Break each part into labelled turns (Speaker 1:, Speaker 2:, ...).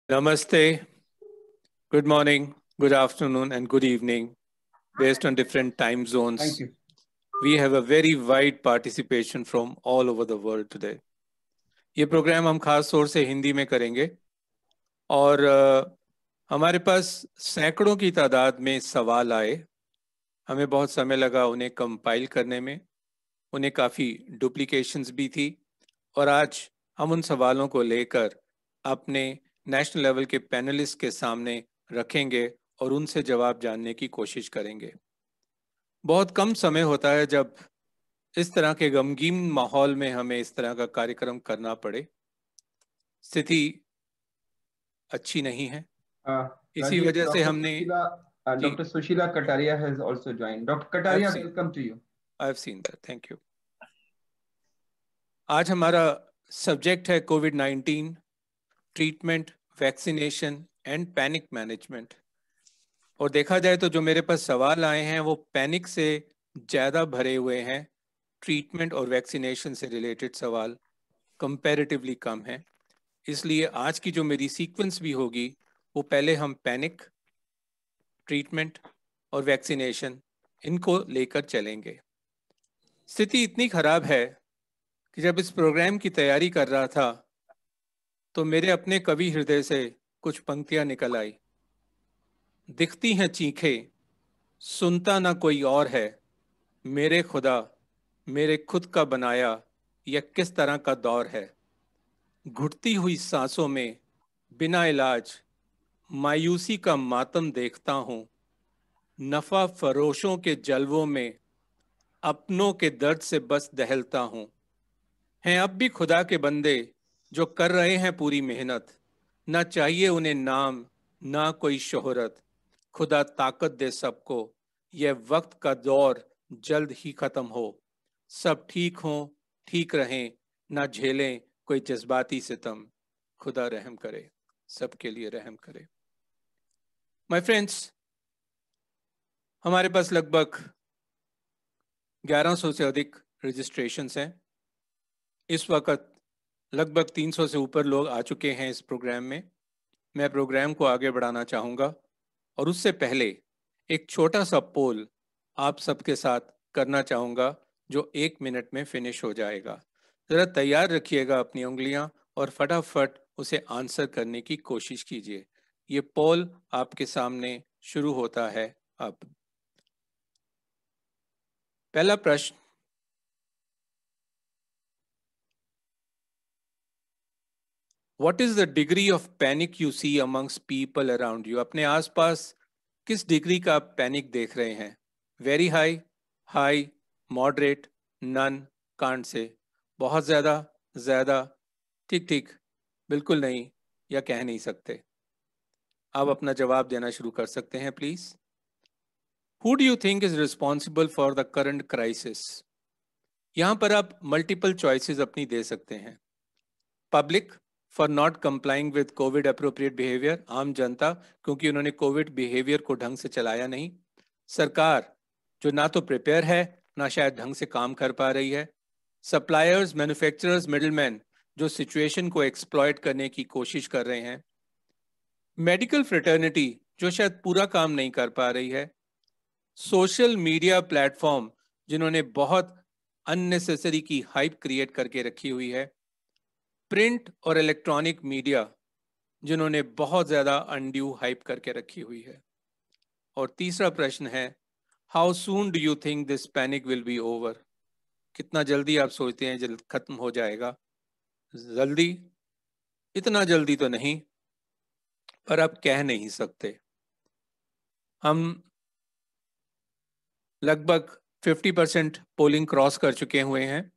Speaker 1: Namaste, good morning, good afternoon, and good evening. Based on different time
Speaker 2: Thank
Speaker 1: zones,
Speaker 2: you.
Speaker 1: we have a very wide participation from all over the world today. ये programme हम खास तौर से हिंदी में करेंगे और हमारे पास सैकड़ों की तादाद में सवाल आए। हमें बहुत समय लगा उन्हें कंपाइल करने में, उन्हें काफ़ी डुप्लीकेशंस भी थी और आज हम उन सवालों को लेकर अपने नेशनल लेवल के पैनलिस्ट के सामने रखेंगे और उनसे जवाब जानने की कोशिश करेंगे। बहुत कम समय होता है जब इस तरह के गमगीन माहौल में हमें इस तरह का कार्यक्रम करना पड़े। स्थिति अच्छी नहीं है, इसी
Speaker 2: Rajiv,
Speaker 1: वजह से हमने जी
Speaker 2: Dr. Sushila Kataria has also joined. Dr. Kataria, welcome to you.
Speaker 1: I have seen that, thank you. आज हमारा सब्जेक्ट है कोविड-19 treatment, vaccination and panic management. और देखा जाए तो जो मेरे पास सवाल आए हैं वो पैनिक से ज़्यादा भरे हुए हैं। ट्रीटमेंट और वैक्सीनेशन से रिलेटेड सवाल कंपैरेटिवली कम हैं। इसलिए आज की जो मेरी सीक्वेंस भी होगी वो पहले हम पैनिक, ट्रीटमेंट और वैक्सीनेशन इनको लेकर चलेंगे। स्थिति इतनी ख़राब है कि जब इस प्रोग्राम की तैयारी कर रहा था तो मेरे अपने कवि हृदय से कुछ पंक्तियां निकल आई। दिखती हैं चीखें, सुनता ना कोई और है, मेरे खुदा मेरे खुद का बनाया यह किस तरह का दौर है। घुटती हुई सांसों में बिना इलाज मायूसी का मातम देखता हूँ। नफा फरोशों के जलवों में अपनों के दर्द से बस दहलता हूँ। हैं अब भी खुदा के बंदे जो कर रहे हैं पूरी मेहनत। ना चाहिए उन्हें नाम, ना कोई शोहरत। खुदा ताकत दे सबको, यह वक्त का दौर जल्द ही खत्म हो। सब ठीक हों, ठीक रहें, ना झेलें कोई जज्बाती सितम। खुदा रहम करे, सबके लिए रहम करे। माय फ्रेंड्स, हमारे पास लगभग 1100 से अधिक रजिस्ट्रेशंस हैं। इस वक्त लगभग 300 से ऊपर लोग आ चुके हैं इस प्रोग्राम में। मैं प्रोग्राम को आगे बढ़ाना चाहूँगा और उससे पहले एक छोटा सा पोल आप सबके साथ करना चाहूँगा जो 1 मिनट में फिनिश हो जाएगा। ज़रा तैयार रखिएगा अपनी उंगलियां और फटाफट उसे आंसर करने की कोशिश कीजिए। ये पोल आपके सामने शुरू होता है अब। पहला प्रश्न, What is the degree of panic you see amongst people around you? अपने आसपास किस डिग्री का आप पैनिक देख रहे हैं? Very high, high, moderate, none, can't say, बहुत ज़्यादा, ज़्यादा, ठीक ठीक, बिल्कुल नहीं या कह नहीं सकते। आप अपना जवाब देना शुरू कर सकते हैं please. Who do you think is responsible for the current crisis? यहाँ पर आप मल्टीपल चॉइसेस अपनी दे सकते हैं। Public for not complying with Covid appropriate behaviour, आम जनता क्योंकि उन्होंने कोविड बिहेवियर को ढंग से चलाया नहीं। सरकार जो ना तो प्रिपेयर है ना शायद ढंग से काम कर पा रही है। सप्लायर्स, मैन्युफैक्चरर्स, मिडलमैन जो सिचुएशन को एक्सप्लॉयट करने की कोशिश कर रहे हैं। मेडिकल फ्रेटर्निटी जो शायद पूरा काम नहीं कर पा रही है। सोशल मीडिया प्लेटफॉर्म जिन्होंने बहुत अननेसेसरी की हाइप क्रिएट करके रखी हुई है। प्रिंट और इलेक्ट्रॉनिक मीडिया जिन्होंने बहुत ज़्यादा अनड्यू हाइप करके रखी हुई है। और तीसरा प्रश्न है, how soon do you think this panic will be over? कितना जल्दी आप सोचते हैं जल्द खत्म हो जाएगा? जल्दी, इतना जल्दी तो नहीं, पर आप कह नहीं सकते। हम लगभग 50% पोलिंग क्रॉस कर चुके हुए हैं।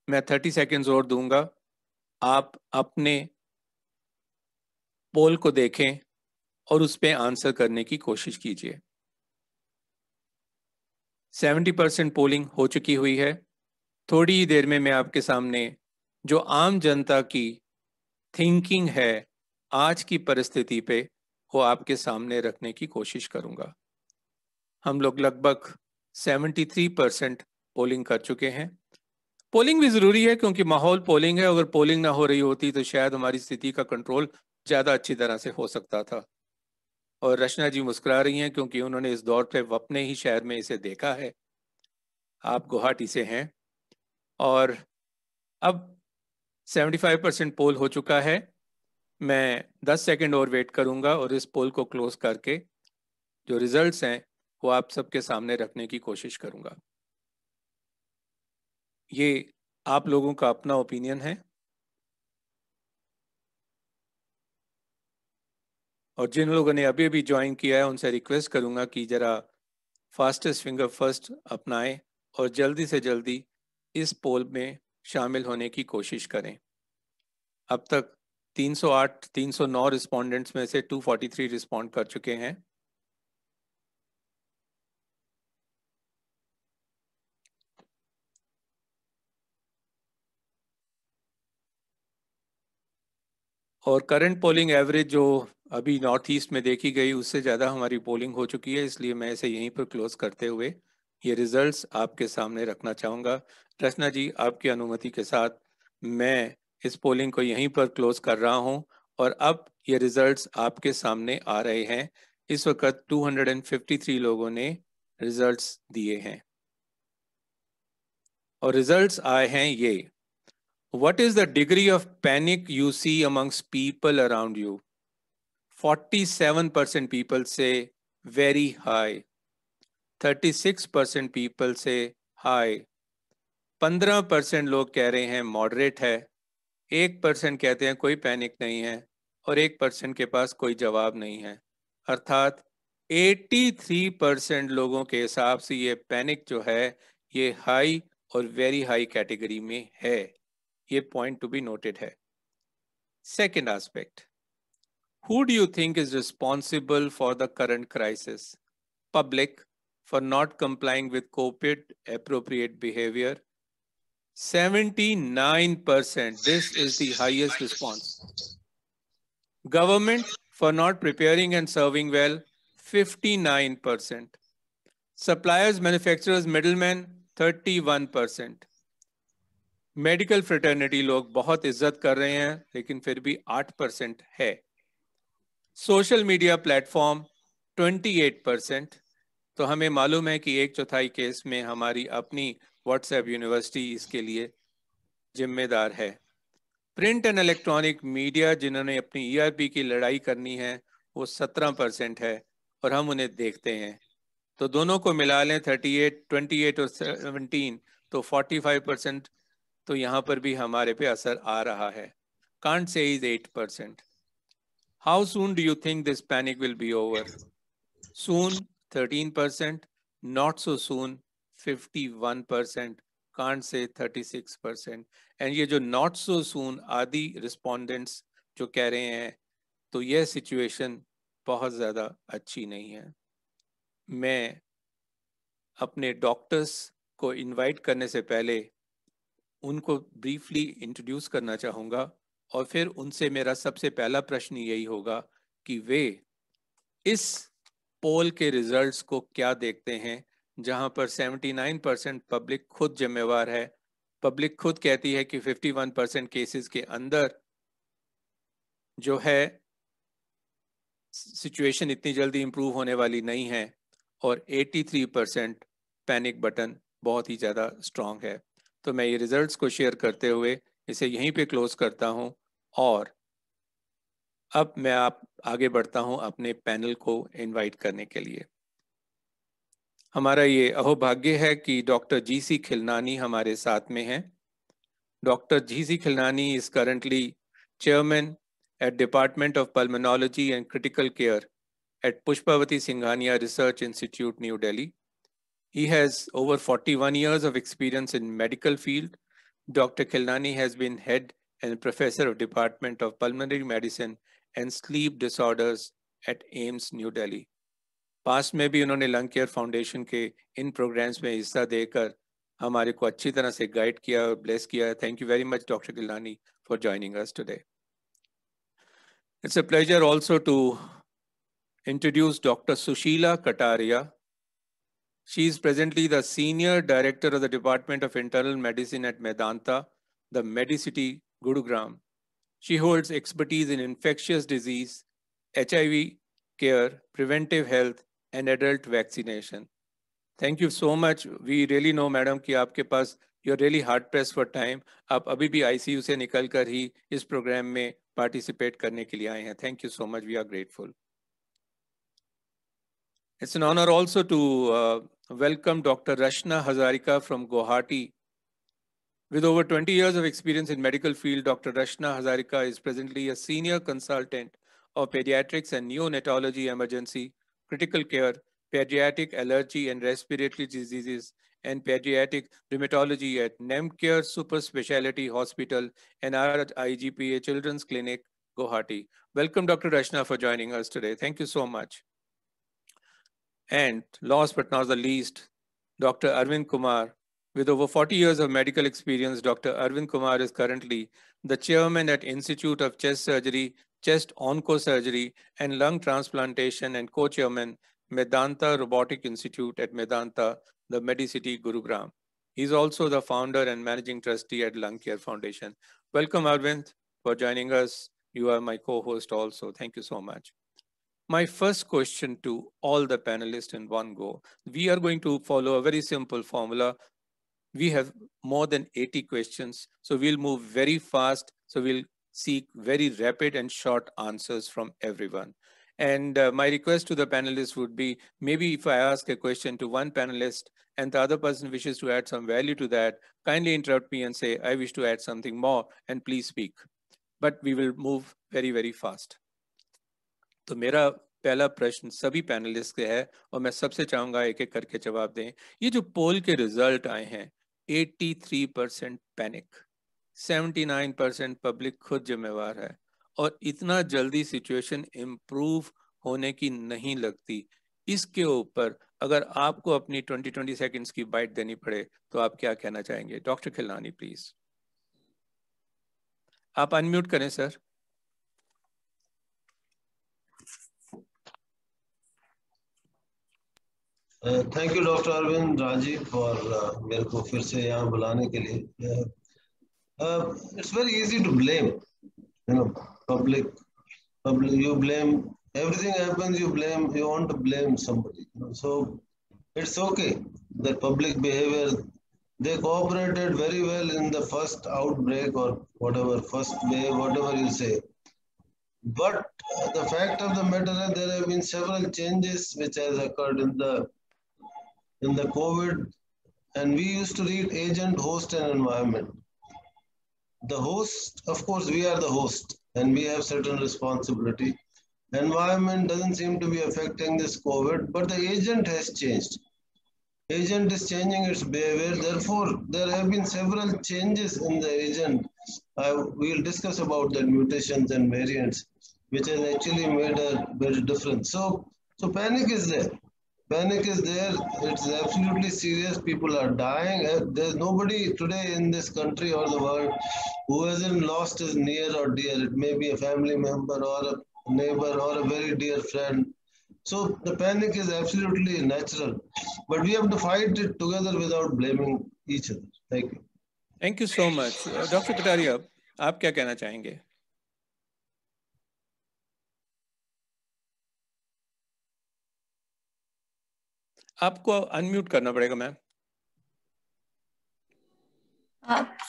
Speaker 1: मैं 30 सेकेंड्स और दूंगा, आप अपने पोल को देखें और उस पर आंसर करने की कोशिश कीजिए। 70% पोलिंग हो चुकी हुई है। थोड़ी ही देर में मैं आपके सामने जो आम जनता की थिंकिंग है आज की परिस्थिति पे वो आपके सामने रखने की कोशिश करूंगा। हम लोग लगभग 73% पोलिंग कर चुके हैं। पोलिंग भी ज़रूरी है क्योंकि माहौल पोलिंग है, अगर पोलिंग ना हो रही होती तो शायद हमारी स्थिति का कंट्रोल ज़्यादा अच्छी तरह से हो सकता था। और रचना जी मुस्कुरा रही हैं क्योंकि उन्होंने इस दौर पे अपने ही शहर में इसे देखा है। आप गुवाहाटी से हैं और अब 75% पोल हो चुका है। मैं 10 सेकंड और वेट करूंगा और इस पोल को क्लोज करके जो रिजल्ट्स हैं वो आप सबके सामने रखने की कोशिश करूंगा। ये आप लोगों का अपना ओपिनियन है और जिन लोगों ने अभी अभी ज्वाइन किया है उनसे रिक्वेस्ट करूंगा कि जरा फास्टेस्ट फिंगर फर्स्ट अपनाएं और जल्दी से जल्दी इस पोल में शामिल होने की कोशिश करें। अब तक 308 309 रिस्पोंडेंट्स में से 243 रिस्पॉन्ड कर चुके हैं। और करंट पोलिंग एवरेज जो अभी नॉर्थ ईस्ट में देखी गई उससे ज़्यादा हमारी पोलिंग हो चुकी है, इसलिए मैं इसे यहीं पर क्लोज करते हुए ये रिजल्ट्स आपके सामने रखना चाहूँगा। रचना जी, आपकी अनुमति के साथ मैं इस पोलिंग को यहीं पर क्लोज कर रहा हूँ और अब ये रिजल्ट्स आपके सामने आ रहे हैं। इस वक्त 253 लोगों ने रिजल्ट्स दिए हैं और रिजल्ट्स आए हैं ये। What is the degree of panic you see amongst people around you? 47% people say very high. 36% people say high. 15% लोग कह रहे हैं मॉडरेट है। 1% कहते हैं कोई पैनिक नहीं है और 1% के पास कोई जवाब नहीं है। अर्थात 83% लोगों के हिसाब से ये पैनिक जो है ये हाई और वेरी हाई कैटेगरी में है। ये पॉइंट टू बी नोटेड है। Second aspect, who do you think is responsible for the current crisis? Public, for not complying with COVID appropriate behavior. 79%, this is the highest response. Government, for not preparing and serving well. 59%. Suppliers, manufacturers, middlemen. 31%. Medical fraternity लोग बहुत इज्जत कर रहे हैं लेकिन फिर भी 8% है। Social media platform 28%। तो हमें मालूम है कि 1/4 केस में हमारी अपनी व्हाट्सएप यूनिवर्सिटी इसके लिए जिम्मेदार है। प्रिंट एंड इलेक्ट्रॉनिक मीडिया जिन्होंने अपनी ERP की लड़ाई करनी है वो 17% है और हम उन्हें देखते हैं। तो दोनों को मिला लें 28 और 17 तो 45%। तो यहाँ पर भी हमारे पे असर आ रहा है। Can't say is 8%। How soon do you think this panic will be over? Soon 13%, not so soon 51%, can't say 36%. And ये जो not so soon आदि respondents जो कह रहे हैं तो यह situation बहुत ज़्यादा अच्छी नहीं है। मैं अपने डॉक्टर्स को इनवाइट करने से पहले उनको ब्रीफली इंट्रोड्यूस करना चाहूँगा और फिर उनसे मेरा सबसे पहला प्रश्न यही होगा कि वे इस पोल के रिजल्ट्स को क्या देखते हैं जहां पर 79% पब्लिक खुद जिम्मेवार है। पब्लिक खुद कहती है कि 51% केसेस के अंदर जो है सिचुएशन इतनी जल्दी इंप्रूव होने वाली नहीं है और 83% पैनिक बटन बहुत ही ज़्यादा स्ट्रांग है। तो मैं ये रिजल्ट्स को शेयर करते हुए इसे यहीं पे क्लोज करता हूं और अब मैं आप आगे बढ़ता हूं अपने पैनल को इनवाइट करने के लिए। हमारा ये अहोभाग्य है कि डॉक्टर GC खिलनानी हमारे साथ में हैं। Doctor GC Khilnani is currently chairman at Department of Pulmonology and Critical Care at Pushpavati Singhania Research Institute, New Delhi. He has over 41 years of experience in medical field. Dr. Khilnani has been head and professor of Department of Pulmonary Medicine and Sleep Disorders at AIIMS, New Delhi. Past में भी उन्होंने lung care foundation के इन programmes में हिस्सा देकर हमारे को अच्छी तरह से गाइड किया और ब्लेस किया। Thank you very much doctor Khilnani for joining us today. It's a pleasure also to introduce Dr. Sushila Kataria. She is presently the Senior Director of the Department of Internal Medicine at Medanta, the Medicity, Gurugram. She holds expertise in infectious disease, HIV care, preventive health, and adult vaccination. Thank you so much. We really know, madam, कि आपके पास you're really hard pressed for time. आप अभी भी ICU से निकल कर ही इस programme में participate करने के लिए आए हैं. Thank you so much. We are grateful. It's an honor also to welcome Dr. Rashna Hazarika from Guwahati. With over 20 years of experience in medical field, Dr. Rashna Hazarika is presently a senior consultant of pediatrics and neonatology emergency, critical care, pediatric allergy and respiratory diseases, and pediatric rheumatology at NemCare Super Speciality Hospital and IGPA Children's Clinic, Guwahati. Welcome, Dr. Rashna, for joining us today. Thank you so much. And last but not the least, Dr. Arvind Kumar. With over 40 years of medical experience, Dr. Arvind Kumar is currently the chairman at Institute of Chest Surgery, Chest Oncosurgery, and Lung Transplantation, and co-chairman, Medanta Robotic Institute at Medanta, the Medicity, Gurugram. He's also the founder and managing trustee at Lung Care Foundation. Welcome, Arvind, for joining us. You are my co-host also. Thank you so much. My first question to all the panelists in one go. We are going to follow a very simple formula. We have more than 80 questions, so we'll move very fast. So we'll seek very rapid and short answers from everyone. And my request to the panelists would be, maybe if I ask a question to one panelist and the other person wishes to add some value to that, kindly interrupt me and say, I wish to add something more, and please speak. But we will move very, very fast. तो मेरा पहला प्रश्न सभी panelist के है और मैं सबसे चाहूंगा एक एक करके जवाब दें. ये जो पोल के रिजल्ट आए हैं, 83% पैनिक, 79% पब्लिक खुद जिम्मेवार है, और इतना जल्दी सिचुएशन इम्प्रूव होने की नहीं लगती. इसके ऊपर अगर आपको अपनी 20 सेकंड्स की बाइट देनी पड़े तो आप क्या कहना चाहेंगे? Doctor Khilnani please. आप अनम्यूट करें sir.
Speaker 3: Thank you doctor Arvind Rajeev for मेरे को फिर से यहाँ बुलाने के लिए. It's very easy to blame, you know, public. You blame everything happens, you want to blame somebody, you know. So it's okay that public behavior, they cooperated very well in the first outbreak or whatever, first wave, whatever you say. But the fact of the matter is there have been several changes which has occurred in the COVID, and we used to read agent, host, and environment. The host, of course, we are the host, and we have certain responsibility. Environment doesn't seem to be affecting this COVID, but the agent has changed. Agent is changing its behavior. Therefore, there have been several changes in the agent. We'll discuss about the mutations and variants, which has actually made a big difference. So panic is there. Panic is there. It's absolutely serious. People are dying. There's nobody today in this country or the world who hasn't lost his near or dear. It may be a family member or a neighbor or a very dear friend. So the panic is absolutely natural, but we have to fight it together without blaming each other. Thank you.
Speaker 1: Thank you so much. Dr. Kataria, आप क्या कहना चाहेंगे? आपको unmute करना पड़ेगा ma'am.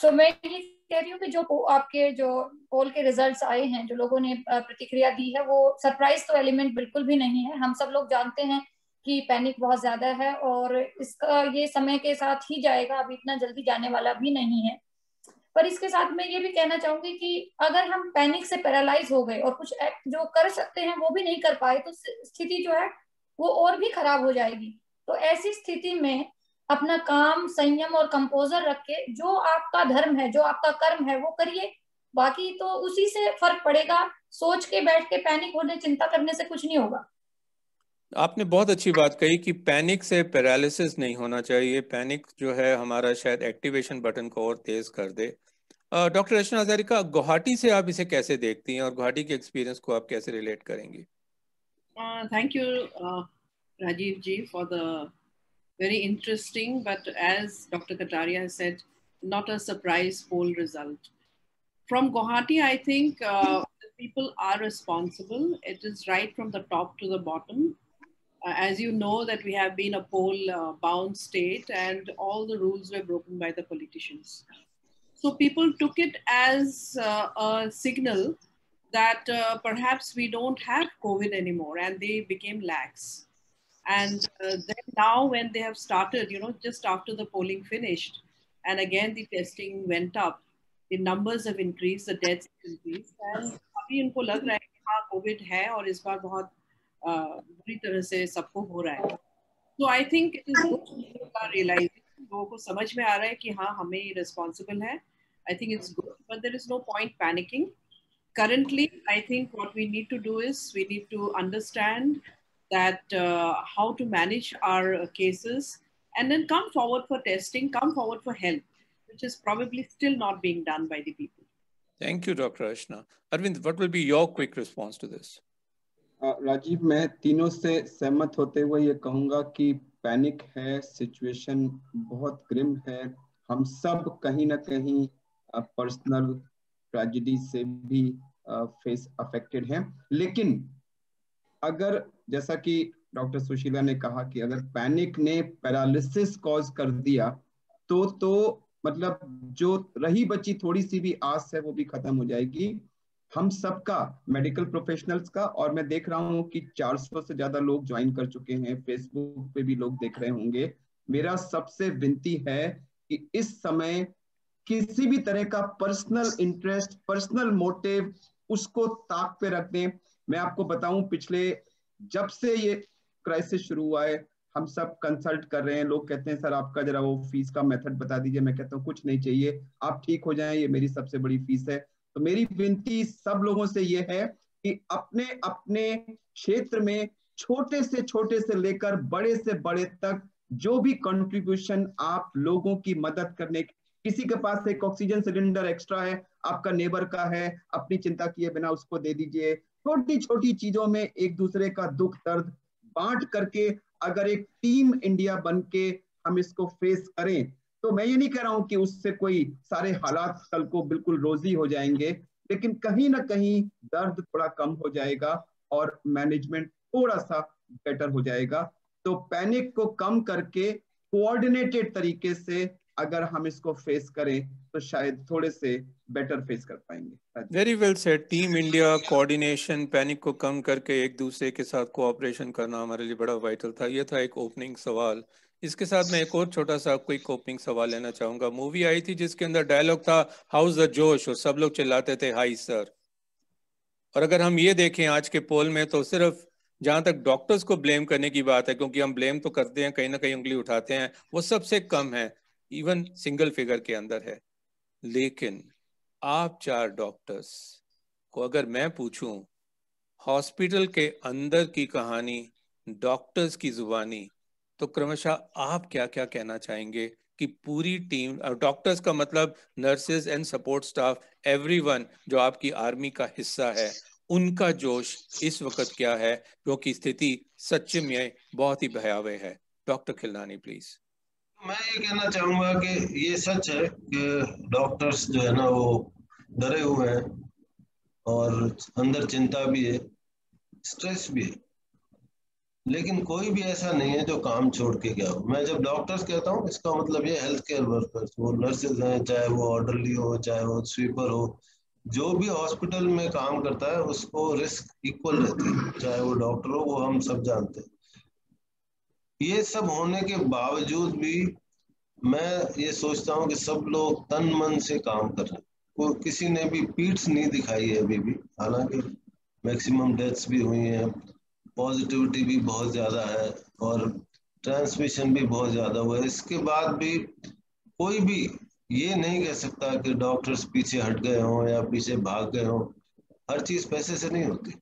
Speaker 4: तो मैं ये कह रही हूँ कि जो आपके जो पोल के रिजल्ट्स आए हैं, जो लोगों ने प्रतिक्रिया दी है, वो सरप्राइज तो एलिमेंट बिल्कुल भी नहीं है. हम सब लोग जानते हैं कि पैनिक बहुत ज्यादा है और इसका ये समय के साथ ही जाएगा, अभी इतना जल्दी जाने वाला भी नहीं है. पर इसके साथ मैं ये भी कहना चाहूंगी कि अगर हम पैनिक से पैरालाइज हो गए और कुछ एक्ट जो कर सकते हैं वो भी नहीं कर पाए, तो स्थिति जो है वो और भी खराब हो जाएगी. तो ऐसी स्थिति में अपना काम, संयम और कंपोजर रख के जो आपका धर्म है, जो आपका कर्म है, वो करिए. बाकी तो उसी से फर्क पड़ेगा. सोच के बैठ के पैनिक होने, चिंता करने से कुछ नहीं होगा.
Speaker 1: आपने बहुत अच्छी बात कही कि पैनिक से पैरालिसिस नहीं होना चाहिए. पैनिक जो है हमारा शायद एक्टिवेशन बटन को और तेज कर दे. डॉक्टर रचना हजारिका, गुवाहाटी से आप इसे कैसे देखती हैं और गुवाहाटी के एक्सपीरियंस को आप कैसे रिलेट करेंगी?
Speaker 5: Thank you Rajeev ji for the very interesting, but as Dr. Kataria has said, not a surprise poll result. From Guwahati, I think the people are responsible. It is right from the top to the bottom. As you know, that we have been a poll-bound state, and all the rules were broken by the politicians. So people took it as a signal that perhaps we don't have COVID anymore, and they became lax. And then now when they have started, just after the polling finished, and again the testing went up, the numbers have increased, the deaths have increased, and अभी इनको लग रहा है कि हाँ Covid है और इस बार बहुत बुरी तरह से सबको हो रहा है. So I think it is good to realize, लोगों को समझ में आ रहा है कि हाँ हमें responsible है. I think it's good, but there is no point panicking. Currently, I think what we need to do is we need to understand that how to manage our cases, and then come forward for testing, come forward for help, which is probably still not being done by the people.
Speaker 1: Thank you, Dr. Archana. Arvind, what will be your quick response to this?
Speaker 2: Rajiv, मैं तीनों से सहमत होते हुए ये कहूँगा कि panic है, सिचुएशन बहुत ग्रिम है, हम सब कहीं ना कहीं पर्सनल ट्रेजेडी से भी फेस अफेक्टेड हैं. लेकिन अगर जैसा कि डॉक्टर सुशीला ने कहा कि अगर पैनिक ने पैरालिसिस कॉज कर दिया तो मतलब जो रही बची थोड़ी सी भी आस है वो भी खत्म हो जाएगी. हम सबका, मेडिकल प्रोफेशनल्स का, और मैं देख रहा हूँ कि 400 से ज्यादा लोग ज्वाइन कर चुके हैं, फेसबुक पे भी लोग देख रहे होंगे. मेरा सबसे विनती है कि इस समय किसी भी तरह का पर्सनल इंटरेस्ट, पर्सनल मोटिव, उसको ताक पे रख दें. मैं आपको बताऊं, पिछले जब से ये क्राइसिस शुरू हुआ है हम सब कंसल्ट कर रहे हैं. लोग कहते हैं सर आपका जरा वो फीस का मेथड बता दीजिए. मैं कहता हूँ कुछ नहीं चाहिए, आप ठीक हो जाएं, ये मेरी सबसे बड़ी फीस है. तो मेरी विनती सब लोगों से ये है कि अपने अपने क्षेत्र में छोटे से लेकर बड़े से बड़े तक जो भी कंट्रीब्यूशन आप लोगों की मदद करने, किसी के पास एक ऑक्सीजन सिलेंडर एक्स्ट्रा है, आपका नेबर का है, अपनी चिंता किए बिना उसको दे दीजिए. छोटी छोटी चीजों में एक दूसरे का दुख दर्द बांट करके अगर एक टीम इंडिया बन के हम इसको फेस करें, तो मैं ये नहीं कह रहा हूं कि उससे कोई सारे हालात कल को बिल्कुल रोजी हो जाएंगे, लेकिन कहीं ना कहीं दर्द थोड़ा कम हो जाएगा और मैनेजमेंट थोड़ा सा बेटर हो जाएगा. तो पैनिक को कम करके कोऑर्डिनेटेड तरीके से अगर हम इसको फेस करें तो शायद थोड़े से बेटर फेस कर पाएंगे.
Speaker 1: Very well said. Team India, coordination, panic को कम करके एक दूसरे के साथ कोऑपरेशन करना हमारे लिए बड़ा वाइटल था. ये था एक ओपनिंग सवाल. इसके साथ मैं एक और छोटा सा क्विक ओपनिंग सवाल लेना चाहूंगा. मूवी आई थी जिसके अंदर डायलॉग था हाउस द जोश, और सब लोग चिल्लाते थे हाई सर. और अगर हम ये देखें आज के पोल में, तो सिर्फ जहां तक डॉक्टर्स को ब्लेम करने की बात है, क्योंकि हम ब्लेम तो करते हैं, कहीं ना कहीं उंगली उठाते हैं, वो सबसे कम है, इवन सिंगल फिगर के अंदर है. लेकिन आप 4 डॉक्टर्स को अगर मैं पूछूं हॉस्पिटल के अंदर की कहानी, डॉक्टर्स की जुबानी, तो क्रमशः आप क्या क्या कहना चाहेंगे कि पूरी टीम, डॉक्टर्स का मतलब nurses and support staff, everyone जो आपकी आर्मी का हिस्सा है, उनका जोश इस वक्त क्या है, क्योंकि स्थिति सच में बहुत ही भयावह है. Doctor Khilnani please.
Speaker 3: मैं ये कहना चाहूंगा कि ये सच है कि डॉक्टर्स जो है ना वो डरे हुए हैं और अंदर चिंता भी है, स्ट्रेस भी है, लेकिन कोई भी ऐसा नहीं है जो काम छोड़ के गया हो. मैं जब डॉक्टर्स कहता हूँ इसका मतलब ये हेल्थ केयर वर्कर्स, वो नर्सेज हैं, चाहे वो ऑर्डरली हो, चाहे वो स्वीपर हो, जो भी हॉस्पिटल में काम करता है उसको रिस्क इक्वल रहती है, चाहे वो डॉक्टर हो, वो हम सब जानते हैं. ये सब होने के बावजूद भी मैं ये सोचता हूँ कि सब लोग तन मन से काम कर रहे हैं. को किसी ने भी पीठ नहीं दिखाई है अभी भी, हालांकि मैक्सिमम डेथ्स भी हुई हैं, पॉजिटिविटी भी बहुत ज्यादा है और ट्रांसमिशन भी बहुत ज्यादा हुआ है. इसके बाद भी कोई भी ये नहीं कह सकता कि डॉक्टर्स पीछे हट गए हों या पीछे भाग गए हों. हर चीज पैसे से नहीं होती.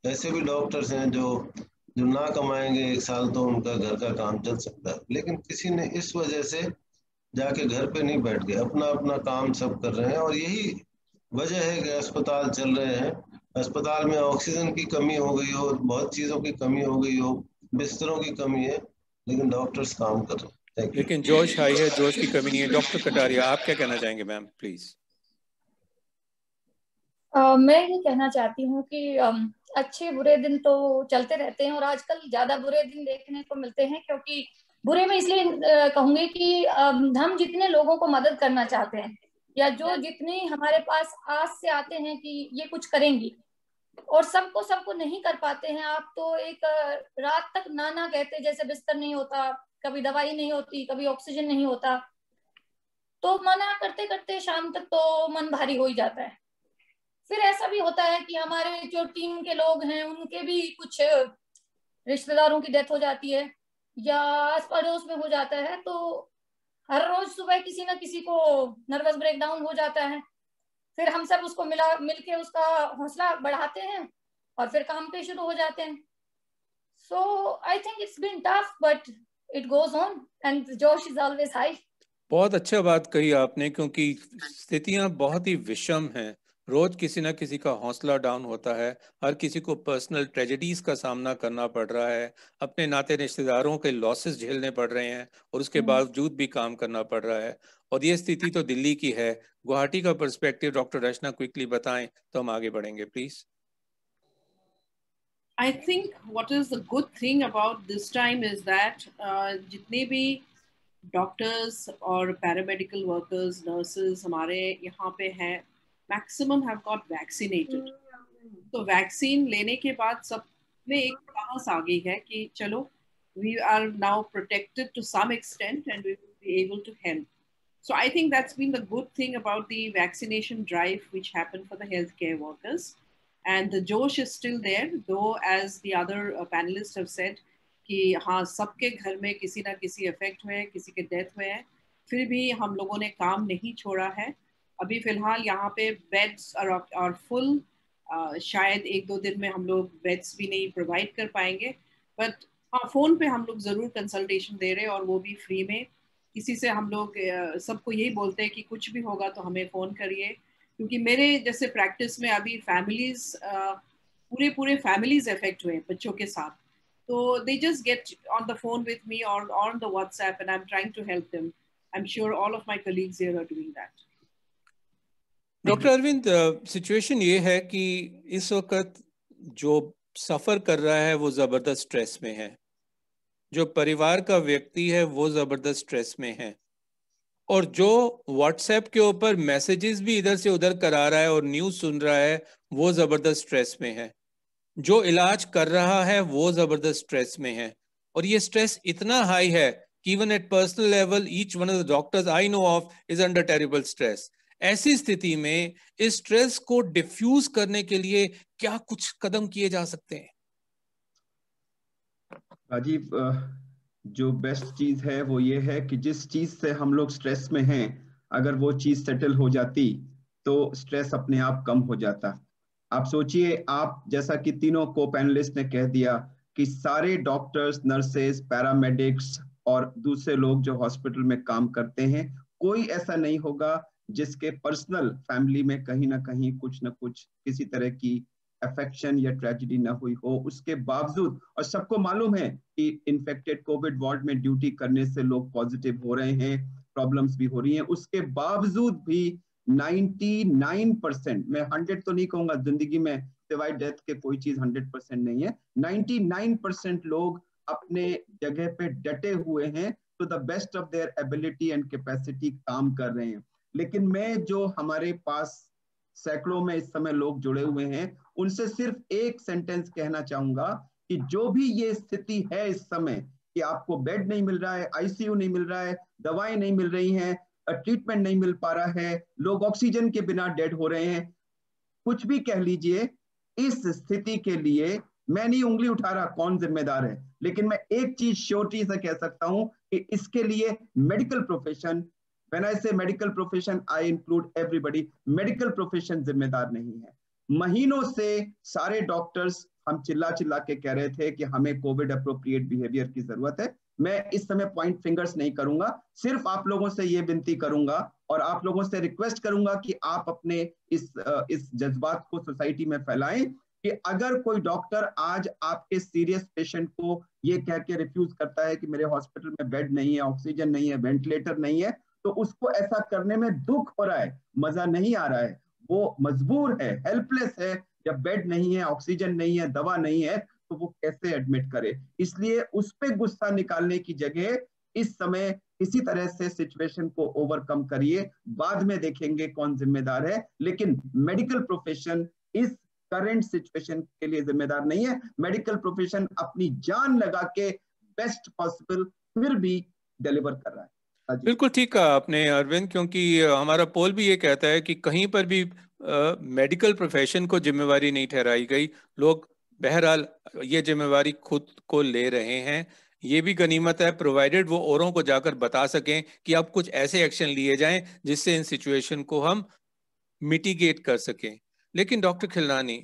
Speaker 3: ऐसे भी डॉक्टर्स हैं जो ना कमाएंगे 1 साल तो उनका घर का काम चल सकता है, लेकिन किसी ने इस वजह से जाके घर पे नहीं बैठ गए, अपना अपना काम सब कर रहे हैं. और यही वजह है कि अस्पताल चल रहे हैं. अस्पताल में ऑक्सीजन की कमी हो गई हो, बहुत चीजों की कमी हो गई हो, बिस्तरों की कमी है, लेकिन डॉक्टर्स काम कर रहे हैं.
Speaker 1: लेकिन जोश हाई है, जोश की कमी नहीं है. डॉक्टर कटारिया आप क्या कहना चाहेंगे मैम प्लीज.
Speaker 4: मैं ये कहना चाहती हूँ कि अच्छे बुरे दिन तो चलते रहते हैं और आजकल ज्यादा बुरे दिन देखने को मिलते हैं, क्योंकि बुरे में इसलिए कहूंगी कि हम जितने लोगों को मदद करना चाहते हैं या जो जितनी हमारे पास आस से आते हैं कि ये कुछ करेंगी, और सबको सबको नहीं कर पाते हैं। आप तो एक रात तक ना कहते, जैसे बिस्तर नहीं होता, कभी दवाई नहीं होती, कभी ऑक्सीजन नहीं होता, तो मना करते करते शाम तक तो मन भारी हो ही जाता है। फिर ऐसा भी होता है कि हमारे जो टीम के लोग हैं उनके भी कुछ रिश्तेदारों की डेथ हो जाती है या आस पड़ोस में हो जाता है, तो हर रोज सुबह किसी ना किसी को नर्वस ब्रेकडाउन हो जाता है। फिर हम सब उसको मिलके उसका हौसला बढ़ाते हैं और फिर काम पे शुरू हो जाते हैं। So I think it's been tough but it goes on and जोश इज ऑलवेज हाई।
Speaker 1: बहुत अच्छा बात कही आपने, क्योंकि स्थितियां बहुत ही विषम हैं। रोज किसी ना किसी का हौसला डाउन होता है, हर किसी को पर्सनल ट्रेजेडीज का सामना करना पड़ रहा है, अपने नाते रिश्तेदारों के लॉसेस झेलने पड़ रहे हैं और उसके बावजूद भी काम करना पड़ रहा है। और ये स्थिति तो दिल्ली की है। गुवाहाटी का पर्सपेक्टिव डॉक्टर रचना क्विकली बताएं तो हम आगे बढ़ेंगे please.
Speaker 5: I think what is the good thing about this time is that जितने भी डॉक्टर्स और पैरामेडिकल वर्कर्स, नर्सेज हमारे यहाँ पे हैं, मैक्सिमम हैव गॉट वैक्सीनेटेड। तो वैक्सीन लेने के बाद सब में एक साहस आ गई है कि चलो we are now protected to some extent and we will be able to help. So I think that's been the good thing about the vaccination drive which happened for the healthcare workers. And the josh is still there, though, as the other panelists have said, कि हाँ सबके घर में किसी ना किसी effect हुए, किसी के डेथ हुए हैं, फिर भी हम लोगों ने काम नहीं छोड़ा है। अभी फिलहाल यहाँ पे बेड्स आर फुल, शायद 1-2 दिन में हम लोग बेड्स भी नहीं प्रोवाइड कर पाएंगे, बट हाँ फोन पे हम लोग जरूर कंसल्टेशन दे रहे हैं और वो भी फ्री में। किसी से हम लोग सबको यही बोलते हैं कि कुछ भी होगा तो हमें फोन करिए, क्योंकि मेरे जैसे प्रैक्टिस में अभी फैमिलीज पूरे फैमिलीज इफेक्ट हुए बच्चों के साथ, तो they just get on the phone with me or on the WhatsApp and I'm trying to help them. I'm sure all of my colleagues here are doing that.
Speaker 1: Doctor Arvind, situation ये है कि इस वक्त जो सफर कर रहा है वो जबरदस्त स्ट्रेस में है, जो परिवार का व्यक्ति है वो जबरदस्त स्ट्रेस में है, और जो व्हाट्सएप के ऊपर मैसेजेस भी इधर से उधर करा रहा है और न्यूज़ सुन रहा है वो जबरदस्त स्ट्रेस में है, जो इलाज कर रहा है वो जबरदस्त स्ट्रेस में है। और ये स्ट्रेस इतना हाई है कि even at personal level each one of the doctors I know of is under terrible stress. ऐसी स्थिति में इस स्ट्रेस को डिफ्यूज करने के लिए क्या कुछ कदम किए जा सकते हैं?
Speaker 2: राजीव, जो बेस्ट चीज है वो ये है कि जिस चीज से हम लोग स्ट्रेस में हैं, अगर वो चीज सेटल हो जाती तो स्ट्रेस अपने आप कम हो जाता। आप सोचिए, आप जैसा कि तीनों को पैनलिस्ट ने कह दिया कि सारे डॉक्टर्स, नर्सेज, पैरामेडिक्स और दूसरे लोग जो हॉस्पिटल में काम करते हैं, कोई ऐसा नहीं होगा जिसके पर्सनल फैमिली में कहीं ना कहीं कुछ ना कुछ किसी तरह की अफेक्शन या ट्रेजेडी ना हुई हो। उसके बावजूद, और सबको मालूम है कि इन्फेक्टेड कोविड वार्ड में ड्यूटी करने से लोग पॉजिटिव हो रहे हैं, प्रॉब्लम्स भी हो रही हैं, उसके बावजूद भी 99%, मैं 100 तो नहीं कहूंगा, जिंदगी में सिवाय डेथ के कोई चीज 100% नहीं है, 99% लोग अपने जगह पे डटे हुए हैं, to the best of their ability and capacity काम कर रहे हैं। लेकिन मैं जो हमारे पास सैकड़ों में इस समय लोग जुड़े हुए हैं, उनसे सिर्फ एक सेंटेंस कहना चाहूंगा कि जो भी ये स्थिति है इस समय कि आपको बेड नहीं मिल रहा है, आईसीयू नहीं मिल रहा है, दवाएं नहीं मिल रही हैं, ट्रीटमेंट नहीं मिल पा रहा है, लोग ऑक्सीजन के बिना डेड हो रहे हैं, कुछ भी कह लीजिए, इस स्थिति के लिए मैं नहीं उंगली उठा रहा कौन जिम्मेदार है, लेकिन मैं एक चीज श्योरिटी से कह सकता हूं कि इसके लिए medical profession, when I say medical profession, I include everybody, medical profession जिम्मेदार नहीं है। महीनों से सारे डॉक्टर्स हम चिल्ला चिल्ला के कह रहे थे कि हमें कोविड अप्रोप्रिएट बिहेवियर की जरूरत है। मैं इस समय पॉइंट फिंगर्स नहीं करूंगा, सिर्फ आप लोगों से ये विनती करूंगा और आप लोगों से रिक्वेस्ट करूंगा कि आप अपने इस जज्बात को सोसाइटी में फैलाएं कि अगर कोई डॉक्टर आज आपके सीरियस पेशेंट को ये कह के रिफ्यूज करता है कि मेरे हॉस्पिटल में बेड नहीं है, ऑक्सीजन नहीं है, वेंटिलेटर नहीं है, तो उसको ऐसा करने में दुख हो रहा है, मजा नहीं आ रहा है। वो मजबूर है, हेल्पलेस है, जब बेड नहीं है, ऑक्सीजन नहीं है, दवा नहीं है, तो वो कैसे एडमिट करे। इसलिए उस पे गुस्सा निकालने की जगह इस समय किसी तरह से सिचुएशन को ओवरकम करिए, बाद में देखेंगे कौन जिम्मेदार है। लेकिन मेडिकल प्रोफेशन इस करंट सिचुएशन के लिए जिम्मेदार नहीं है। मेडिकल प्रोफेशन अपनी जान लगा के बेस्ट पॉसिबल फिर भी डिलीवर कर रहा है।
Speaker 1: बिल्कुल ठीक कहा आपने अरविंद, क्योंकि हमारा पोल भी ये कहता है कि कहीं पर भी मेडिकल प्रोफेशन को जिम्मेवारी नहीं ठहराई गई। लोग बहरहाल ये जिम्मेवारी खुद को ले रहे हैं। ये भी गनीमत है, प्रोवाइडेड वो औरों को जाकर बता सकें कि अब कुछ ऐसे एक्शन लिए जाएं जिससे इन सिचुएशन को हम मिटिगेट कर सकें। लेकिन डॉक्टर खिलरानी,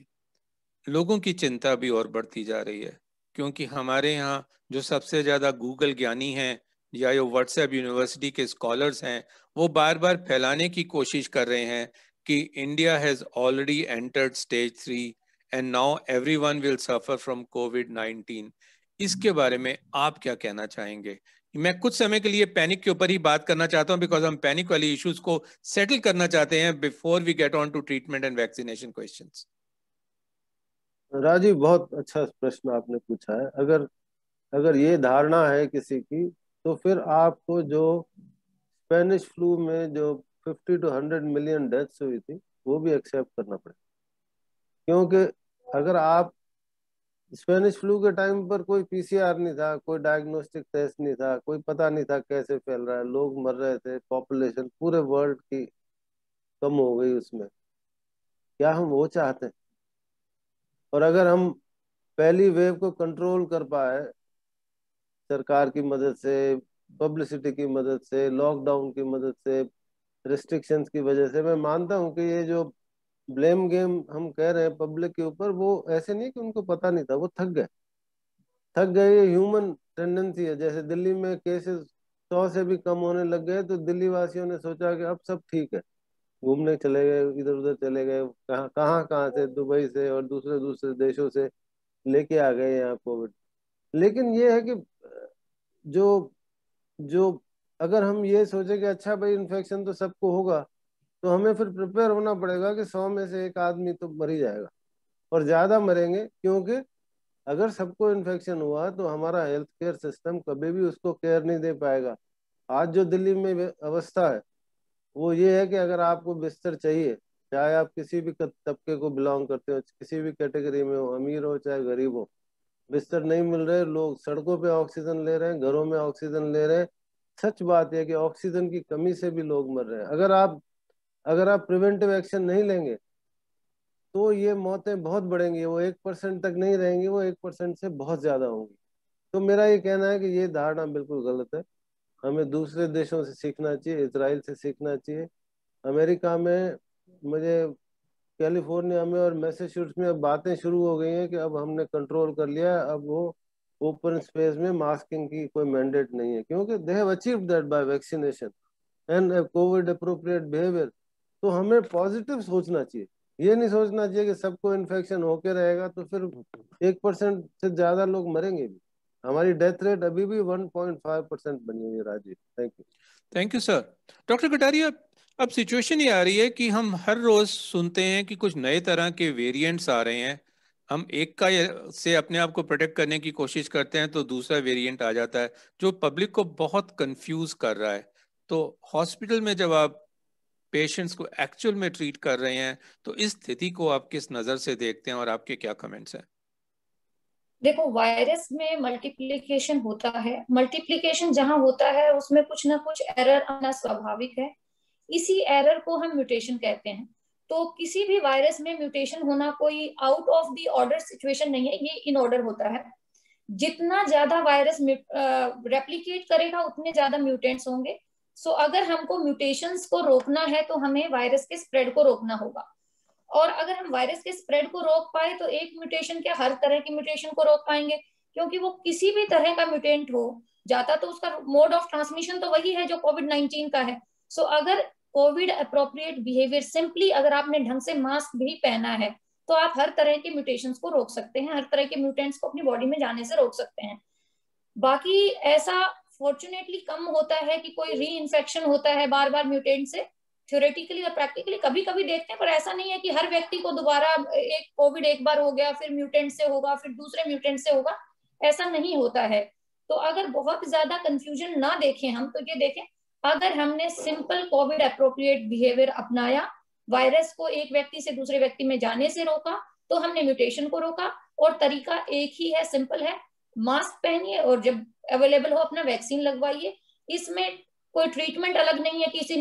Speaker 1: लोगों की चिंता भी और बढ़ती जा रही है, क्योंकि हमारे यहाँ जो सबसे ज्यादा गूगल ज्ञानी हैं या ये व्हाट्सएप यूनिवर्सिटी के स्कॉलर्स हैं, वो बार बार फैलाने की कोशिश कर रहे हैं कि India has already entered stage 3 and now everyone will suffer from कोविड-19। इसके बारे में आप क्या कहना चाहेंगे? मैं कुछ समय के लिए पैनिक के ऊपर ही बात करना चाहता हूं, बिकॉज हम पैनिक वाली इश्यूज को सेटल करना चाहते हैं before we get on to treatment and vaccination questions.
Speaker 6: Rajeev, बहुत अच्छा प्रश्न आपने पूछा है। अगर ये धारणा है किसी की, तो फिर आपको जो स्पेनिश फ्लू में जो 50 to 100 मिलियन डेथ्स हुई थी वो भी एक्सेप्ट करना पड़ेगा। क्योंकि अगर आप स्पेनिश फ्लू के टाइम पर कोई पीसीआर नहीं था, कोई डायग्नोस्टिक टेस्ट नहीं था, कोई पता नहीं था कैसे फैल रहा है, लोग मर रहे थे, पॉपुलेशन पूरे वर्ल्ड की कम हो गई उसमें, क्या हम वो चाहते हैं? और अगर हम पहली वेव को कंट्रोल कर पाए सरकार की मदद से, पब्लिसिटी की मदद से, लॉकडाउन की मदद से, रिस्ट्रिक्शंस की वजह से, मैं मानता हूं कि ये जो ब्लेम गेम हम कह रहे हैं पब्लिक के ऊपर, वो ऐसे नहीं कि उनको पता नहीं था, वो थक गए। ये ह्यूमन टेंडेंसी है। जैसे दिल्ली में केसेस 100 से भी कम होने लग गए तो दिल्ली वासियों ने सोचा कि अब सब ठीक है, घूमने चले गए, इधर उधर चले गए, कहाँ से, दुबई से और दूसरे दूसरे देशों से लेके आ गए यहाँ कोविड। लेकिन ये है कि जो जो अगर हम ये सोचे कि अच्छा भाई इन्फेक्शन तो सबको होगा, तो हमें फिर प्रिपेयर होना पड़ेगा कि 100 में से एक आदमी तो मर ही जाएगा और ज्यादा मरेंगे। क्योंकि अगर सबको इन्फेक्शन हुआ तो हमारा हेल्थ केयर सिस्टम कभी भी उसको केयर नहीं दे पाएगा। आज जो दिल्ली में अवस्था है वो ये है कि अगर आपको बिस्तर चाहिए, चाहे आप किसी भी तबके को बिलोंग करते हो, किसी भी कैटेगरी में हो, अमीर हो चाहे गरीब हो, बिस्तर नहीं मिल रहे, लोग सड़कों पे ऑक्सीजन ले रहे हैं, घरों में ऑक्सीजन ले रहे हैं। सच बात है कि ऑक्सीजन की कमी से भी लोग मर रहे हैं। अगर आप प्रिवेंटिव एक्शन नहीं लेंगे तो ये मौतें बहुत बढ़ेंगी, वो 1% तक नहीं रहेंगी, वो 1% से बहुत ज्यादा होंगी। तो मेरा ये कहना है कि ये धारणा बिल्कुल गलत है। हमें दूसरे देशों से सीखना चाहिए, इजराइल से सीखना चाहिए। अमेरिका में, मुझे कैलिफोर्निया में और मैसेच्यूसेट्स में अब बातें शुरू हो गई हैं कि अब हमने कंट्रोल कर लिया है, अब वो ओपन स्पेस में मास्किंग की कोई मैंडेट नहीं है, क्योंकि they have achieved that bye vaccination and Covid appropriate behaviour. तो हमें पॉजिटिव सोचना चाहिए, ये नहीं सोचना चाहिए कि सबको इन्फेक्शन होके रहेगा तो फिर 1% से ज्यादा लोग मरेंगे भी। हमारी डेथ रेट अभी भी 1.5% बनी हुई है। Rajeev,
Speaker 1: thank you sir. Doctor Kataria, अब सिचुएशन ये आ रही है कि हम हर रोज सुनते हैं कि कुछ नए तरह के वेरिएंट्स आ रहे हैं। हम एक का से अपने आप को प्रोटेक्ट करने की कोशिश करते हैं तो दूसरा वेरिएंट आ जाता है जो पब्लिक को बहुत कंफ्यूज कर रहा है। तो हॉस्पिटल में जब आप पेशेंट्स को एक्चुअल में ट्रीट कर रहे हैं तो इस स्थिति को आप किस नजर से देखते हैं और आपके क्या कमेंट्स हैं?
Speaker 4: देखो, वायरस में मल्टीप्लिकेशन होता है, मल्टीप्लिकेशन जहां होता है उसमें कुछ ना कुछ एरर आना स्वाभाविक है। इसी एरर को हम म्यूटेशन कहते हैं। तो किसी भी वायरस में म्यूटेशन होना कोई out of the order situation नहीं है, ये इन ऑर्डर होता है। जितना ज्यादा वायरस रेप्लिकेट करेगा उतने ज्यादा म्यूटेंट्स होंगे। सो अगर हमको म्यूटेशंस को रोकना है तो हमें वायरस के स्प्रेड को रोकना होगा। और अगर हम वायरस के स्प्रेड को रोक पाए तो एक म्यूटेशन क्या, हर तरह की म्यूटेशन को रोक पाएंगे, क्योंकि वो किसी भी तरह का म्यूटेंट हो जाता तो उसका मोड ऑफ ट्रांसमिशन तो वही है जो कोविड-19 का है। सो अगर कोविड अप्रोप्रिएट बिहेवियर, सिंपली अगर आपने ढंग से मास्क भी पहना है तो आप हर तरह के म्यूटेशंस को रोक सकते हैं, हर तरह के म्यूटेंट्स को अपनी बॉडी में जाने से रोक सकते हैं। बाकी ऐसा फॉर्चुनेटली कम होता है कि कोई री इन्फेक्शन होता है बार बार म्यूटेंट से, थ्योरेटिकली और प्रैक्टिकली कभी कभी देखते हैं, पर ऐसा नहीं है कि हर व्यक्ति को दोबारा एक कोविड एक बार हो गया फिर म्यूटेंट से होगा फिर दूसरे म्यूटेंट से होगा, ऐसा नहीं होता है। तो अगर बहुत ज्यादा कंफ्यूजन ना देखें हम, तो ये देखें अगर हमने सिंपल कोविड अप्रोप्रिएट बिहेवियर अपनाया, वायरस को एक व्यक्ति से दूसरे व्यक्ति में जाने से रोका, तो हमने म्यूटेशन को रोका। और तरीका एक ही है, सिंपल है, मास्क पहनिए और जब अवेलेबल हो अपना वैक्सीन लगवाइए। इसमें कोई ट्रीटमेंट अलग नहीं है किसी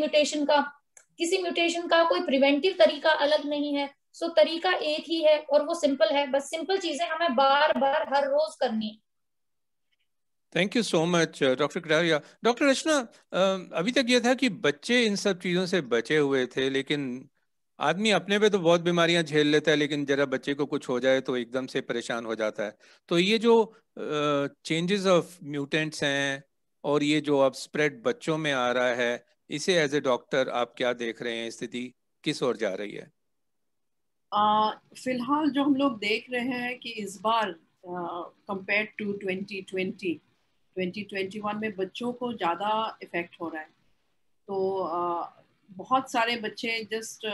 Speaker 4: म्यूटेशन का कोई प्रिवेंटिव तरीका अलग नहीं है। सो तरीका एक ही है और वो सिंपल है, बस सिंपल चीजें हमें बार बार हर रोज करनी है।
Speaker 1: Thank you so much doctor Kataria. Doctor Rachna, अभी तक ये था कि बच्चे इन सब चीज़ों से बचे हुए थे, लेकिन आदमी अपने पे तो बहुत बीमारियां झेल लेता है, लेकिन जरा बच्चे को कुछ हो जाए तो एकदम से परेशान हो जाता है। तो ये जो चेंजेस ऑफ म्यूटेंट्स हैं और ये जो अब स्प्रेड बच्चों में आ रहा है, इसे एज ए डॉक्टर आप क्या देख रहे हैं? स्थिति किस ओर जा रही है?
Speaker 5: फिलहाल जो हम लोग देख रहे हैं कि इस बार कंपेयर टू 2021 में बच्चों को ज़्यादा इफेक्ट हो रहा है। तो बहुत सारे बच्चे जस्ट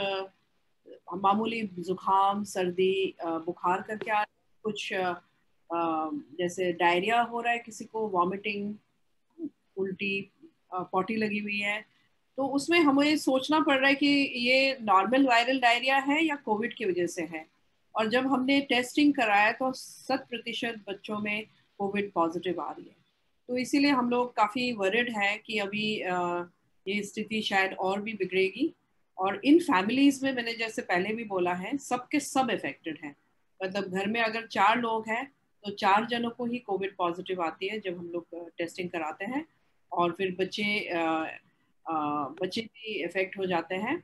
Speaker 5: मामूली जुकाम सर्दी बुखार करके आ, कुछ जैसे डायरिया हो रहा है, किसी को वॉमिटिंग उल्टी पॉटी लगी हुई है। तो उसमें हमें सोचना पड़ रहा है कि ये नॉर्मल वायरल डायरिया है या कोविड की वजह से है। और जब हमने टेस्टिंग कराया तो 100% बच्चों में कोविड पॉजिटिव आ रही है। तो इसीलिए हम लोग काफ़ी वरिड हैं कि अभी ये स्थिति शायद और भी बिगड़ेगी। और इन फैमिलीज में मैंने जैसे पहले भी बोला है, सबके सब इफेक्टेड हैं। मतलब घर में अगर 4 लोग हैं तो 4 जनों को ही कोविड पॉजिटिव आती है जब हम लोग टेस्टिंग कराते हैं। और फिर बच्चे भी इफेक्ट हो जाते हैं।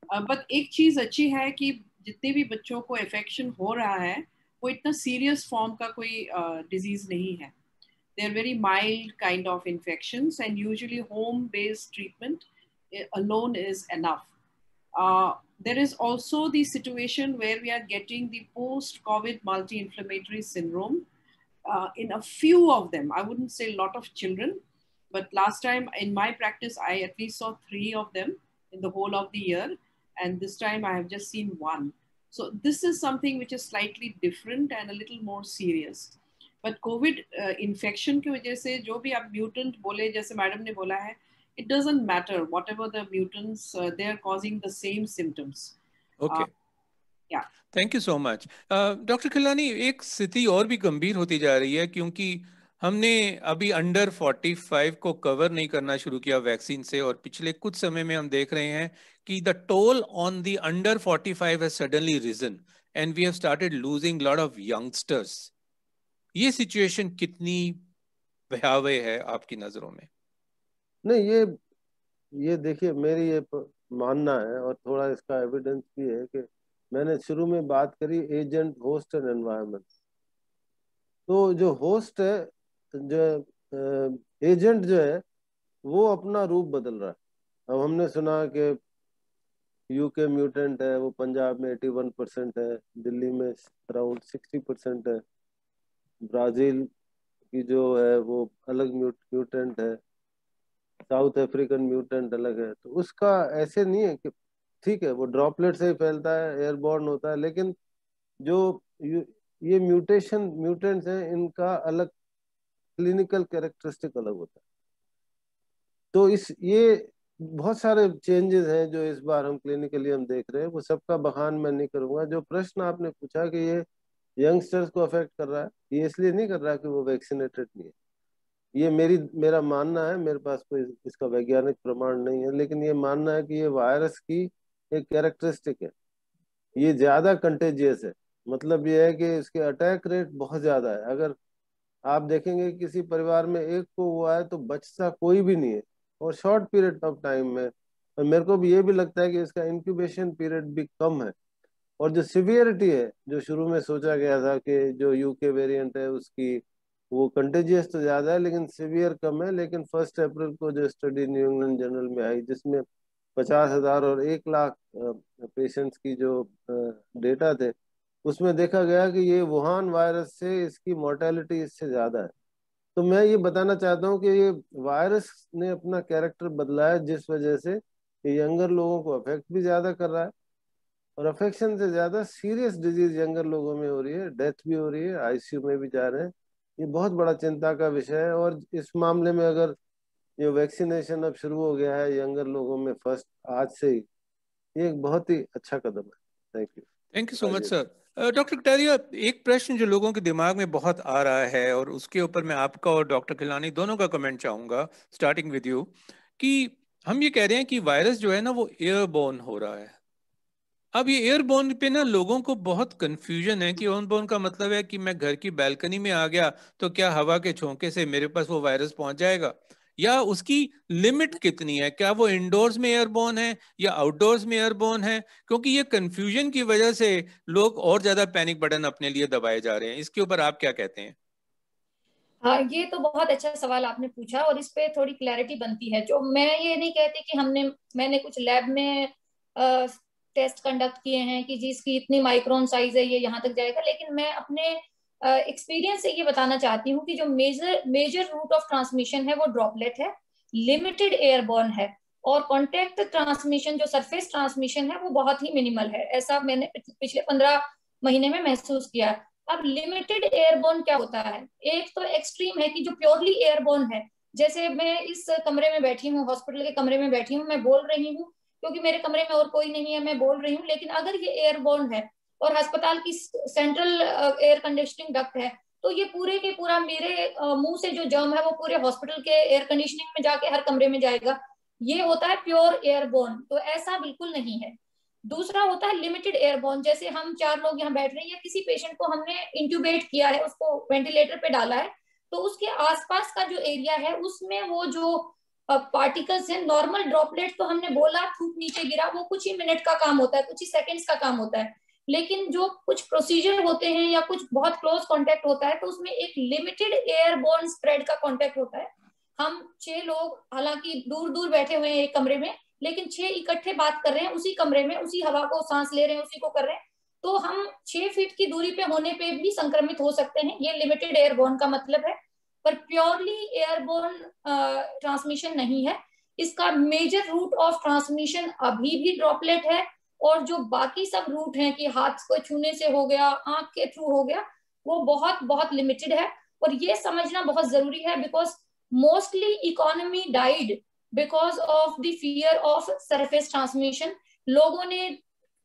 Speaker 5: बट एक चीज़ अच्छी है कि जितने भी बच्चों को इन्फेक्शन हो रहा है वो इतना सीरियस फॉर्म का कोई डिजीज नहीं है। They are very mild kind of infections, and usually home-based treatment alone is enough. There is also the situation where we are getting the post-COVID multi-inflammatory syndrome in a few of them. I wouldn't say a lot of children, but last time in my practice, I at least saw 3 of them in the whole of the year. And this time I have just seen 1. So this is something which is slightly different and a little more serious. But Covid infection की वजह से जो भी आप mutant बोले, जैसे madam ने बोला है, it doesn't matter whatever the mutants, they are causing the same symptoms.
Speaker 1: Okay,
Speaker 5: yeah
Speaker 1: thank you so much. Doctor Khilnani, एक स्थिति और भी गंभीर होती जा रही है, क्योंकि हमने अभी अंडर 45 को कवर नहीं करना शुरू किया वैक्सीन से, और पिछले कुछ समय में हम देख रहे हैं कि the toll on the under 45 has suddenly risen and we have started losing lot of youngsters. ये सिचुएशन कितनी भयावह है आपकी नजरों में?
Speaker 6: नहीं, ये देखिए, मेरी ये मानना है और थोड़ा इसका एविडेंस भी है कि मैंने शुरू में बात करी एजेंट, होस्ट एंड एनवायरनमेंट। तो जो होस्ट है, जो एजेंट जो है, वो अपना रूप बदल रहा है। अब हमने सुना कि यूके म्यूटेंट है, वो पंजाब में 81% है, दिल्ली में अराउंड 60% है, ब्राजील की जो है वो अलग म्यूटेंट है, साउथ अफ्रीकन म्यूटेंट अलग है। तो उसका ऐसे नहीं है कि ठीक है वो ड्रॉपलेट से ही फैलता है, एयरबॉर्न होता है, लेकिन जो ये म्यूटेंट्स हैं, इनका अलग क्लिनिकल कैरेक्टरिस्टिक अलग होता है। तो ये बहुत सारे चेंजेस हैं जो इस बार हम क्लिनिकली हम देख रहे हैं। वो सबका बखान मैं नहीं करूंगा। जो प्रश्न आपने पूछा कि ये यंगस्टर्स को अफेक्ट कर रहा है, ये इसलिए नहीं कर रहा कि वो वैक्सीनेटेड नहीं है। ये मेरा मानना है, मेरे पास कोई इसका वैज्ञानिक प्रमाण नहीं है, लेकिन ये मानना है कि ये वायरस की एक कैरेक्टरिस्टिक है। ये ज्यादा कंटेजियस है, मतलब ये है कि इसके अटैक रेट बहुत ज्यादा है। अगर आप देखेंगे किसी परिवार में एक को हुआ है तो बचता कोई भी नहीं है, और शॉर्ट पीरियड ऑफ टाइम में। और मेरे को भी ये भी लगता है कि इसका इंक्यूबेशन पीरियड भी कम है। और जो सिवियरिटी है, जो शुरू में सोचा गया था कि जो यूके वेरिएंट है उसकी वो कंटेजियस तो ज्यादा है लेकिन सिवियर कम है, लेकिन 1 अप्रैल को जो स्टडी न्यू इंग्लैंड जर्नल में आई, जिसमें 50,000 और 1 लाख पेशेंट्स की जो डेटा थे, उसमें देखा गया कि ये वुहान वायरस से इसकी मोर्टेलिटी इससे ज्यादा है। तो मैं ये बताना चाहता हूँ कि ये वायरस ने अपना कैरेक्टर बदला है, जिस वजह से ये यंगर लोगों को अफेक्ट भी ज्यादा कर रहा है, और अफेक्शन से ज्यादा सीरियस डिजीज यंगर लोगों में हो रही है, डेथ भी हो रही है, आईसीयू में भी जा रहे हैं। ये बहुत बड़ा चिंता का विषय है। और इस मामले में अगर ये वैक्सीनेशन अब शुरू हो गया है यंगर लोगों में फर्स्ट आज से ही, ये एक बहुत ही अच्छा कदम है।
Speaker 1: Thank you so much sir. Doctor Kataria, एक प्रश्न जो लोगों के दिमाग में बहुत आ रहा है और उसके ऊपर मैं आपका और डॉक्टर खिलानी दोनों का कमेंट चाहूंगा, स्टार्टिंग विद यू, कि हम ये कह रहे हैं कि वायरस जो है ना वो एयरबोर्न हो रहा है। अब ये एयरबोर्न पे ना लोगों को बहुत कंफ्यूजन है कि एयरबोर्न का मतलब है कि मैं घर की बैल्कनी में आ गया तो क्या हवा के झोंके से मेरे पास वो वायरस पहुंच जाएगा, या उसकी लिमिट कितनी है, क्या वो इंडोर्स में एयरबोर्न है या आउटडोर्स में एयरबोर्न है? क्योंकि ये कंफ्यूजन की वजह से लोग और ज्यादा पैनिक बटन अपने लिए दबाए जा रहे हैं। इसके ऊपर आप क्या कहते हैं?
Speaker 4: हाँ, ये तो बहुत अच्छा सवाल आपने पूछा और इस पे थोड़ी क्लैरिटी बनती है। जो मैं ये नहीं कहती कि मैंने कुछ लैब में टेस्ट कंडक्ट किए हैं कि जिसकी इतनी माइक्रोन साइज है ये यहाँ तक जाएगा, लेकिन मैं अपने एक्सपीरियंस से ये बताना चाहती हूँ कि जो major major route of transmission है वो ड्रॉपलेट है, लिमिटेड एयरबॉर्न है, और कॉन्टेक्ट ट्रांसमिशन जो सरफेस ट्रांसमिशन है वो बहुत ही मिनिमल है। ऐसा मैंने पिछले 15 महीने में महसूस किया। अब लिमिटेड एयरबोर्न क्या होता है? एक तो एक्सट्रीम है कि जो प्योरली एयरबोर्न है, जैसे मैं इस कमरे में बैठी हूँ, हॉस्पिटल के कमरे में बैठी हूँ, मैं बोल रही हूँ क्योंकि मेरे कमरे में और कोई नहीं है, मैं बोल रही हूँ, लेकिन अगर ये एयरबोर्न है और अस्पताल की सेंट्रल एयर कंडीशनिंग डक्ट है, तो ये पूरे के पूरा मेरे मुंह से जो जर्म है वो पूरे हॉस्पिटल के एयर कंडीशनिंग में जाके हर कमरे में जाएगा। ये होता है प्योर एयरबोर्न, तो ऐसा बिल्कुल नहीं है। दूसरा होता है लिमिटेड एयरबोर्न, जैसे हम 4 लोग यहाँ बैठ रहे हैं या किसी पेशेंट को हमने इंट्यूबेट किया है, उसको वेंटिलेटर पे डाला है, तो उसके आसपास का जो एरिया है उसमें वो जो पार्टिकल्स हैं, नॉर्मल ड्रॉपलेट तो हमने बोला थूक नीचे गिरा, वो कुछ ही मिनट का काम होता है, कुछ ही सेकंड्स का काम होता है। लेकिन जो कुछ प्रोसीजर होते हैं या कुछ बहुत क्लोज कांटेक्ट होता है तो उसमें एक लिमिटेड एयरबोर्न स्प्रेड का कांटेक्ट होता है। हम 6 लोग हालांकि दूर दूर बैठे हुए हैं एक कमरे में, लेकिन 6 इकट्ठे बात कर रहे हैं उसी कमरे में, उसी हवा को सांस ले रहे हैं, उसी को कर रहे हैं, तो हम 6 फीट की दूरी पे होने पे भी संक्रमित हो सकते हैं। ये लिमिटेड एयरबोर्न का मतलब है, पर प्योरली एयरबोर्न ट्रांसमिशन नहीं है। इसका मेजर रूट ऑफ ट्रांसमिशन अभी भी ड्रॉपलेट है, और जो बाकी सब रूट हैं कि हाथ को छूने से हो गया, आंख के थ्रू हो गया, वो बहुत बहुत लिमिटेड है। और ये समझना बहुत जरूरी है, because mostly economy died because of the fear of surface transmission. लोगों ने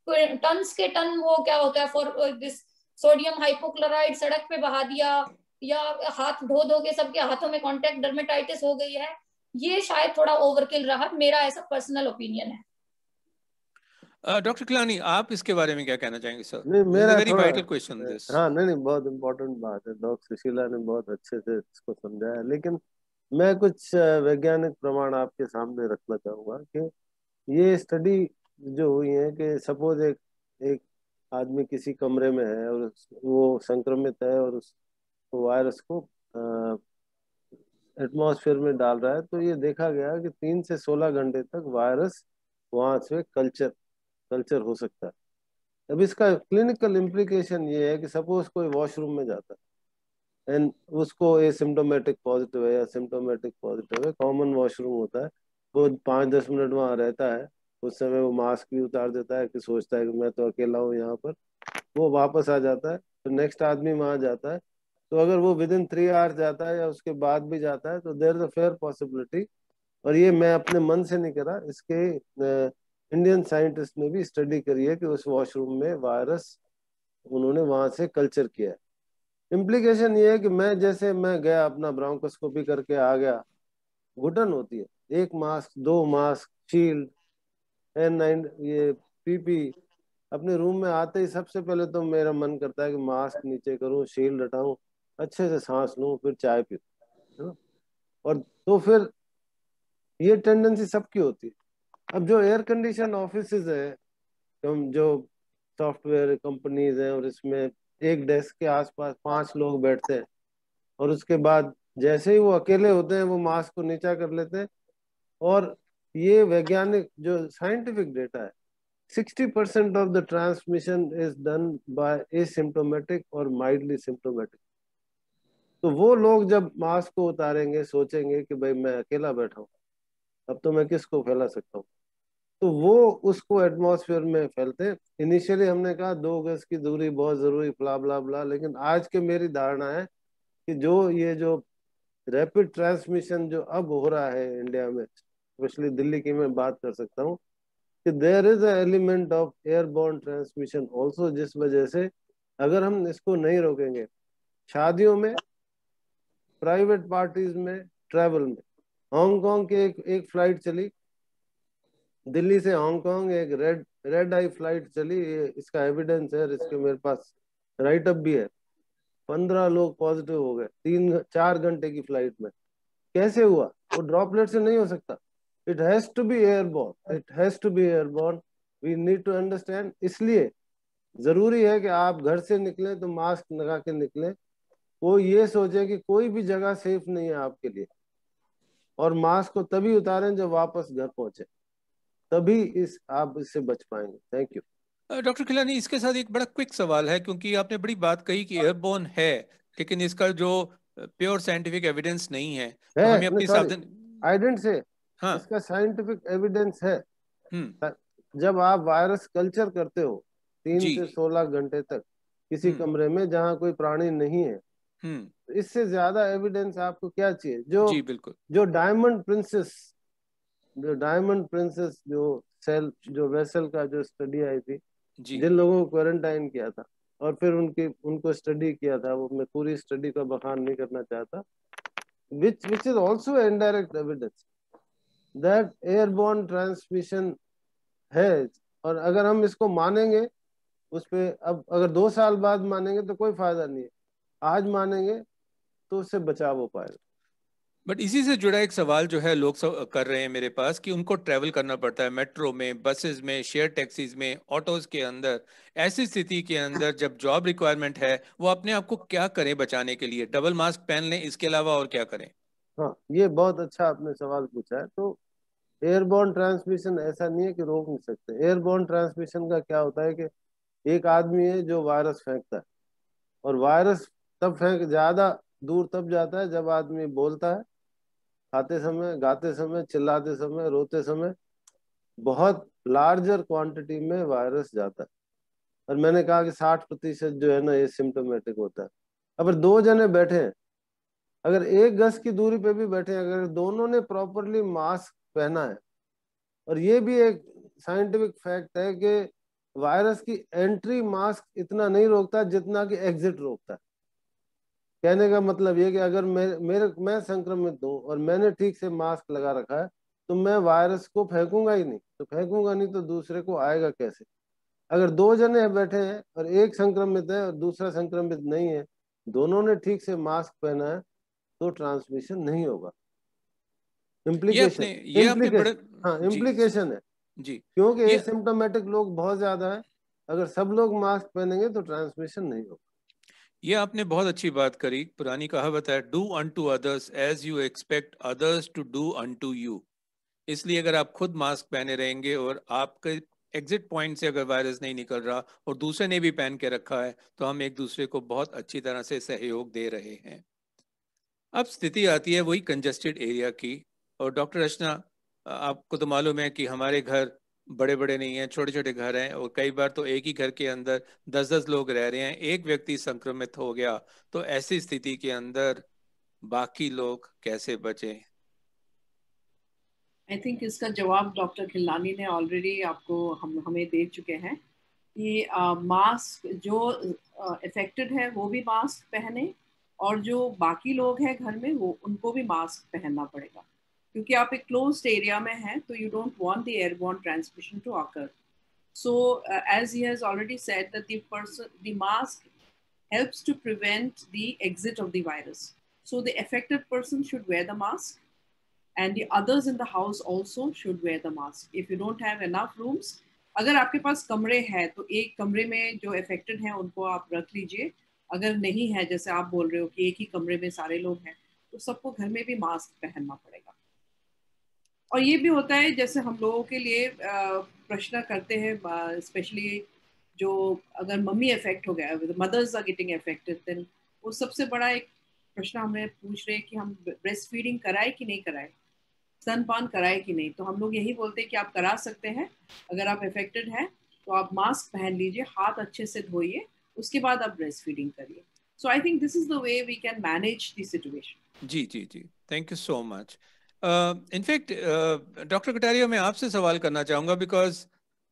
Speaker 4: टन्स के टन, वो क्या होता है फॉर दिस सोडियम हाइपोक्लोराइड सड़क पे बहा दिया, या हाथ धो धो के सबके हाथों में कॉन्टेक्ट डर्मेटाइटिस हो गई है। ये शायद थोड़ा ओवरकिल रहा, मेरा ऐसा पर्सनल ओपिनियन है।
Speaker 1: डॉक्टर खिलानी, आप इसके बारे में क्या कहना चाहेंगे सर?
Speaker 6: नहीं, मेरा
Speaker 1: वेरी
Speaker 6: थोड़ा
Speaker 1: वाइटल क्वेश्चन दिस।
Speaker 6: हाँ, नहीं, बहुत इम्पोर्टेंट बात है, डॉक्टर सुशीला ने बहुत अच्छे से इसको समझाया। लेकिन मैं कुछ वैज्ञानिक प्रमाण आपके सामने रखना चाहूंगा कि ये स्टडी जो हुई है कि सपोज एक एक आदमी किसी कमरे में है और वो संक्रमित है और उस वायरस को एटमॉस्फेयर में डाल रहा है, तो ये देखा गया कि 3 से 16 घंटे तक वायरस वहां से कल्चर हो सकता है। अब इसका क्लिनिकल इम्प्लीकेशन ये है कि सपोज कोई वॉशरूम में जाता है एंड उसको एसिम्टोमेटिक पॉजिटिव है या सिम्टोमेटिक पॉजिटिव है, कॉमन वॉशरूम होता है, वो 5-10 मिनट वहां रहता है, उस समय वो मास्क भी उतार देता है कि सोचता है कि मैं तो अकेला हूँ यहाँ पर, वो वापस आ जाता है, तो नेक्स्ट आदमी वहां जाता है, तो अगर वो विद इन 3 आवर्स जाता है या उसके बाद भी जाता है तो there is a fair possibility, और ये मैं अपने मन से नहीं करा, इसके इंडियन साइंटिस्ट ने भी स्टडी करी है कि उस वॉशरूम में वायरस उन्होंने वहां से कल्चर किया है। इम्प्लीकेशन ये है कि मैं गया अपना ब्रोंकोस्कोपी करके आ गया, घुटन होती है, 1 मास्क 2 मास्क शील्ड N9 ये पीपी, अपने रूम में आते ही सबसे पहले तो मेरा मन करता है कि मास्क नीचे करूं, शील्ड हटाऊं, अच्छे से सांस लूं, फिर चाय पीऊं, है ना? और तो फिर ये टेंडेंसी सबकी होती है। अब जो एयर कंडीशन ऑफिसेज है, जो सॉफ्टवेयर कंपनीज हैं, और इसमें एक डेस्क के आसपास 5 लोग बैठते हैं, और उसके बाद जैसे ही वो अकेले होते हैं वो मास्क को नीचा कर लेते हैं, और ये वैज्ञानिक जो साइंटिफिक डेटा है, 60% of the transmission is done by asymptomatic और माइल्डली सिम्टोमेटिक। तो वो लोग जब मास्क को उतारेंगे सोचेंगे कि भाई मैं अकेला बैठा हूँ, अब तो मैं किसको फैला सकता हूँ, तो वो उसको एटमॉस्फेयर में फैलते। इनिशियली हमने कहा 2 गज की दूरी बहुत जरूरी, ब्ला ब्ला ब्ला, लेकिन आज के मेरी धारणा है कि जो रैपिड ट्रांसमिशन जो अब हो रहा है इंडिया में, स्पेशली दिल्ली की मैं बात कर सकता हूँ, कि there is a element of airborne transmission also, जिस वजह से अगर हम इसको नहीं रोकेंगे, शादियों में, प्राइवेट पार्टीज में, ट्रैवल में, हांगकांग के एक फ्लाइट चली दिल्ली से हांगकांग, एक रेड आई फ्लाइट चली, इसका एविडेंस है, इसके मेरे पास राइट अप भी है। 15 लोग पॉजिटिव हो गए 3-4 घंटे की फ्लाइट में। कैसे हुआ? वो ड्रॉपलेट से नहीं हो सकता, it has to be airborne, it has to be airborne, we need to understand. इसलिए जरूरी है कि आप घर से निकलें तो मास्क लगा के निकलें। वो ये सोचे कि कोई भी जगह सेफ नहीं है आपके लिए, और मास्क को तभी उतारें जब वापस घर पहुंचे, तभी आप इससे बच पाएंगे। Thank you.
Speaker 1: डॉक्टर खिलानी, इसके साथ एक बड़ा क्विक सवाल है, क्योंकि आपने बड़ी बात कही कि एयरबोर्न है, लेकिन इसका जो प्योर साइंटिफिक एविडेंस नहीं है, तो हमें अपनी
Speaker 6: सॉरी,
Speaker 1: सावधान।
Speaker 6: आई डिडंट से,
Speaker 1: हाँ।
Speaker 6: इसका साइंटिफिक एविडेंस है।
Speaker 1: हम्म।
Speaker 6: जब आप वायरस कल्चर करते हो 3
Speaker 1: जी।
Speaker 6: से 16 घंटे तक किसी कमरे में जहां कोई प्राणी नहीं है, इससे ज्यादा एविडेंस आपको क्या चाहिए?
Speaker 1: जी बिल्कुल।
Speaker 6: जो डायमंड प्रिंसेस जो सेल जो वेसल का जो स्टडी आई थी,
Speaker 1: जी।
Speaker 6: जिन लोगों को क्वारंटाइन किया था और फिर उनको स्टडी किया था, वो मैं पूरी स्टडी का बखान नहीं करना चाहता, which is also indirect evidence that airborne transmission है। और अगर हम इसको मानेंगे, उस पे अब अगर 2 साल बाद मानेंगे तो कोई फायदा नहीं है, आज मानेंगे तो उससे बचाव हो पाएगा।
Speaker 1: बट इसी से जुड़ा एक सवाल जो है लोग कर रहे हैं मेरे पास, कि उनको ट्रैवल करना पड़ता है मेट्रो में, बसेस में, शेयर टैक्सीज में, ऑटोज के अंदर। ऐसी स्थिति के अंदर जब जॉब रिक्वायरमेंट है, वो अपने आप को क्या करें बचाने के लिए? डबल मास्क पहन लें, इसके अलावा और क्या करें?
Speaker 6: हाँ, ये बहुत अच्छा आपने सवाल पूछा है। तो एयरबोर्न ट्रांसमिशन ऐसा नहीं है कि रोक नहीं सकते। एयरबोर्न ट्रांसमिशन का क्या होता है कि एक आदमी है जो वायरस फेंकता है, और वायरस तब ज्यादा दूर तब जाता है जब आदमी बोलता है, खाते समय, गाते समय, चिल्लाते समय, रोते समय, बहुत लार्जर क्वांटिटी में वायरस जाता है। और मैंने कहा कि 60% जो है ना, ये सिम्टोमेटिक होता है। अगर 2 जने बैठे हैं, अगर 1 गज की दूरी पे भी बैठे हैं, अगर दोनों ने प्रॉपरली मास्क पहना है, और ये भी एक साइंटिफिक फैक्ट है कि वायरस की एंट्री मास्क इतना नहीं रोकता जितना कि एग्जिट रोकता है। कहने का मतलब ये कि अगर मैं संक्रमित हूँ और मैंने ठीक से मास्क लगा रखा है, तो मैं वायरस को फेंकूंगा ही नहीं। तो फेंकूंगा नहीं तो दूसरे को आएगा कैसे? अगर 2 जने बैठे हैं और एक संक्रमित है और दूसरा संक्रमित नहीं है, दोनों ने ठीक से मास्क पहना है, तो ट्रांसमिशन नहीं होगा। इम्प्लीकेशन है
Speaker 1: जी,
Speaker 6: क्योंकि एसिम्प्टोमेटिक लोग बहुत ज्यादा है। अगर सब लोग मास्क पहनेंगे तो ट्रांसमिशन नहीं होगा।
Speaker 1: ये आपने बहुत अच्छी बात करी। पुरानी कहावत है, do unto others as you expect others to do unto you. इसलिए अगर आप खुद मास्क पहने रहेंगे और आपके एग्जिट पॉइंट से अगर वायरस नहीं निकल रहा और दूसरे ने भी पहन के रखा है, तो हम एक दूसरे को बहुत अच्छी तरह से सहयोग दे रहे हैं। अब स्थिति आती है वही कंजेस्टेड एरिया की। और डॉक्टर रचना, आपको तो मालूम है कि हमारे घर बड़े बड़े नहीं हैं, छोटे छोटे घर हैं, और कई बार तो एक ही घर के अंदर 10-10 लोग रह रहे हैं। एक व्यक्ति संक्रमित हो गया तो ऐसी स्थिति के अंदर बाकी लोग कैसे बचें?
Speaker 5: आई थिंक इसका जवाब डॉक्टर खिलानी ने ऑलरेडी आपको हमें दे चुके हैं कि मास्क जो अफेक्टेड है वो भी मास्क पहने, और जो बाकी लोग हैं घर में वो उनको भी मास्क पहनना पड़ेगा, क्योंकि आप एक क्लोज्ड एरिया में हैं, तो you don't want the airborne transmission to occur. So as he has already said that the mask helps to prevent the exit of the virus. So the affected person should wear the mask, and the others in the house also should wear the mask. If you don't have enough rooms, अगर आपके पास कमरे हैं तो एक कमरे में जो affected हैं उनको आप रख लीजिए. अगर नहीं है, जैसे आप बोल रहे हो कि एक ही कमरे में सारे लोग हैं, तो सबको घर में भी मास्क पहनना पड़ेगा. और ये भी होता है, जैसे हम लोगों के लिए प्रश्न करते हैं, स्पेशली जो अगर मम्मी अफेक्ट हो गया, mothers are getting affected, then वो सबसे बड़ा एक प्रश्न हमें पूछ रहे हैं कि हम ब्रेस्ट फीडिंग कराए कि नहीं कराए. स्तनपान कराए कि नहीं। तो हम लोग यही बोलते हैं कि आप करा सकते हैं। अगर आप अफेक्टेड हैं तो आप मास्क पहन लीजिए, हाथ अच्छे से धोइए, उसके बाद आप ब्रेस्ट फीडिंग करिए। So I think this is the way we can manage the situation.
Speaker 1: जी जी जी, thank you so much. In fact doctor Kataria, मैं आपसे सवाल करना चाहूँगा बिकॉज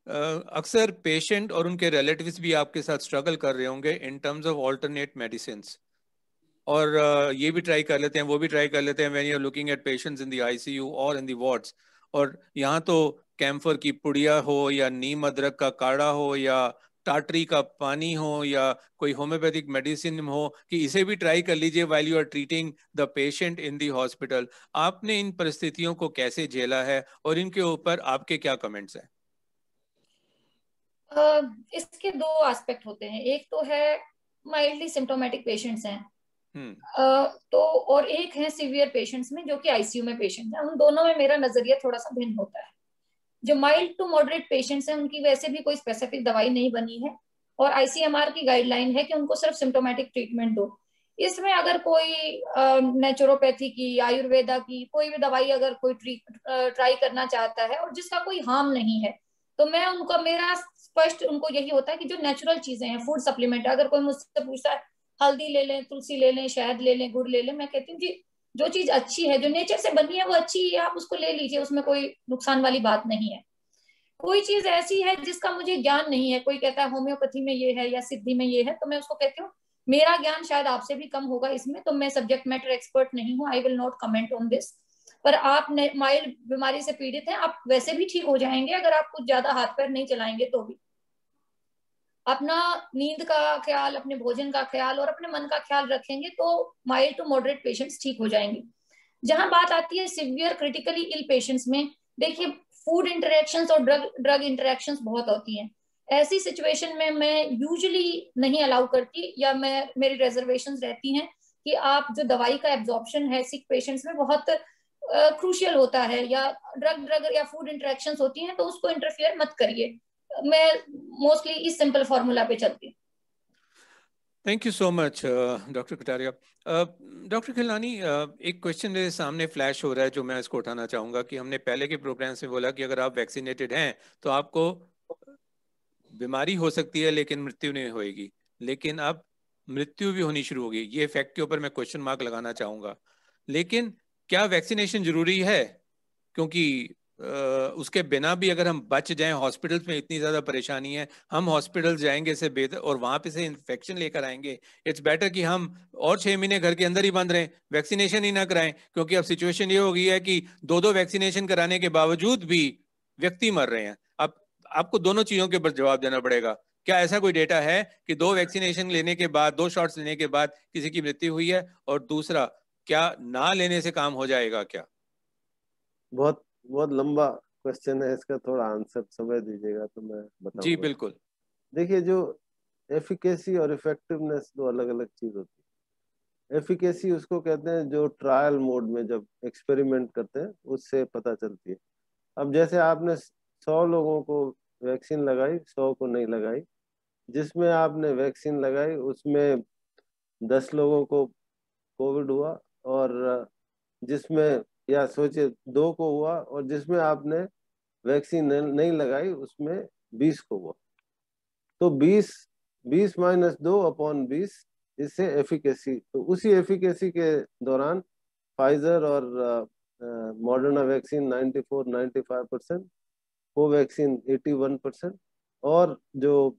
Speaker 1: अक्सर पेशेंट और उनके रिलेटिव्स भी आपके साथ स्ट्रगल कर रहे होंगे in terms of alternate medicines, और ये भी ट्राई कर लेते हैं, वो भी ट्राई कर लेते हैं when you are looking at patients in the ICU और इन द वार्ड्स। और यहाँ तो कैम्फर की पुड़िया हो या नीम अदरक का काढ़ा हो या टाटरी का पानी हो या कोई होम्योपैथिक मेडिसिन हो कि इसे भी ट्राई कर लीजिए while you are treating the patient in the hospital. आपने इन परिस्थितियों को कैसे झेला है और इनके ऊपर आपके क्या कमेंट्स हैं?
Speaker 4: इसके दो एस्पेक्ट होते हैं। एक तो है माइल्डली सिम्टोमेटिक पेशेंट्स हैं, तो और एक है सीवियर पेशेंट्स में जो कि आईसीयू में पेशेंट है। उन दोनों में मेरा नजरिया थोड़ा सा भिन्न होता है। जो माइल्ड टू मॉडरेट पेशेंट्स हैं उनकी वैसे भी कोई स्पेसिफिक दवाई नहीं बनी है और आईसीएमआर की गाइडलाइन है कि उनको सिर्फ सिम्टोमेटिक ट्रीटमेंट दो। इसमें अगर कोई नेचुरोपैथी की, आयुर्वेदा की कोई भी दवाई अगर कोई ट्राई करना चाहता है और जिसका कोई हार्म नहीं है, तो मैं उनको, मेरा स्पष्ट उनको यही होता है कि जो नेचुरल चीजें हैं, फूड सप्लीमेंट, अगर कोई मुझसे पूछता है हल्दी ले लें, तुलसी ले लें, शहद ले लें, गुड़ ले लें, मैं कहती हूँ कि जो चीज अच्छी है, जो नेचर से बनी है वो अच्छी है, आप उसको ले लीजिए, उसमें कोई नुकसान वाली बात नहीं है। कोई चीज ऐसी है जिसका मुझे ज्ञान नहीं है, कोई कहता है होम्योपैथी में ये है या सिद्धि में ये है, तो मैं उसको कहती हूँ मेरा ज्ञान शायद आपसे भी कम होगा इसमें, तो मैं सब्जेक्ट मैटर एक्सपर्ट नहीं हूँ, I will not comment on this. पर आप माइल्ड बीमारी से पीड़ित हैं, आप वैसे भी ठीक हो जाएंगे अगर आप कुछ ज्यादा हाथ पैर नहीं चलाएंगे तो भी। अपना नींद का ख्याल, अपने भोजन का ख्याल और अपने मन का ख्याल रखेंगे तो माइल्ड टू मॉडरेट पेशेंट्स ठीक हो जाएंगे। जहां बात आती है सिवियर क्रिटिकली इल पेशेंट्स में, देखिए फूड इंटरेक्शंस और ड्रग इंटरेक्शंस बहुत होती हैं। ऐसी सिचुएशन में मैं यूजुअली नहीं अलाउ करती, या मैं, मेरी रिजर्वेशंस रहती हैं कि आप जो दवाई का एब्जॉर्प्शन है सिक पेशेंट्स में बहुत क्रूशियल होता है, या ड्रग या फूड इंटरेक्शंस होती हैं, तो उसको इंटरफियर मत करिए। मैं मोस्टली इस सिंपल फॉर्मूला पे चलती हूँ।
Speaker 1: Thank you so much doctor Kataria. Doctor Khilnani, एक क्वेश्चन मेरे सामने फ्लैश हो रहा है जो मैं इसको उठाना चाहूँगा कि हमने पहले के प्रोग्राम में बोला कि अगर आप वैक्सीनेटेड हैं तो आपको बीमारी हो सकती है लेकिन मृत्यु नहीं होएगी, लेकिन अब मृत्यु भी होनी शुरू होगी। ये फैक्ट के ऊपर मैं क्वेश्चन मार्क लगाना चाहूँगा। लेकिन क्या वैक्सीनेशन जरूरी है? क्योंकि उसके बिना भी अगर हम बच जाएं, हॉस्पिटल्स में इतनी ज़्यादा परेशानी है, हम हॉस्पिटल जाएंगे से बेहतर और वहाँ पे से इन्फेक्शन लेकर आएंगे, इट्स बेटर कि हम और 6 महीने घर के अंदर ही बंद रहें, वैक्सीनेशन ही ना कराएं। क्योंकि अब सिचुएशन ये हो गई है कि 2-2 वैक्सीनेशन कराने के बावजूद भी व्यक्ति मर रहे हैं। अब आपको दोनों चीज़ों के ऊपर जवाब देना पड़ेगा। क्या ऐसा कोई डेटा है कि 2 वैक्सीनेशन लेने के बाद, 2 शॉट्स लेने के बाद किसी की मृत्यु हुई है? और दूसरा, क्या ना लेने से काम हो जाएगा क्या?
Speaker 6: बहुत बहुत लंबा क्वेश्चन है, इसका थोड़ा आंसर समय दीजिएगा तो मैं बताऊंगा।
Speaker 1: जी बिल्कुल।
Speaker 6: देखिए, जो एफिकेसी और इफेक्टिवनेस दो अलग अलग चीज होती है। एफिकेसी उसको कहते हैं जो ट्रायल मोड में जब एक्सपेरिमेंट करते हैं उससे पता चलती है। अब जैसे आपने 100 लोगों को वैक्सीन लगाई, 100 को नहीं लगाई, जिसमें आपने वैक्सीन लगाई उसमें 10 लोगों को कोविड हुआ, और जिसमें, या सोचिए 2 को हुआ, और जिसमें आपने वैक्सीन नहीं लगाई उसमें 20 को हुआ। तो 20 माइनस 2 अपॉन 20, इससे एफिकेसी, तो उसी एफिकेसी के दौरान फाइजर और मॉडर्ना वैक्सीन 94-95%, कोवैक्सीन 81%, और जो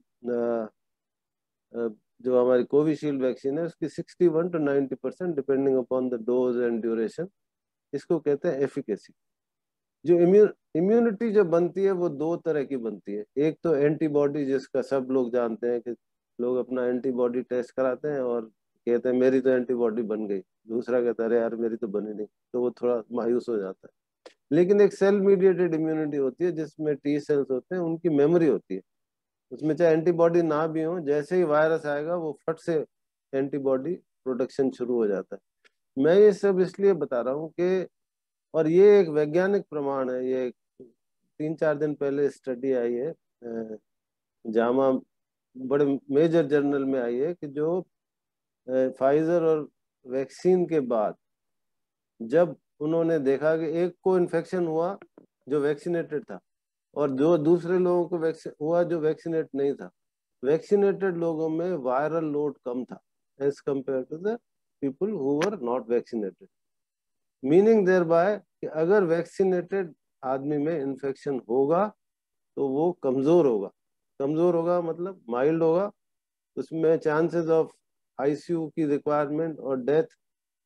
Speaker 6: हमारी कोविशील्ड वैक्सीन है उसकी 61 to 90% depending upon the dose and duration. इसको कहते हैं एफिकेसी। जो इम्यूनिटी जो बनती है वो 2 तरह की बनती है। एक तो एंटीबॉडी, जिसका सब लोग जानते हैं कि लोग अपना एंटीबॉडी टेस्ट कराते हैं और कहते हैं मेरी तो एंटीबॉडी बन गई, दूसरा कहता है अरे यार मेरी तो बनी नहीं, तो वो थोड़ा मायूस हो जाता है। लेकिन एक सेल मीडिएटेड इम्यूनिटी होती है जिसमें टी सेल्स होते हैं, उनकी मेमोरी होती है, उसमें चाहे एंटीबॉडी ना भी हो, जैसे ही वायरस आएगा वो फट से एंटीबॉडी प्रोडक्शन शुरू हो जाता है। मैं ये सब इसलिए बता रहा हूँ कि, और ये एक वैज्ञानिक प्रमाण है, ये 3-4 दिन पहले स्टडी आई है, जामा बड़े मेजर जर्नल में आई है, कि जो फाइजर और वैक्सीन के बाद जब उन्होंने देखा कि एक को इन्फेक्शन हुआ जो वैक्सीनेटेड था और जो दूसरे लोगों को हुआ जो वैक्सीनेट नहीं था। वैक्सीनेटेड लोगों में वायरल लोड कम था as compare to the people who were not vaccinated, meaning thereby कि अगर वैक्सीनेटेड आदमी में इन्फेक्शन होगा तो वो कमजोर होगा। कमजोर होगा मतलब माइल्ड होगा, उसमें चांसेस ऑफ आईसीयू की रिक्वायरमेंट और डेथ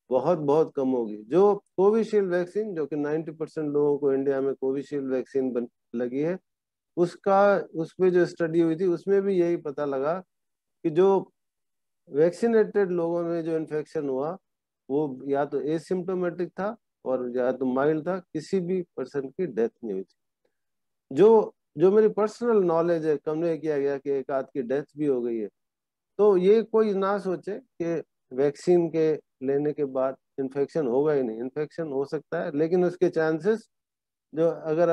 Speaker 6: बहुत बहुत कम होगी। जो कोविशील्ड वैक्सीन, जो कि 90% लोगों को इंडिया में कोविशील्ड वैक्सीन लगी है, उसमें जो स्टडी हुई थी उसमें भी यही पता लगा कि जो वैक्सीनेटेड लोगों में जो इन्फेक्शन हुआ वो या तो एसिम्प्टोमेटिक था और या तो माइल्ड था, किसी भी पर्सन की डेथ नहीं हुई थी। जो मेरी पर्सनल नॉलेज है, कन्वे किया गया कि एक आध की डेथ भी हो गई है। तो ये कोई ना सोचे कि वैक्सीन के लेने के बाद इन्फेक्शन होगा ही नहीं, इन्फेक्शन हो सकता है, लेकिन उसके चांसेस जो अगर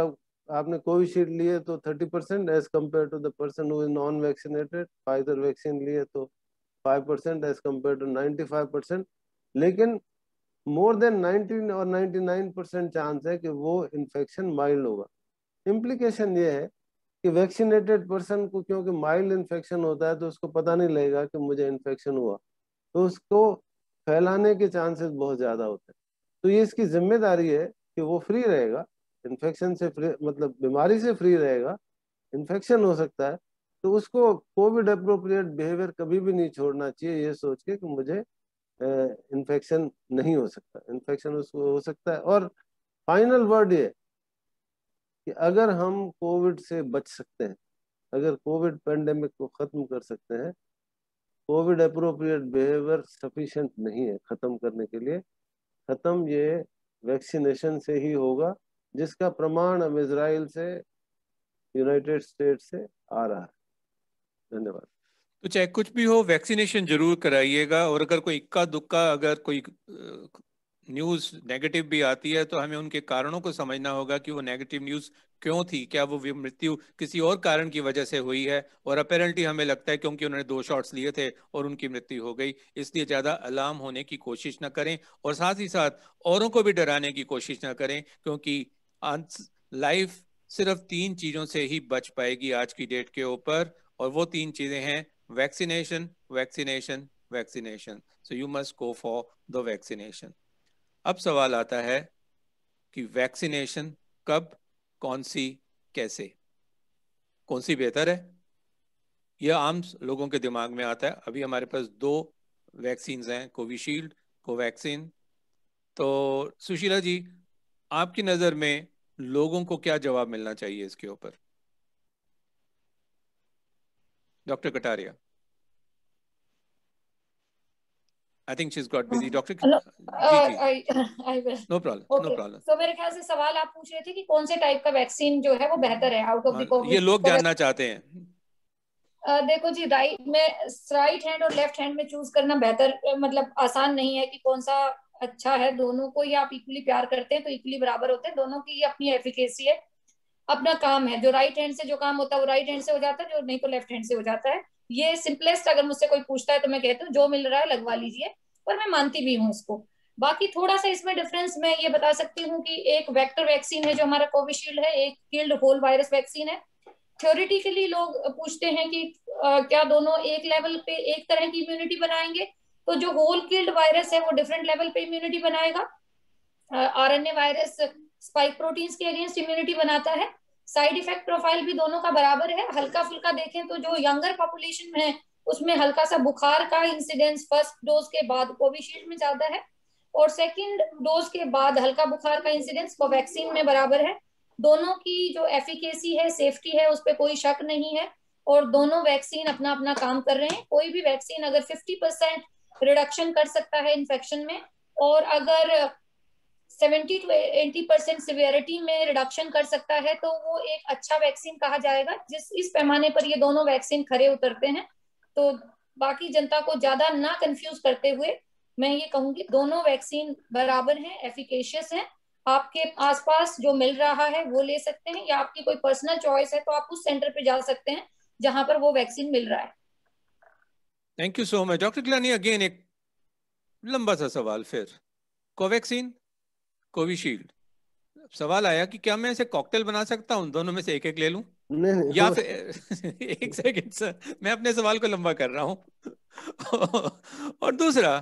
Speaker 6: आपने कोविशील्ड लिए तो 30% as compare to the person who is non vaccinated, Pfizer vaccine लिए तो 5% एज कम्पेयर टू 95%, लेकिन मोर देन 19 और 99% चांस है कि वो इन्फेक्शन माइल्ड होगा। इम्प्लीकेशन ये है कि वैक्सीनेटेड पर्सन को क्योंकि माइल्ड इन्फेक्शन होता है तो उसको पता नहीं लगेगा कि मुझे इन्फेक्शन हुआ, तो उसको फैलाने के चांसेस बहुत ज्यादा होते हैं। तो ये इसकी जिम्मेदारी है कि वो फ्री रहेगा, इन्फेक्शन से फ्री मतलब बीमारी से फ्री रहेगा, इन्फेक्शन हो सकता है तो उसको कोविड अप्रोप्रिएट बिहेवियर कभी भी नहीं छोड़ना चाहिए ये सोच के कि मुझे इन्फेक्शन नहीं हो सकता। इन्फेक्शन उसको हो सकता है। और फाइनल वर्ड ये कि अगर हम कोविड से बच सकते हैं, अगर कोविड पेंडेमिक को खत्म कर सकते हैं, कोविड अप्रोप्रिएट बिहेवियर सफिशिएंट नहीं है खत्म करने के लिए। खत्म ये वैक्सीनेशन से ही होगा, जिसका प्रमाण अब इजराइल से, यूनाइटेड स्टेट्स से आ रहा है। धन्यवाद।
Speaker 1: तो चाहे कुछ भी हो, वैक्सीनेशन जरूर कराइएगा, और अगर कोई इक्का दुक्का अगर कोई न्यूज़ नेगेटिव भी आती है तो हमें उनके कारणों को समझना होगा कि वो नेगेटिव न्यूज़ क्यों थी, क्या वो मृत्यु किसी और कारण की वजह से हुई है, और अपेरेंटली हमें लगता है क्योंकि उन्होंने 2 शॉट्स लिए थे और उनकी मृत्यु हो गई। इसलिए ज़्यादा अलार्म होने की कोशिश ना करें, और साथ ही साथ औरों को भी डराने की कोशिश ना करें, क्योंकि लाइफ सिर्फ 3 चीज़ों से ही बच पाएगी आज की डेट के ऊपर, और वो 3 चीज़ें हैं vaccination, vaccination, vaccination. So you must go for the vaccination. अब सवाल आता है कि वैक्सीनेशन कब, कौन सी, कैसे, कौन सी बेहतर है? यह आम लोगों के दिमाग में आता है। अभी हमारे पास 2 वैक्सीन हैं, कोविशील्ड, कोवैक्सीन। तो सुशीला जी, आपकी नज़र में लोगों को क्या जवाब मिलना चाहिए इसके ऊपर? Doctor Kataria. I think she's got busy. Doctor,
Speaker 4: No,
Speaker 1: जी।
Speaker 4: I will.
Speaker 1: No problem, no
Speaker 4: Okay.
Speaker 1: problem.
Speaker 4: तो मेरे ख्याल से सवाल आप पूछ रहे थे कि कौन से टाइप का वैक्सीन जो है वो बेहतर है आउट ऑफ द कोविड।
Speaker 1: ये लोग जानना चाहते हैं।
Speaker 4: देखो जी, राइट हैंड और लेफ्ट हैंड में चूज करना बेहतर मतलब आसान नहीं है कि कौन सा अच्छा है। दोनों को ही आप इक्वली प्यार करते हैं तो इक्वली बराबर होते हैं, दोनों की अपनी एफिकेसी है, अपना काम है। जो राइट हैंड से जो काम होता है वो राइट हैंड से हो जाता है, जो नहीं तो लेफ्ट हैंड से हो जाता है। ये सिंपलेस्ट अगर मुझसे कोई पूछता है तो मैं कहती हूँ जो मिल रहा है लगवा लीजिए, और मैं मानती भी हूँ इसको। बाकी थोड़ा सा इसमें डिफरेंस मैं ये बता सकती हूँ कि एक वेक्टर वैक्सीन है जो हमारा कोविशील्ड है, एक किल्ड होल वायरस वैक्सीन है। थ्योरेटिकली लोग पूछते हैं कि क्या दोनों एक लेवल पे एक तरह की इम्यूनिटी बनाएंगे, तो जो होल किल्ड वायरस है वो डिफरेंट लेवल पे इम्यूनिटी बनाएगा। आरएनए वायरस स्पाइक प्रोटीन्स के अगेंस्ट इम्यूनिटी बनाता है। साइड इफेक्ट प्रोफाइल भी दोनों का बराबर है। हल्का फुल्का देखें तो जो यंगर पॉपुलेशन में है उसमें हल्का सा बुखार का इंसिडेंस फर्स्ट डोज के बाद कोविशील्ड में ज्यादा है, और सेकंड डोज के बाद हल्का बुखार का इंसिडेंस कोवैक्सीन में बराबर है। दोनों की जो एफिकेसी है, सेफ्टी है, उस पर कोई शक नहीं है, और दोनों वैक्सीन अपना अपना काम कर रहे हैं। कोई भी वैक्सीन अगर 50% रिडक्शन कर सकता है इन्फेक्शन में, और अगर 70 to 80% सिवियरिटी में रिडक्शन कर सकता है, तो वो एक अच्छा वैक्सीन कहा जाएगा। इस पैमाने पर ये दोनों वैक्सीन खरे उतरते हैं। तो बाकी जनता को ज्यादा ना कंफ्यूज करते हुए मैं ये कहूंगी दोनों वैक्सीन बराबर हैं, एफिकेशियस हैं। आपके आसपास जो मिल रहा है वो ले सकते हैं, या आपकी कोई पर्सनल चॉइस है तो आप उस सेंटर पे जा सकते हैं जहां पर वो वैक्सीन मिल रहा है।
Speaker 1: Thank you so much. Doctor Gilani, again एक लंबा सा सवाल फिर, कोवैक्सीन कोविशील्ड, सवाल आया कि क्या मैं इसे कॉकटेल बना सकता हूँ, दोनों में से एक एक ले लूं?
Speaker 6: नहीं
Speaker 1: या फिर एक सेकंड सर, मैं अपने सवाल को लंबा कर रहा हूँ। और दूसरा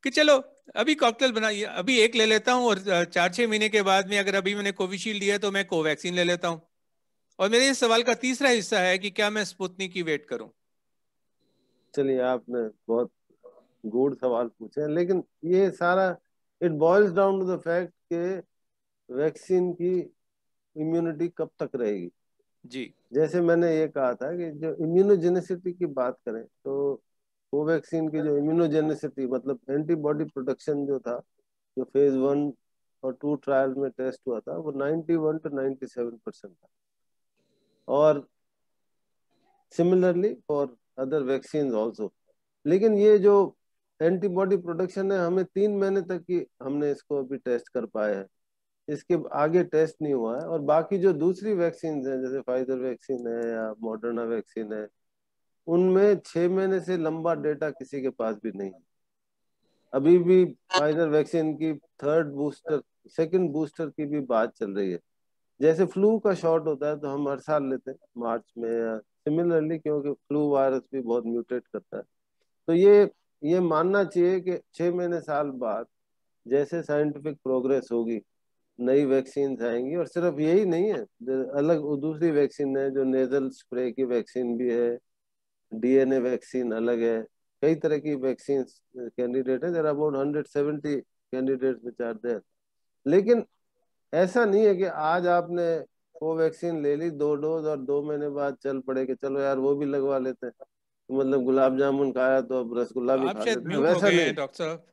Speaker 1: कि चलो अभी कॉकटेल बनाइए, अभी एक ले लेता हूँ और 4-6 महीने के बाद में अगर अभी मैंने कोविशील्ड लिया तो मैं कोवैक्सीन ले लेता हूँ। और मेरे इस सवाल का तीसरा हिस्सा है कि क्या मैं स्पुतनिक की वेट करूं?
Speaker 6: चलिए, आपने बहुत गूढ़ सवाल पूछे हैं, लेकिन ये सारा it boils down to the fact के वैक्सीन की इम्यूनिटी कब तक रहेगी।
Speaker 1: जी,
Speaker 6: जैसे मैंने ये कहा था कि जो इम्यूनोजेनिसिटी की बात करें तो कोवैक्सीन की जो इम्यूनोजेनिसिटी मतलब एंटीबॉडी प्रोटेक्शन जो था, जो फेज 1 और 2 ट्रायल में टेस्ट हुआ था, वो 91 to 97% था। और similarly for other vaccine also. लेकिन ये जो एंटीबॉडी प्रोटेक्शन है, हमें 3 महीने तक ही हमने इसको अभी टेस्ट कर पाए हैं, इसके आगे टेस्ट नहीं हुआ है। और बाकी जो दूसरी वैक्सीन हैं, जैसे फाइजर वैक्सीन है या मॉडर्ना वैक्सीन है, उनमें 6 महीने से लंबा डेटा किसी के पास भी नहीं है। अभी भी फाइजर वैक्सीन की सेकंड बूस्टर की भी बात चल रही है। जैसे फ्लू का शॉट होता है तो हम हर साल लेते हैं मार्च में, या सिमिलरली क्योंकि फ्लू वायरस भी बहुत म्यूटेट करता है। तो ये मानना चाहिए कि 6 महीने साल बाद जैसे साइंटिफिक प्रोग्रेस होगी, नई वैक्सीन आएंगी। और सिर्फ यही नहीं है, अलग दूसरी वैक्सीन है, जो नेजल स्प्रे की वैक्सीन भी है, डीएनए वैक्सीन अलग है, कई तरह की वैक्सीन कैंडिडेट है। There are about 170 candidates which are there. लेकिन ऐसा नहीं है कि आज आपने कोवैक्सीन ले ली 2 डोज और 2 महीने बाद चल पड़े कि चलो यार वो भी लगवा लेते हैं, तो मतलब गुलाब जामुन खाया तो अब रसगुल्ला भी
Speaker 1: आप
Speaker 6: खा
Speaker 1: शायद
Speaker 6: लेते हैं,
Speaker 1: म्यूट हो
Speaker 6: वैसा
Speaker 1: गए
Speaker 6: नहीं
Speaker 1: हैं डॉक्टर साहब,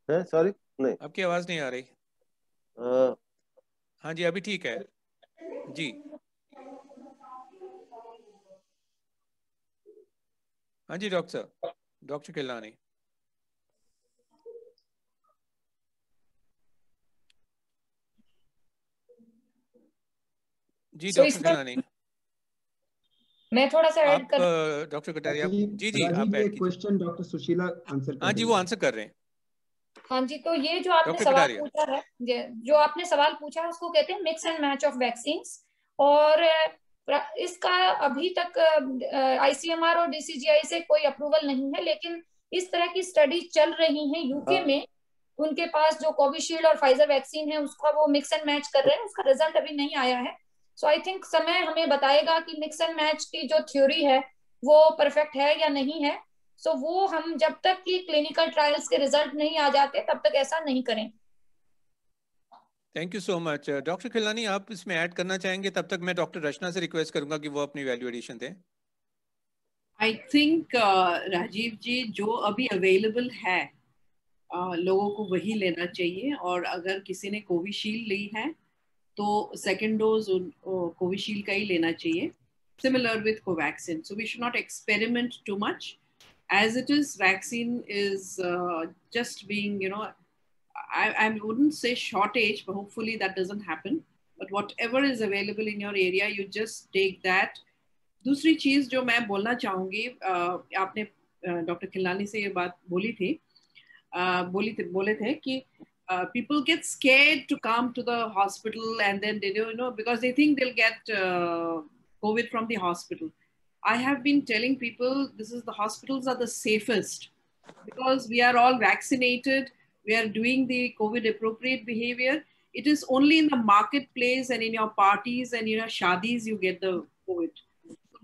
Speaker 6: है। सॉरी, नहीं।
Speaker 1: आपकी आवाज नहीं आ रही। हाँ जी, अभी ठीक है जी। हाँ जी डॉक्टर साहब, डॉक्टर किलानी। जी डॉक्टर किलानी,
Speaker 4: मैं थोड़ा सा ऐड
Speaker 1: आप
Speaker 4: कर।
Speaker 1: डॉक्टर कटारिया, जी जी आप
Speaker 2: राजीव, ये
Speaker 1: ऐड कीजिए।
Speaker 2: क्वेश्चन डॉक्टर सुशीला आंसर कर
Speaker 1: हाँ जी,
Speaker 2: रही
Speaker 1: वो
Speaker 2: है।
Speaker 1: आंसर कर रहे हैं।
Speaker 4: हाँ जी, तो ये जो आपने
Speaker 1: डॉक्टर
Speaker 4: सवाल
Speaker 1: कटारिया,
Speaker 4: पूछा है, जो आपने सवाल पूछा है उसको कहते हैं mix and match of vaccines. और इसका अभी तक आईसीएमआर और डीसीजीआई से कोई अप्रूवल नहीं है, लेकिन इस तरह की स्टडी चल रही है यूके में। उनके पास जो कोविशील्ड और फाइजर वैक्सीन है उसका वो मिक्स एंड मैच कर रहे हैं, उसका रिजल्ट अभी नहीं आया है। सो आई थिंक समय हमें बताएगा कि मिक्स एंड मैच की जो थ्योरी है वो परफेक्ट है या नहीं है। सो वो हम जब तक कि क्लिनिकल ट्रायल्स के रिजल्ट नहीं आ जाते तब तक ऐसा नहीं करें।
Speaker 1: Thank you so much. Doctor Khilnani, आप इसमें ऐड करना चाहेंगे? तब तक मैं डॉक्टर रचना से रिक्वेस्ट करूंगा कि वो अपनी वैल्यू एडिशन दें।
Speaker 5: आई थिंक राजीव जी, जो अभी अवेलेबल है लोगों को वही लेना चाहिए। और अगर किसी ने कोविशील्ड ली है तो सेकेंड डोज कोविशील्ड का ही लेना चाहिए, similar with Covaxin. So we should not experiment too much. As it is, vaccine is just being, I wouldn't say shortage, but hopefully that doesn't happen. But whatever is available in your area, you just take that. दूसरी चीज जो मैं बोलना चाहूंगी, आपने doctor खिलानी से ये बात बोले थे कि people get scared to come to the hospital, and then they don't, because they think they'll get COVID from the hospital. I have been telling people the hospitals are the safest because we are all vaccinated. We are doing the COVID appropriate behavior. It is only in the marketplace and in your parties and shadis you get the COVID.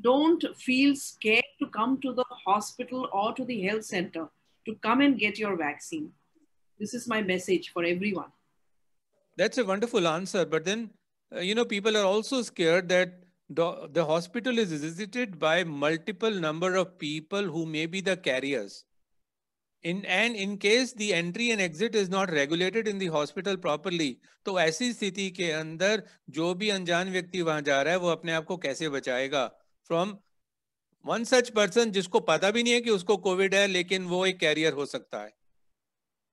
Speaker 5: Don't feel scared to come to the hospital or to the health center to come and get your vaccine. This is my message for everyone.
Speaker 1: That's a wonderful answer. But then, people are also scared that the hospital is visited by multiple number of people who may be the carriers. In case the entry and exit is not regulated in the hospital properly, तो ऐसी स्थिति के अंदर जो भी अनजान व्यक्ति वहां जा रहा है वो अपने आप को कैसे बचाएगा from one such person जिसको पता भी नहीं है कि उसको कोविड है, लेकिन वो एक कैरियर हो सकता है।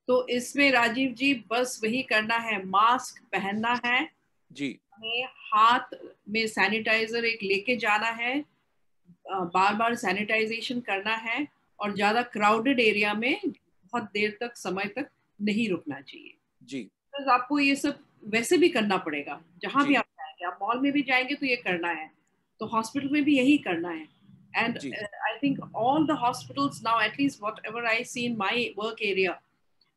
Speaker 5: तो इसमें राजीव जी बस वही करना है, मास्क पहनना है
Speaker 1: जी,
Speaker 5: हमें, हाथ में सैनिटाइजर एक लेके जाना है, बार बार सैनिटाइजेशन करना है, और ज्यादा क्राउडेड एरिया में बहुत देर तक समय तक नहीं रुकना चाहिए।
Speaker 1: जी,
Speaker 5: तो आपको ये सब वैसे भी करना पड़ेगा जहां भी आप जाएंगे, आप मॉल में भी जाएंगे तो ये करना है, तो हॉस्पिटल में भी यही करना है. And I think all the hospitals now, at least whatever I see in my work area,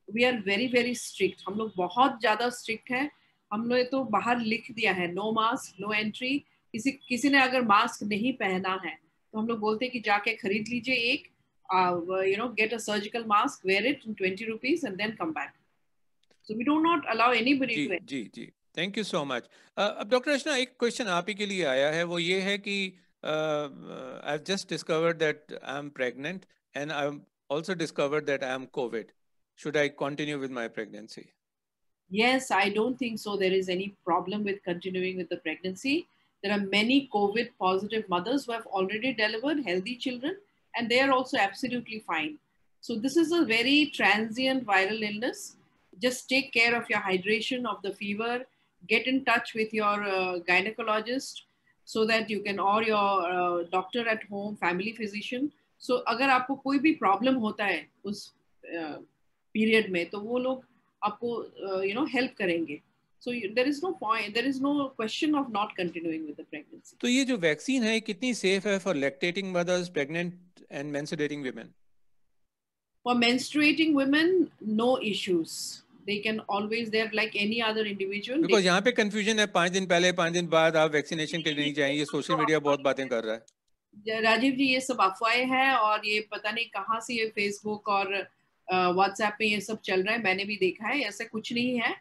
Speaker 5: we are very very strict. हम लोग बहुत ज्यादा strict हैं. हमने तो बाहर लिख दिया है no mask no entry. किसी ने अगर मास्क नहीं पहना है तो हम लोग बोलते हैं कि जाके खरीद लीजिए एक, get a surgical mask, wear it in 20 rupees and then come back. So we do not allow anybody to.
Speaker 1: जी थैंक यू सो मच. अब डॉक्टर अर्चना, एक क्वेश्चन आप ही के लिए आया है, वो ये है कि I've just discovered that I'm pregnant and I've also discovered that I'm COVID. Should I continue with my pregnancy?
Speaker 5: Yes, I don't think so. There is any problem with continuing with the pregnancy. There are many COVID positive mothers who have already delivered healthy children and they are also absolutely fine. So this is a very transient viral illness. Just take care of your hydration, of the fever, get in touch with your gynecologist so that you can, or your doctor at home, family physician. So अगर आपको कोई भी problem होता है उस period में तो वो लोग आपको help करेंगे. So there is no point, there is no question of not continuing with the pregnancy.
Speaker 1: तो ये जो वैक्सीन है कितनी safe है for lactating mothers, pregnant and menstruating women?
Speaker 5: For menstruating women, no issues. They can always, they're like any other individual.
Speaker 1: Because यहाँ पे confusion है, 5 दिन पहले 5 दिन बाद आप वैक्सीनेशन के लिए नहीं जाएं, ये सोशल मीडिया बहुत बातें कर रहा है.
Speaker 5: राजीव जी, ये सब अफवाहें हैं और ये पता नहीं कहाँ से ये फेसबुक और व्हाट्सएप पे ये सब चल रहा है. मैंने भी देखा है, ऐसा कुछ नहीं है.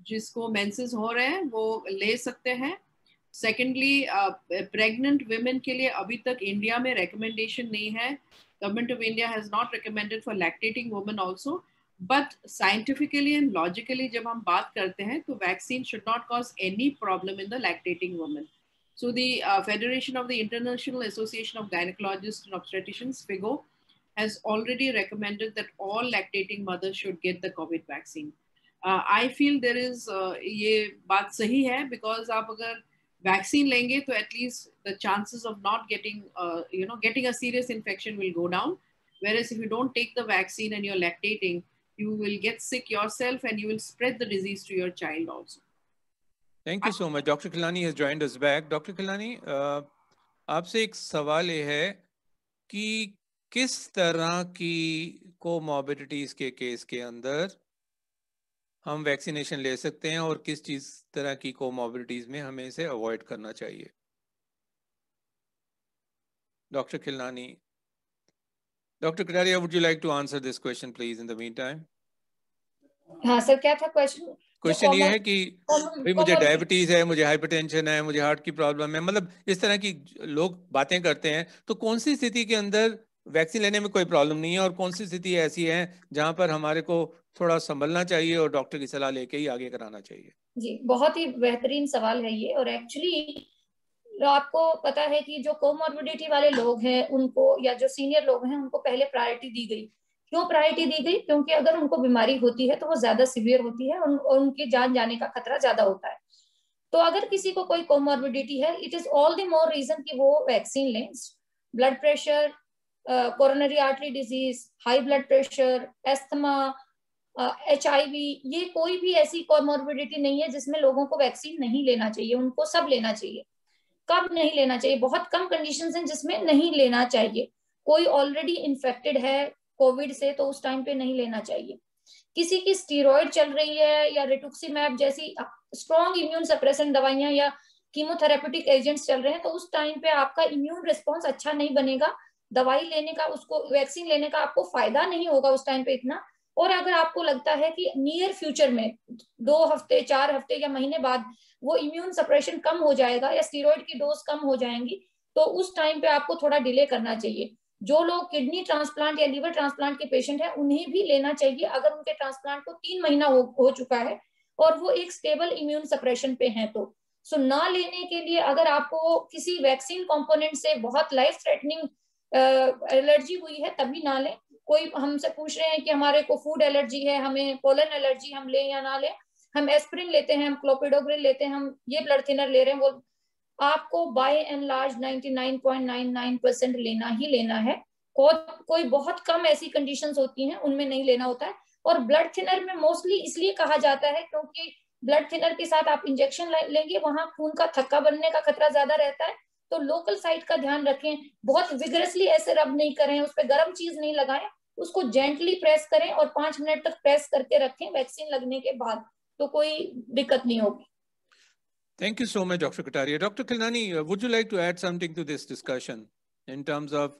Speaker 5: जिसको मेंसेस हो रहे हैं वो ले सकते हैं. सेकेंडली, प्रेग्नेंट वुमेन के लिए अभी तक इंडिया में रिकमेंडेशन नहीं है. Government of India has not recommended for lactating women also, but scientifically and logically जब हम बात करते हैं तो vaccine should not cause any problem in the lactating woman. So the Federation of the International Association of Gynecologists and Obstetricians, FIGO, has already recommended that all lactating mothers should get the COVID vaccine. I feel there is ये बात सही है, because आप अगर vaccine लेंगे तो at least the chances of not getting getting a serious infection will go down, whereas if you don't take the vaccine and you're lactating, you will get sick yourself and you will spread the disease to your child also.
Speaker 1: Thank you so much. Dr. Khilani has joined us back. Dr. Khilani, आपसे एक सवाल ये है कि किस तरह की comorbidities के केस के अंदर हम वैक्सीनेशन ले सकते हैं और किस चीज तरह की कोमॉर्बिडिटीज में हमें इसे अवॉइड करना चाहिए? Dr. Khilani. Dr. Kataria, would you like to answer this question, please, in the meantime?
Speaker 4: हाँ सर, क्या था क्वेश्चन?
Speaker 1: क्वेश्चन ये है कि भाई मुझे डायबिटीज है, मुझे हाइपरटेंशन है, मुझे हार्ट की प्रॉब्लम है, मतलब इस तरह की लोग बातें करते हैं, तो कौन सी स्थिति के अंदर वैक्सीन लेने में कोई प्रॉब्लम नहीं है और कौन सी स्थिति ऐसी है जहां पर हमारे को थोड़ा संभलना चाहिए और डॉक्टर की सलाह लेके ही आगे कराना चाहिए?
Speaker 4: जी, बहुत ही बेहतरीन सवाल है ये. और एक्चुअली आपको पता है कि जो कोमॉर्बिडिटी वाले लोग हैं उनको, या जो सीनियर लोग हैं उनको पहले प्रायोरिटी दी गई. क्यों प्रायोरिटी दी गई? क्योंकि अगर उनको बीमारी होती है तो वो ज्यादा सीवियर होती है और उनकी जान जाने का खतरा ज्यादा होता है. तो अगर किसी को कोई कोमॉर्बिडिटी है, it is all the more reason कि वो वैक्सीन लें. Blood pressure, coronary artery disease, high blood pressure, asthma, HIV, ये कोई भी ऐसी कोमॉर्बिडिटी नहीं है जिसमें लोगों को वैक्सीन नहीं लेना चाहिए. उनको सब लेना चाहिए. कब नहीं लेना चाहिए? बहुत कम कंडीशंस हैं जिसमें नहीं लेना चाहिए. कोई ऑलरेडी इन्फेक्टेड है कोविड से तो उस टाइम पे नहीं लेना चाहिए. किसी की स्टीरॉयड चल रही है या रिटुक्सीमैब जैसी स्ट्रॉन्ग इम्यून सप्रेसेंट दवाइयां या कीमोथेरेप्यूटिक एजेंट्स चल रहे हैं तो उस टाइम पे आपका इम्यून रिस्पॉन्स अच्छा नहीं बनेगा. दवाई लेने का, उसको वैक्सीन लेने का आपको फायदा नहीं होगा उस टाइम पे इतना. और अगर आपको लगता है कि नियर फ्यूचर में 2 हफ्ते, 4 हफ्ते या महीने बाद वो इम्यून सप्रेशन कम हो जाएगा या स्टीरॉयड की डोज कम हो जाएंगी, तो उस टाइम पे आपको थोड़ा डिले करना चाहिए. जो लोग किडनी ट्रांसप्लांट या लिवर ट्रांसप्लांट के पेशेंट हैं उन्हें भी लेना चाहिए अगर उनके ट्रांसप्लांट को 3 महीना हो चुका है और वो एक स्टेबल इम्यून सप्रेशन पे हैं तो. सो ना लेने के लिए, अगर आपको किसी वैक्सीन कंपोनेंट से बहुत लाइफ थ्रेटनिंग एलर्जी हुई है तभी ना लें. कोई हमसे पूछ रहे हैं कि हमारे को फूड एलर्जी है, हमें पोलन एलर्जी, हम लें या ना लें. हम एस्पिरिन लेते हैं, हम क्लोपिडोग्रिल लेते हैं, हम ये ब्लड थिनर ले रहे हैं, वो आपको बाय एंड लार्ज 99.99% लेना ही लेना है. कोई बहुत कम ऐसी कंडीशंस होती हैं उनमें नहीं लेना होता है. और ब्लड थिनर में मोस्टली इसलिए कहा जाता है क्योंकि ब्लड थिनर के साथ आप इंजेक्शन लेंगे, वहां खून का थक्का बनने का खतरा ज्यादा रहता है। तो लोकल साइट का ध्यान रखें, बहुत विगरसली ऐसे रब नहीं करें, उस पर गर्म चीज नहीं लगाएं, उसको जेंटली प्रेस करें और 5 मिनट तक प्रेस करके रखें वैक्सीन लगने के बाद, तो कोई दिक्कत नहीं होगी।
Speaker 1: Thank you so much, Dr. Kataria. Dr. Khilnani, would you like to add something to this discussion in terms of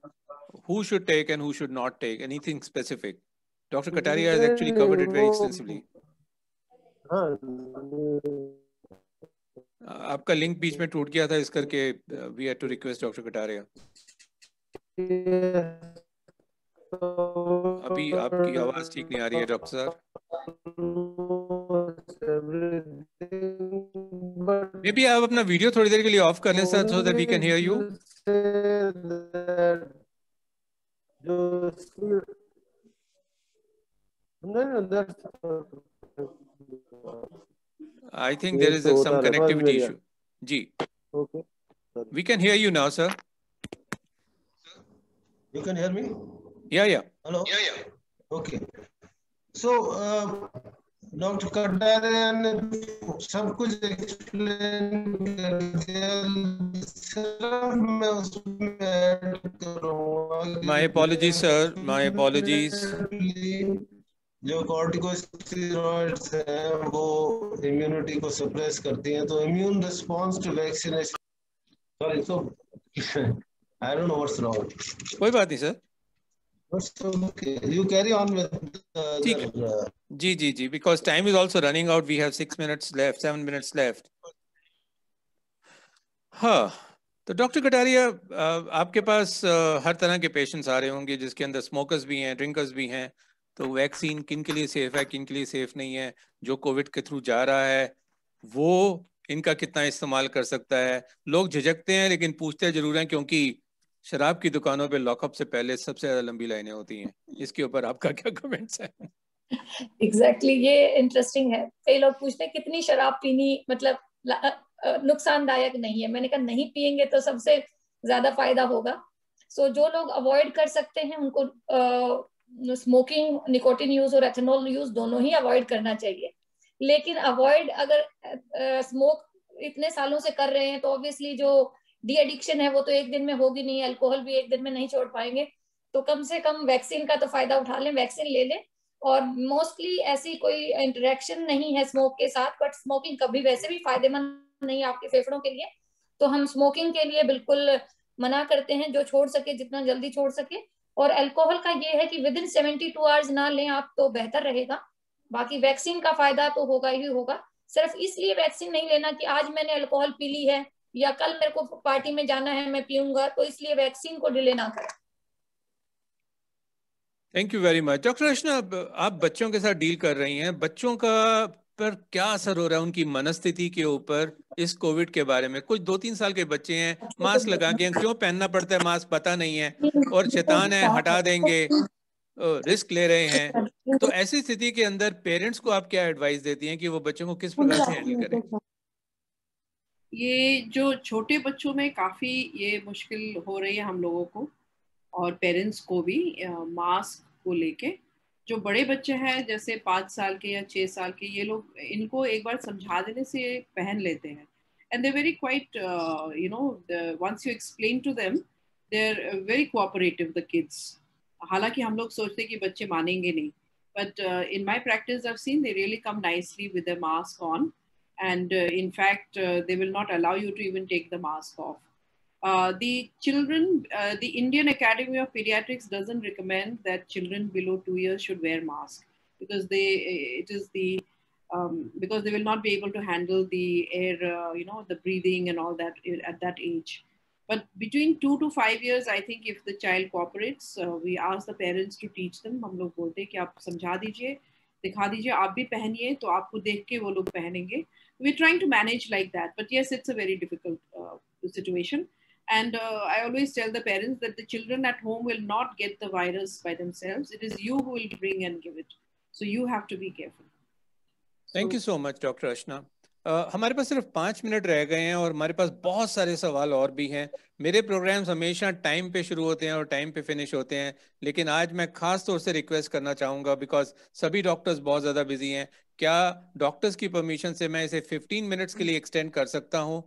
Speaker 1: who should take and who should not take? Anything specific? Dr. Kataria has actually covered it very extensively. आपका link बीच में टूट गया था, इस करके we had to request Dr. Kataria. अभी आपकी आवाज ठीक नहीं आ रही है डॉक्टर साहब। मे बी आप अपना वीडियो थोड़ी देर के लिए ऑफ कर लें sir, so that we can hear you. I think there is some connectivity issue. जी.
Speaker 6: Okay.
Speaker 1: We can hear you now, sir.
Speaker 3: You can hear me?
Speaker 1: Yeah.
Speaker 3: Hello? Yeah. Okay. So, Dr. Kataria ने सब कुछ explain कर दिया, सिर्फ मैं उसमें add करूँगा।
Speaker 1: My apologies, sir. My apologies.
Speaker 3: जो कॉर्टिकोस्टेरॉइड्स हैं वो इम्यूनिटी को सप्रेस करती हैं, तो immune response to vaccination, sorry, so I don't know what's wrong.
Speaker 1: कोई बात नहीं sir.
Speaker 3: Okay, you carry on with
Speaker 1: ठीक है। जी, because time is also running out. We have 6 minutes left, 7 minutes left. हाँ, तो डॉक्टर कटारिया, आपके पास हर तरह के पेशेंट्स आ रहे होंगे जिसके अंदर स्मोकर्स भी हैं, ड्रिंकर्स भी हैं, तो वैक्सीन किन के लिए सेफ है, किन के लिए सेफ नहीं है, जो कोविड के थ्रू जा रहा है वो इनका कितना इस्तेमाल कर सकता है। लोग झिझकते हैं लेकिन पूछते जरूर हैं, क्योंकि शराब की दुकानों पे लॉकअप से पहले सबसे ज्यादा लंबी लाइनें होती हैं। इसके ऊपर आपका क्या कमेंट्स है?
Speaker 4: एग्जैक्टली, ये इंटरेस्टिंग है। कई लोग पूछते हैं कितनी शराब पीनी मतलब नुकसानदायक नहीं है। मैंने कहा नहीं पियेंगे तो सबसे ज्यादा फायदा होगा। सो जो लोग अवॉइड कर सकते हैं उनको स्मोकिंग, निकोटिन यूज और एथेनॉल यूज दोनों ही अवॉइड करना चाहिए। लेकिन अवॉइड अगर स्मोक इतने सालों से कर रहे हैं तो ऑब्वियसली जो डी एडिक्शन है वो तो एक दिन में होगी नहीं, अल्कोहल भी एक दिन में नहीं छोड़ पाएंगे। तो कम से कम वैक्सीन का तो फायदा उठा लें, वैक्सीन ले लें। और मोस्टली ऐसी कोई इंटरेक्शन नहीं है स्मोक के साथ, बट स्मोकिंग कभी वैसे भी फायदेमंद नहीं आपके फेफड़ों के लिए, तो हम स्मोकिंग के लिए बिल्कुल मना करते हैं, जो छोड़ सके जितना जल्दी छोड़ सके। और अल्कोहल का ये है कि विद इन 72 आवर्स ना लें आप तो बेहतर रहेगा। बाकी वैक्सीन का फायदा तो होगा ही होगा। सिर्फ इसलिए वैक्सीन नहीं लेना कि आज मैंने अल्कोहल पी ली है या कल मेरे को पार्टी में जाना है मैं पीऊंगा, तो इसलिए वैक्सीन को डिले ना करें।
Speaker 1: Thank you very much. Doctor Archana, आप बच्चों के साथ डील कर रही हैं, बच्चों का पर क्या असर हो रहा है उनकी मनस्थिति के ऊपर इस कोविड के बारे में? कुछ 2-3 साल के बच्चे हैं, मास्क लगा के, क्यों पहनना पड़ता है मास्क पता नहीं है, और शैतान है हटा देंगे, रिस्क ले रहे हैं। तो ऐसी स्थिति के अंदर पेरेंट्स को आप क्या एडवाइस देती हैं कि वो बच्चों को किस प्रकार से हैंडल करें?
Speaker 5: ये जो छोटे बच्चों में काफी ये मुश्किल हो रही है हम लोगों को और पेरेंट्स को भी, मास्क को लेके। जो बड़े बच्चे हैं जैसे 5 साल के या 6 साल के, ये लोग इनको एक बार समझा देने से पहन लेते हैं। And they very quite once you explain to them, they are very cooperative the kids. हालांकि हम लोग सोचते हैं कि बच्चे मानेंगे नहीं, but in my practice I have seen they really come nicely with the mask on, and in fact they will not allow you to even take the mask off. The children, the Indian Academy of Pediatrics doesn't recommend that children below 2 years should wear mask, because because they will not be able to handle the air, the breathing and all that at that age. But between 2 to 5 years, I think if the child cooperates, we ask the parents to teach them. हम लोग बोलते हैं कि आप समझा दीजिए, दिखा दीजिए, आप भी पहनिए, तो आपको देख के वो लोग पहनेंगे। We're trying to manage like that, but yes, it's a very difficult situation. And I always tell the parents that the children at home will not get the virus by themselves. It is you who will bring and give it. So you have to be careful.
Speaker 1: Thank you so much, Dr. Archana. हमारे पास सिर्फ 5 minute रह गए हैं और हमारे पास बहुत सारे सवाल और भी हैं। मेरे प्रोग्राम्स हमेशा टाइम पे शुरू होते हैं और टाइम पे फिनिश होते हैं, लेकिन आज मैं खास तौर से रिक्वेस्ट करना चाहूँगा, बिकॉज सभी डॉक्टर्स बहुत ज़्यादा बिजी हैं, क्या डॉक्टर्स की परमिशन से मैं इसे 15 मिनट्स के लिए एक्सटेंड कर सकता हूं,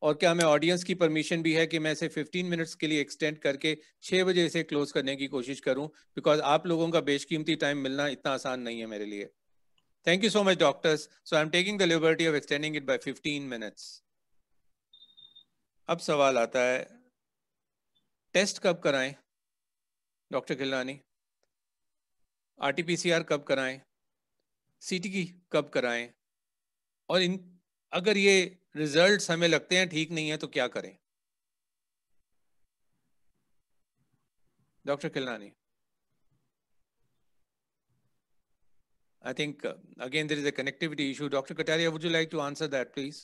Speaker 1: और क्या मैं ऑडियंस की परमिशन भी है कि मैं इसे 15 मिनट्स के लिए एक्सटेंड करके 6 बजे इसे क्लोज करने की कोशिश करूं, बिकॉज आप लोगों का बेशकीमती टाइम मिलना इतना आसान नहीं है मेरे लिए। Thank you so much doctors, so I am taking the liberty of extending it by 15 minutes. अब सवाल आता है, टेस्ट कब कराएं डॉक्टर खिलरानी? RT-PCR कब कराएं? CT की कब कराएं? और इन अगर ये रिजल्ट्स हमें लगते हैं ठीक नहीं है तो क्या करें? Doctor Khilnani, I think again there is a connectivity issue. Dr. Kataria, would you like to answer that, please?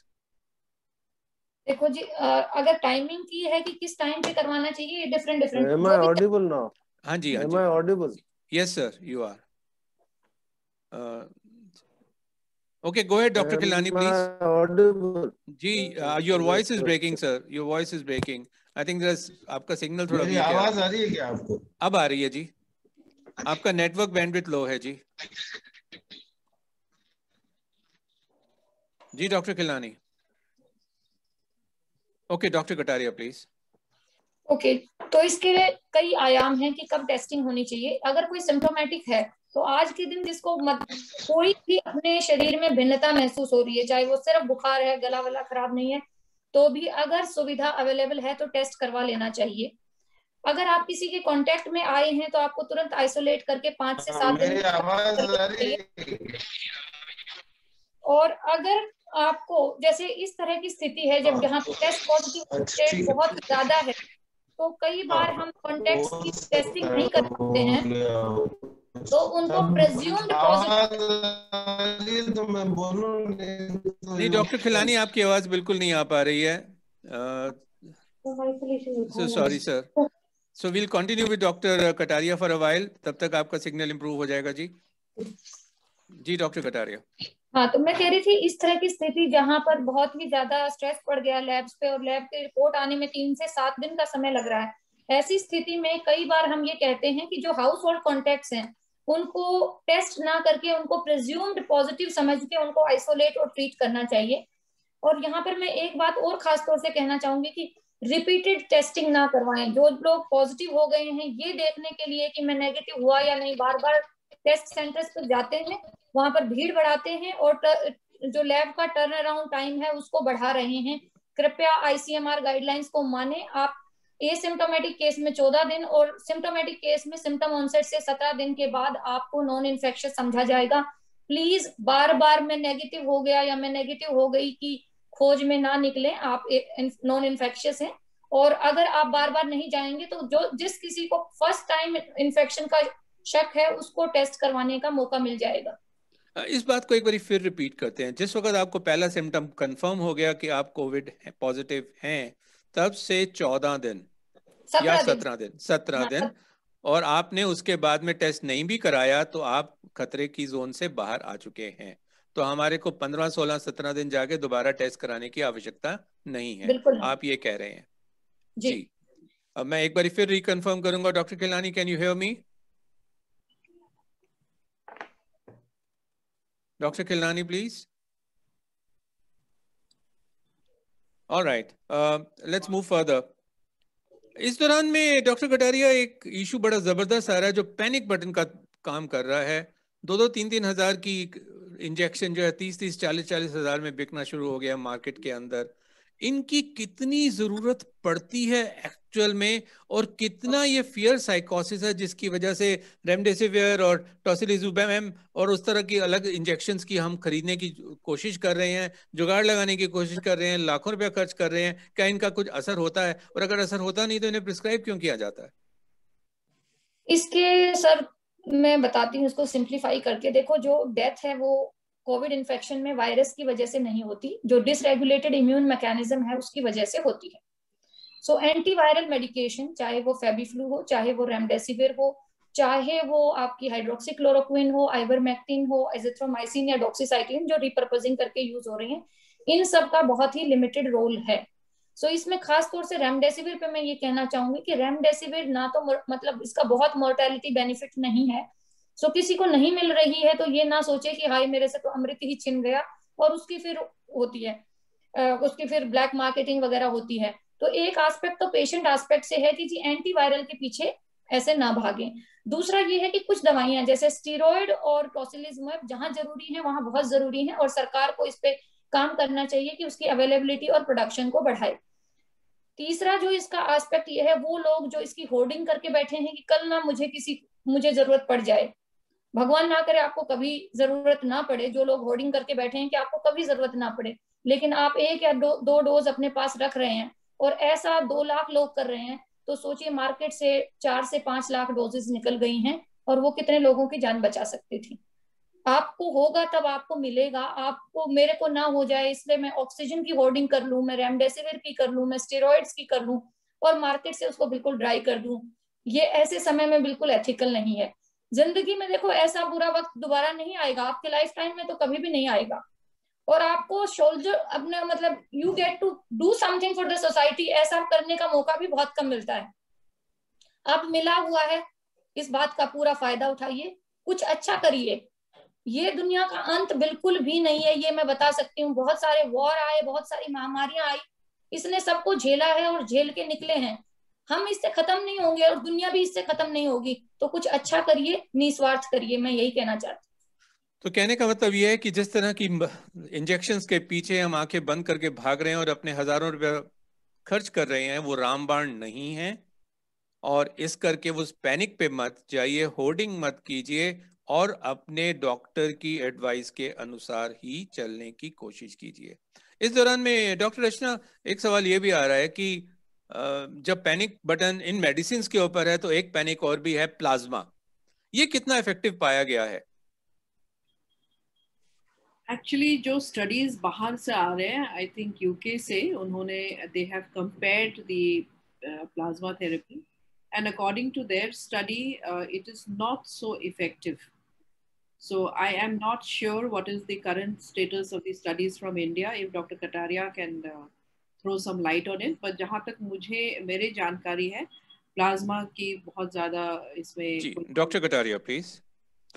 Speaker 4: देखो जी, अगर टाइमिंग की है कि किस टाइम पे करवाना चाहिए, ये different
Speaker 6: Am I audible now?
Speaker 1: हाँ जी, हाँ
Speaker 6: Am
Speaker 1: ji.
Speaker 6: I audible?
Speaker 1: Yes, sir, you are. Okay, go ahead, Dr. Khilani, please.
Speaker 6: Am I audible?
Speaker 1: Ji, your voice is breaking, sir. Your voice is breaking. I think there's आपका signal थोड़ा
Speaker 3: मेरी
Speaker 1: weak है।
Speaker 3: आवाज आ रही है क्या आपको?
Speaker 1: अब आ रही है जी। आपका नेटवर्क बैंडविड्थ लो है जी। जी doctor Khilnani. Okay doctor Kataria please.
Speaker 4: Okay, तो इसके कई आयाम हैं कि कब टेस्टिंग होनी चाहिए। अगर कोई सिम्टोमेटिक है तो आज के दिन जिसको कोई भी अपने शरीर में भिन्नता महसूस हो रही है, चाहे वो सिर्फ बुखार है, गला वला खराब नहीं है, तो भी अगर सुविधा अवेलेबल है तो टेस्ट करवा लेना चाहिए। अगर आप किसी के कांटेक्ट में आए हैं तो आपको तुरंत आइसोलेट करके 5 से 7 दिन और अगर आपको जैसे इस तरह की स्थिति है जब जहाँ टेस्ट पॉजिटिव रेट बहुत ज्यादा है तो कई बार हम कॉन्टेक्ट्स की टेस्टिंग नहीं कर पाते हैं, तो उनको प्रेज्यूम्ड पॉजिटिव।
Speaker 3: तो मैं बोलूं
Speaker 1: नहीं डॉक्टर खिलानी आपकी आवाज बिल्कुल नहीं आ पा रही है। So sorry sir. So we'll continue with Dr. Kataria for a while. तब तक आपका सिग्नल इंप्रूव हो जाएगा जी। जी डॉक्टर कटारिया।
Speaker 4: हाँ, तो मैं कह रही थी इस तरह की स्थिति जहां पर बहुत ही ज्यादा स्ट्रेस पड़ गया लैब्स पे और लैब की रिपोर्ट आने में 3 से 7 दिन का समय लग रहा है, ऐसी स्थिति में कई बार हम ये कहते हैं कि जो हाउस होल्ड कॉन्टेक्ट्स हैं उनको टेस्ट ना करके उनको प्रिज्यूम्ड पॉजिटिव समझ के उनको आइसोलेट और ट्रीट करना चाहिए। और यहाँ पर मैं एक बात और खास तौर से कहना चाहूंगी कि रिपीटेड टेस्टिंग ना करवाएं। जो लोग पॉजिटिव हो गए हैं ये देखने के लिए कि मैं नेगेटिव हुआ या नहीं, बार बार टेस्ट सेंटर्स पर जाते हैं, वहां पर भीड़ बढ़ाते हैं और जो लैब का टर्न अराउंड टाइम है उसको बढ़ा रहे हैं। कृपया ICMR गाइडलाइंस को माने। आप एसिम्टोमेटिक केस में 14 दिन और सिम्टोमेटिक केस में सिम्टम ऑनसेट से 17 दिन के बाद आपको नॉन इन्फेक्शियस समझा जाएगा। प्लीज बार बार मैं नेगेटिव हो गया या मैं नेगेटिव हो गई की खोज में ना निकलें। आप नॉन इन्फेक्शियस हैं और अगर आप बार बार नहीं जाएंगे तो जो जिस किसी को फर्स्ट टाइम इन्फेक्शन का शक है उसको टेस्ट करवाने का मौका मिल जाएगा।
Speaker 1: इस बात को एक बार फिर रिपीट करते हैं। जिस वक्त आपको पहला सिम्टम कंफर्म हो गया कि आप कोविड पॉजिटिव हैं, तब से 14 दिन या 17 दिन और आपने उसके बाद में टेस्ट नहीं भी कराया तो आप खतरे की जोन से बाहर आ चुके हैं। तो हमारे को 15, 16, 17 दिन जाके दोबारा टेस्ट कराने की आवश्यकता नहीं है, आप ये कह रहे हैं जी। अब मैं एक बार फिर रिकन्फर्म करूंगा। Doctor Khilnani, can you hear me? Dr. Khilnani, please. All right, let's move further. इस दौरान में डॉक्टर कटारिया एक इशू बड़ा जबरदस्त आ रहा है जो पैनिक बटन का काम कर रहा है। 2-2, 3-3 हजार की इंजेक्शन जो है 30-30, 40-40 हजार में बिकना शुरू हो गया मार्केट के अंदर। इनकी कितनी जरूरत पड़ती है एक्चुअल में और कितना ये फियर साइकोसिस है जिसकी वजह से रेमडेसिविर और टोसिलिजुमैब और उस तरह की अलग इंजेक्शंस की हम खरीदने की कोशिश कर रहे हैं, जुगाड़ लगाने की कोशिश कर रहे हैं, लाखों रुपया खर्च कर रहे हैं। क्या इनका कुछ असर होता है? और अगर असर होता नहीं तो इन्हें प्रिस्क्राइब क्यों किया जाता है?
Speaker 4: इसके सर मैं बताती हूँ इसको सिंप्लीफाई करके। देखो, जो डेथ है वो कोविड इन्फेक्शन में वायरस की वजह से नहीं होती, जो डिसरेगुलेटेड इम्यून मैकेनिज्म है उसकी वजह से होती है। सो एंटीवायरल मेडिकेशन, चाहे वो फेबिफ्लू हो, चाहे वो रेमडेसिविर हो, चाहे वो आपकी हाइड्रोक्सीक्लोरोक्विन हो, आइवरमेक्टिन हो, एजिथ्रोमाइसिन या डॉक्सीसाइक्लिन जो रिपर्पजिंग करके यूज हो रही हैं, इन सब का बहुत ही लिमिटेड रोल है। सो इसमें खास तौर से रेमडेसिविर पे मैं ये कहना चाहूंगी कि रेमडेसिविर ना तो मतलब इसका बहुत मोर्टेलिटी बेनिफिट नहीं है। सो किसी को नहीं मिल रही है तो ये ना सोचे कि हाय मेरे से तो अमृत ही छिन गया, और उसकी फिर होती है उसकी फिर ब्लैक मार्केटिंग वगैरह होती है। तो एक एस्पेक्ट तो पेशेंट एस्पेक्ट से है कि जी एंटीवायरल के पीछे ऐसे ना भागे। दूसरा ये है कि कुछ दवाइयां जैसे स्टीरॉयड और टोसिलिजुमैब जहां जरूरी है वहां बहुत जरूरी है, और सरकार को इस पे काम करना चाहिए कि उसकी अवेलेबिलिटी और प्रोडक्शन को बढ़ाए। तीसरा जो इसका एस्पेक्ट ये है, वो लोग जो इसकी होर्डिंग करके बैठे हैं कि कल ना मुझे जरूरत पड़ जाए, भगवान ना करे आपको कभी जरूरत ना पड़े, जो लोग होर्डिंग करके बैठे हैं कि आपको कभी जरूरत ना पड़े, लेकिन आप एक या दो डोज अपने पास रख रहे हैं और ऐसा 2 लाख लोग कर रहे हैं, तो सोचिए मार्केट से 4 से 5 लाख डोजेस निकल गई हैं और वो कितने लोगों की जान बचा सकती थी। आपको होगा तब आपको मिलेगा, आपको मेरे को ना हो जाए इसलिए मैं ऑक्सीजन की होर्डिंग कर लूं, मैं रेमडेसिविर की कर लूं, मैं स्टेरॉइड्स की कर लूं और मार्केट से उसको बिल्कुल ड्राई कर दूं, ये ऐसे समय में बिल्कुल एथिकल नहीं है। जिंदगी में देखो ऐसा बुरा वक्त दोबारा नहीं आएगा, आपके लाइफ टाइम में तो कभी भी नहीं आएगा, और आपको शोल्डर अपने मतलब you get to do something for the society, ऐसा करने का मौका भी बहुत कम मिलता है। अब मिला हुआ है, इस बात का पूरा फायदा उठाइए, कुछ अच्छा करिए। ये दुनिया का अंत बिल्कुल भी नहीं है, ये मैं बता सकती हूँ। बहुत सारे वॉर आए, बहुत सारी महामारियां आई, इसने सबको झेला है और झेल के निकले हैं। हम इससे खत्म नहीं होंगे और दुनिया भी इससे खत्म नहीं होगी, तो कुछ अच्छा करिए, निस्वार्थ करिए, मैं यही कहना चाहती हूँ।
Speaker 1: तो कहने का मतलब यह है कि जिस तरह की इंजेक्शंस के पीछे हम आंखें बंद करके भाग रहे हैं और अपने हजारों रुपए खर्च कर रहे हैं, वो रामबाण नहीं है, और इस करके वो पैनिक पे मत जाइए, होर्डिंग मत कीजिए, और अपने डॉक्टर की एडवाइस के अनुसार ही चलने की कोशिश कीजिए। इस दौरान में डॉक्टर रचना, एक सवाल ये भी आ रहा है कि जब पैनिक बटन इन मेडिसिन के ऊपर है तो एक पैनिक और भी है, प्लाज्मा, ये कितना इफेक्टिव पाया गया है?
Speaker 5: एक्चुअली जो स्टडीज बाहर से आ रहे हैं, आई थिंक यूके से, उन्होंने they have compared the plasma therapy, and according to their study it is not so effective. So I am not sure what is the current status of the studies from India, if Dr. Kataria can throw some light on it, but जहाँ तक मुझे मेरे जानकारी है plasma की बहुत ज्यादा इसमें।
Speaker 1: Doctor Kataria please.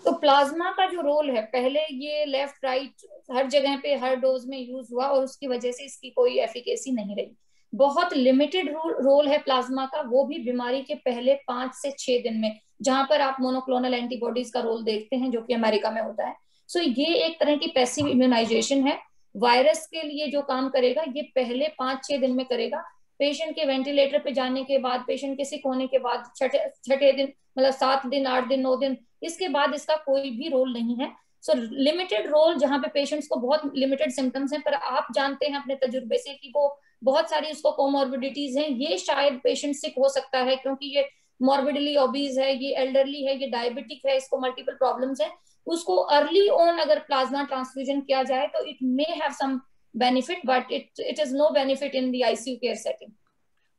Speaker 4: तो प्लाज्मा का जो रोल है, पहले ये लेफ्ट राइट हर जगह पे हर डोज में यूज हुआ और उसकी वजह से इसकी कोई एफिकेसी नहीं रही। बहुत लिमिटेड रोल है प्लाज्मा का, वो भी बीमारी के पहले 5 से 6 दिन में, जहां पर आप मोनोक्लोनल एंटीबॉडीज का रोल देखते हैं जो कि अमेरिका में होता है। सो ये एक तरह की पैसिव इम्यूनाइजेशन है। वायरस के लिए जो काम करेगा ये पहले 5-6 दिन में करेगा। पेशेंट के वेंटिलेटर पे जाने के बाद, पेशेंट के सिक होने के बाद, छठे दिन मतलब 7 दिन 8 दिन 9 दिन, इसके बाद इसका कोई भी रोल नहीं है। सो लिमिटेड रोल, जहां पे पेशेंट्स को बहुत लिमिटेड सिम्टम्स हैं, पर आप जानते हैं अपने तजुर्बे से कि वो बहुत सारी उसको कोमोर्बिडिटीज हैं, ये शायद पेशेंट सिक हो सकता है क्योंकि ये मॉर्बिडली ओबीज है, ये एल्डरली है, ये डायबिटिक है, इसको मल्टीपल प्रॉब्लम्स है। उसको अर्ली ऑन अगर प्लाज्मा ट्रांसफ्यूजन किया जाए तो it may have some benefit, but it is no benefit in the ICU care setting.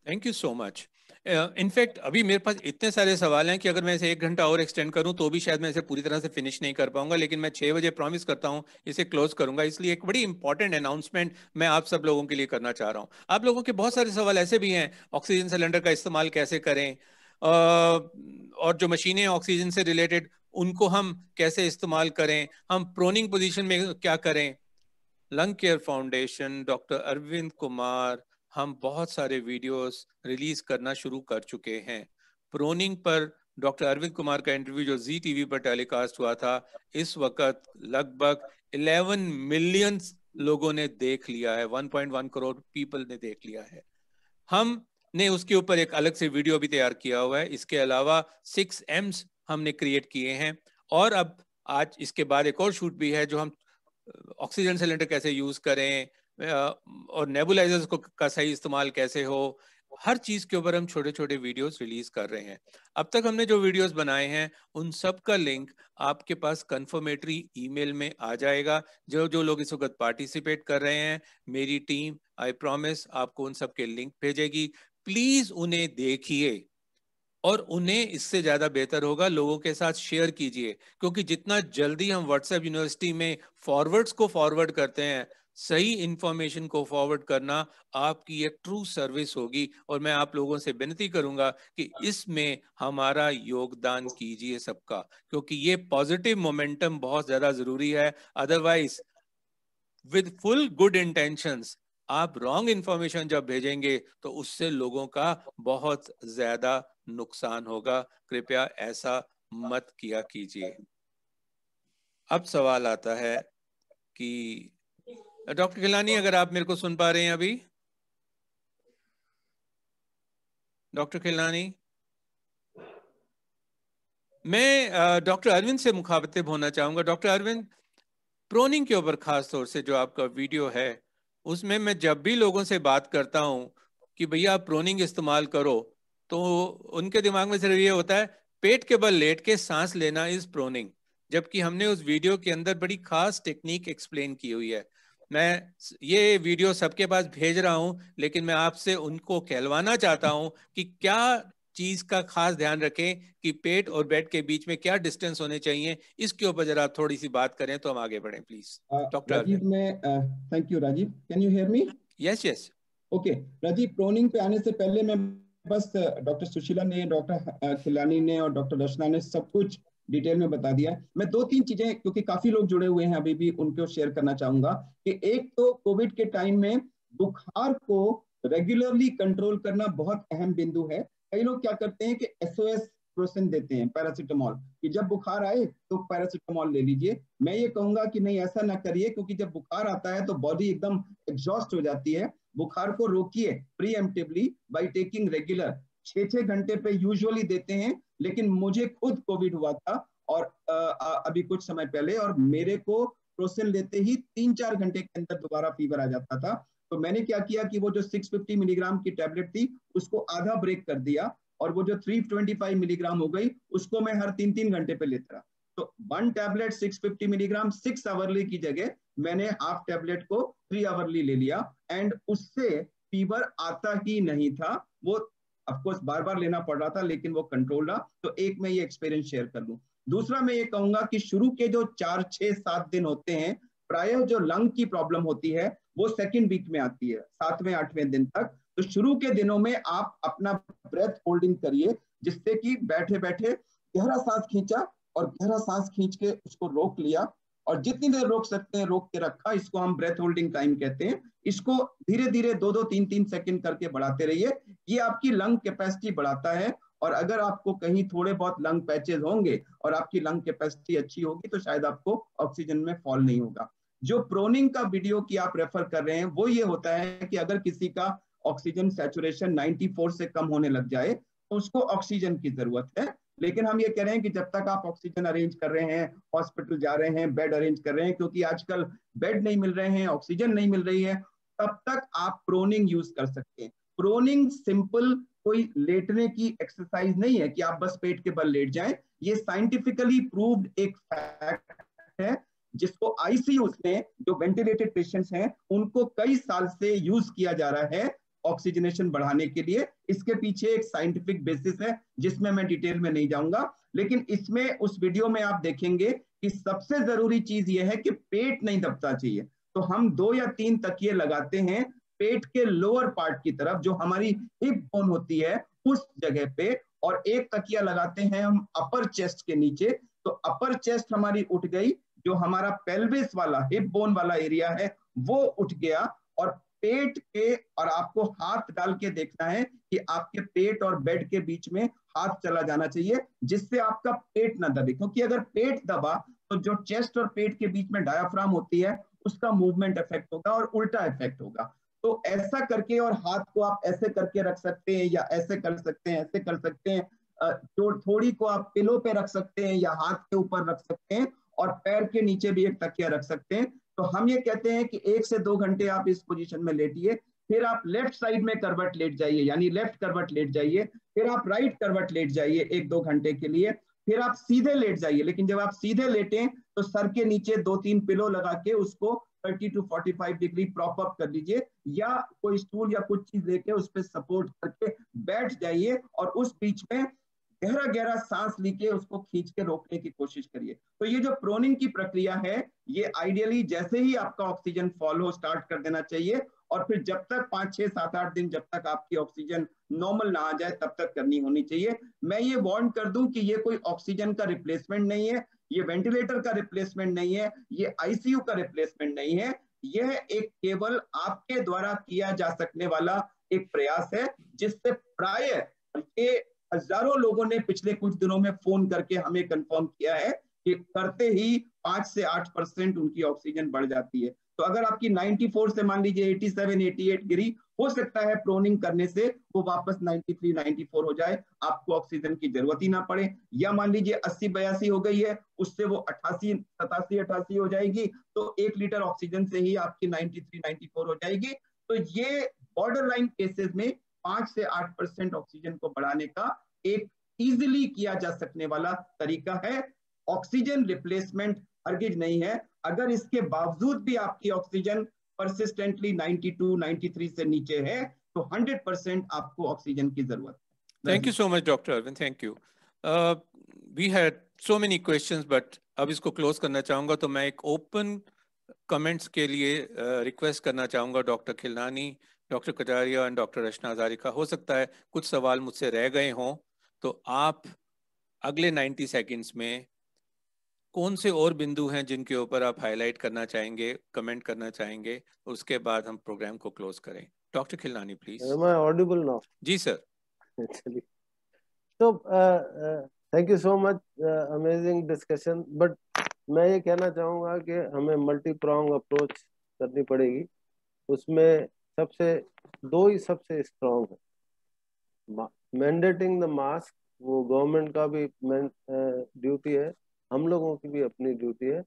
Speaker 1: Thank you so much. In fact अभी मेरे पास इतने सारे सवाल हैं कि अगर मैं इसे 1 घंटा और एक्सटेंड करूं तो भी शायद मैं इसे पूरी तरह से फिनिश नहीं कर पाऊंगा, लेकिन मैं 6 बजे प्रॉमिस करता हूं इसे क्लोज करूंगा। इसलिए एक बड़ी इंपॉर्टेंट अनाउंसमेंट मैं आप सब लोगों के लिए करना चाह रहा हूं। आप लोगों के बहुत सारे सवाल ऐसे भी हैं, ऑक्सीजन सिलेंडर का इस्तेमाल कैसे करें, और जो मशीनें ऑक्सीजन से रिलेटेड उनको हम कैसे इस्तेमाल करें, हम प्रोनिंग पोजिशन में क्या करें। Lung care foundation, doctor Arvind Kumar, हम बहुत सारे वीडियोस रिलीज करना शुरू कर चुके हैं। प्रोनिंग पर डॉक्टर अरविंद कुमार का इंटरव्यू जो जी टीवी पर टेलीकास्ट हुआ था, इस वक्त लगभग 11 मिलियन लोगों ने देख लिया है, 1.1 करोड़ पीपल ने देख लिया है। हमने उसके ऊपर एक अलग से वीडियो भी तैयार किया हुआ है। इसके अलावा 6 M's हमने क्रिएट किए हैं, और अब आज इसके बाद एक और शूट भी है जो हम ऑक्सीजन सिलेंडर कैसे यूज करें और नेबुलाइजर्स को का सही इस्तेमाल कैसे हो, हर चीज के ऊपर हम छोटे छोटे वीडियोस रिलीज कर रहे हैं। अब तक हमने जो वीडियोस बनाए हैं उन सब का लिंक आपके पास कंफर्मेटरी ईमेल में आ जाएगा। जो जो लोग इस वक्त पार्टिसिपेट कर रहे हैं, मेरी टीम आई प्रॉमिस आपको उन सब के लिंक भेजेगी। प्लीज उन्हें देखिए, और उन्हें इससे ज्यादा बेहतर होगा लोगों के साथ शेयर कीजिए, क्योंकि जितना जल्दी हम व्हाट्सएप यूनिवर्सिटी में फॉरवर्ड्स को फॉरवर्ड करते हैं सही इंफॉर्मेशन को फॉरवर्ड करना आपकी एक ट्रू सर्विस होगी। और मैं आप लोगों से विनती करूंगा कि इसमें हमारा योगदान कीजिए सबका, क्योंकि ये पॉजिटिव मोमेंटम बहुत ज्यादा जरूरी है। Otherwise with full good intentions आप रॉन्ग इंफॉर्मेशन जब भेजेंगे तो उससे लोगों का बहुत ज्यादा नुकसान होगा। कृपया ऐसा मत किया कीजिए। अब सवाल आता है कि डॉक्टर खिलानी, अगर आप मेरे को सुन पा रहे हैं अभी, डॉक्टर खिलानी, मैं डॉक्टर अरविंद से मुखातिब होना चाहूंगा। डॉक्टर अरविंद, प्रोनिंग के ऊपर खास तौर से जो आपका वीडियो है उसमें मैं जब भी लोगों से बात करता हूं कि भैया आप प्रोनिंग इस्तेमाल करो, तो उनके दिमाग में सिर्फ ये होता है पेट के बल लेट के सांस लेना इज प्रोनिंग, जबकि हमने उस वीडियो के अंदर बड़ी खास टेक्निक एक्सप्लेन की हुई है। मैं ये वीडियो सबके पास भेज रहा हूं, लेकिन मैं आपसे उनको कहलवाना चाहता हूं कि क्या चीज का खास ध्यान रखें कि पेट और बेड के बीच में क्या डिस्टेंस होने चाहिए। इसके ऊपर जरा आप थोड़ी सी बात करें तो हम आगे बढ़ें प्लीज। डॉक्टर
Speaker 2: राजीव, मैं thank you Rajeev, can you hear me?
Speaker 1: Yes yes.
Speaker 2: Okay Rajeev, proning पे आने से पहले मैं बस डॉक्टर सुशीला ने, डॉक्टर खिलानी ने और डॉक्टर रचना ने सब कुछ डिटेल में बता दिया। मैं 2-3 चीजें, क्योंकि काफी लोग जुड़े हुए हैं अभी भी, उनको शेयर करना चाहूंगा कि एक तो कोविड के टाइम में बुखार को रेगुलरली कंट्रोल करना बहुत अहम बिंदु है। कई लोग क्या करते हैं कि SOS प्रोसन देते हैं पैरासीटामोल, कि जब बुखार आए तो पैरासीटामोल ले लीजिए। मैं ये कहूंगा कि नहीं, ऐसा ना करिए, क्योंकि जब बुखार आता है तो बॉडी एकदम एग्जॉस्ट हो जाती है। बुखार को रोकिए प्रीएम्प्टिवली बाय टेकिंग रेगुलर। 6-6 घंटे पे यूजुअली देते हैं, लेकिन मुझे खुद कोविड हुआ था और अभी कुछ समय पहले, और मेरे को प्रोसन लेते ही 3-4 घंटे के अंदर दोबारा फीवर आ जाता था। तो मैंने क्या किया कि वो जो 650 मिलीग्राम की टैबलेट थी उसको आधा ब्रेक कर दिया, और वो जो 325 मिलीग्राम हो गई उसको मैं हर 3-3 घंटे पे लेता रहा। तो 1 टैबलेट 650 मिलीग्राम 6 आवरली की जगह मैंने हाफ टैबलेट को 3 आवरली ले लिया, एंड उससे फीवर आता ही नहीं था। वो ऑफकोर्स बार बार लेना पड़ रहा था, लेकिन वो कंट्रोल रहा। तो एक मैं ये एक्सपीरियंस शेयर कर लूं। दूसरा मैं ये कहूंगा कि शुरू के जो 4-6-7 दिन होते हैं, प्रायः जो लंग की प्रॉब्लम होती है वो सेकेंड वीक में आती है, 7वें-8वें दिन तक। तो शुरू के दिनों में आप अपना ब्रेथ होल्डिंग करिए, जिससे कि बैठे बैठे गहरा सांस खींचा और गहरा सांस खींच के उसको रोक लिया, और जितनी देर रोक सकते हैं रोक के रखा। इसको हम ब्रेथ होल्डिंग टाइम कहते हैं। इसको धीरे धीरे 2-2, 3-3 सेकंड करके बढ़ाते रहिए। ये आपकी लंग कैपेसिटी बढ़ाता है, और अगर आपको कहीं थोड़े बहुत लंग पैचेस होंगे और आपकी लंग कैपेसिटी अच्छी होगी तो शायद आपको ऑक्सीजन में फॉल नहीं होगा। जो प्रोनिंग का वीडियो की आप रेफर कर रहे हैं वो ये होता है कि अगर किसी का ऑक्सीजन सैचुरेशन 94 से कम होने लग जाए तो उसको ऑक्सीजन की जरूरत है। लेकिन हम ये कह रहे हैं कि जब तक आप ऑक्सीजन अरेंज कर रहे हैं, हॉस्पिटल जा रहे हैं, बेड अरेंज कर रहे हैं, क्योंकि आजकल बेड नहीं मिल रहे हैं, ऑक्सीजन नहीं मिल रही है, तब तक आप प्रोनिंग यूज कर सकते हैं। प्रोनिंग सिंपल कोई लेटने की एक्सरसाइज नहीं है कि आप बस पेट के बल लेट जाएं। ये साइंटिफिकली प्रूव्ड एक फैक्ट है, जिसको ICU में जो वेंटिलेटेड पेशेंट्स हैं उनको कई साल से यूज किया जा रहा है ऑक्सीजनेशन बढ़ाने के लिए। इसके पीछे एक साइंटिफिक बेसिस है जिसमें मैं डिटेल में नहीं जाऊंगा, लेकिन इसमें उस वीडियो में आप देखेंगे कि सबसे जरूरी चीज यह है कि पेट नहीं दबना चाहिए। तो हम 2 या 3 तकिए लगाते हैं पेट के लोअर पार्ट की तरफ, जो हमारी हिप बोन होती है उस जगह पे, और एक तकिया लगाते हैं हम अपर चेस्ट के नीचे। तो अपर चेस्ट हमारी उठ गई, जो हमारा पेल्विस वाला हिप बोन वाला एरिया है वो उठ गया, और पेट के, और आपको हाथ डाल के देखना है कि आपके पेट और बेड के बीच में हाथ चला जाना चाहिए, जिससे आपका पेट ना दबे। क्योंकि अगर पेट दबा तो जो चेस्ट और पेट के बीच में डायाफ्राम होती है उसका मूवमेंट इफेक्ट होगा और उल्टा इफेक्ट होगा। तो ऐसा करके, और हाथ को आप ऐसे करके रख सकते हैं या ऐसे कर सकते हैं, ऐसे कर सकते हैं, तो थोड़ी को आप पिलो पे रख सकते हैं या हाथ के ऊपर रख सकते हैं, और पैर के नीचे भी एक तकिया रख सकते हैं। तो हम ये कहते हैं कि 1 से 2 घंटे आप इस पोजीशन में लेटिए, फिर आप लेफ्ट साइड में करवट लेट जाइए, यानी लेफ्ट करवट लेट जाइए, फिर आप राइट करवट लेट जाइए 1-2 घंटे के लिए, फिर आप सीधे लेट जाइए। लेकिन जब आप सीधे लेटें तो सर के नीचे 2-3 पिलो लगा के उसको 30 to 45 डिग्री प्रॉप अप कर लीजिए, या कोई स्टूल या कुछ चीज लेके उस पर सपोर्ट करके बैठ जाइए, और उस बीच में गहरा गहरा सांस लीजिए, उसको खींच के रोकने की कोशिश करिए। तो ये जो प्रोनिंग की प्रक्रिया है, ये आइडियली जैसे ही आपका ऑक्सीजन फॉल हो स्टार्ट कर देना चाहिए, और फिर जब तक 5, 6, 7, 8 दिन जब तक आपकी ऑक्सीजन नॉर्मल ना आ जाए तब तक करनी होनी चाहिए। मैं ये वार्न कर दूं कि ये कोई ऑक्सीजन का रिप्लेसमेंट नहीं है, ये वेंटिलेटर का रिप्लेसमेंट नहीं है, ये आईसीयू का रिप्लेसमेंट नहीं है। यह एक केवल आपके द्वारा किया जा सकने वाला एक प्रयास है, जिससे प्राय ये हजारों लोगों ने पिछले कुछ दिनों में फोन करके हमें कंफर्म किया है कि करते ही 5 से 8% उनकी ऑक्सीजन बढ़ जाती है। तो अगर आपकी 94 से मान लीजिए 87, 88 गिरी, हो सकता है प्रोनिंग करने से वो वापस 93, 94 हो जाए, आपको ऑक्सीजन की जरूरत ही ना पड़े। या मान लीजिए 80, 82 हो गई है, उससे वो 88, 87, 88 हो जाएगी, तो 1 लीटर ऑक्सीजन से ही आपकी 93, 94 हो जाएगी। तो ये बॉर्डर लाइन केसेस में 5 से 8% ऑक्सीजन को बढ़ाने का एक इजीली किया जा सकने वाला तरीका है। ऑक्सीजन रिप्लेसमेंट हरगिज नहीं है। अगर इसके बावजूद भी आपकी ऑक्सीजन परसिस्टेंटली 92, 93 से नीचे है, तो 100% आपको ऑक्सीजन की जरूरत है।
Speaker 1: Thank you so much doctor Arvind, thank you. We had so many questions, but अब इसको क्लोज करना चाहूंगा, तो मैं एक ओपन कमेंट्स के लिए रिक्वेस्ट करना चाहूंगा डॉक्टर खिलनानी, डॉक्टर कटारिया और डॉक्टर रचना हजारिका। हो सकता है कुछ सवाल मुझसे रह गए हों, तो आप अगले 90 सेकंड्स में कौन से और बिंदु हैं जिनके ऊपर आप हाईलाइट करना चाहेंगे, कमेंट करना चाहेंगे, उसके बाद हम प्रोग्राम को क्लोज करें। Doctor Khilnani please.
Speaker 6: Am I audible now?
Speaker 1: जी sir.
Speaker 6: Actually, so thank you so much, amazing discussion, but मैं ये कहना चाहूँगा कि हमें मल्टी प्रॉन्ग अप्रोच करनी पड़ेगी। उसमें दो ही सबसे स्ट्रॉन्ग है। मैंडेटिंग द मास्क, वो गवर्नमेंट का भी ड्यूटी है, हम लोगों की भी अपनी ड्यूटी है,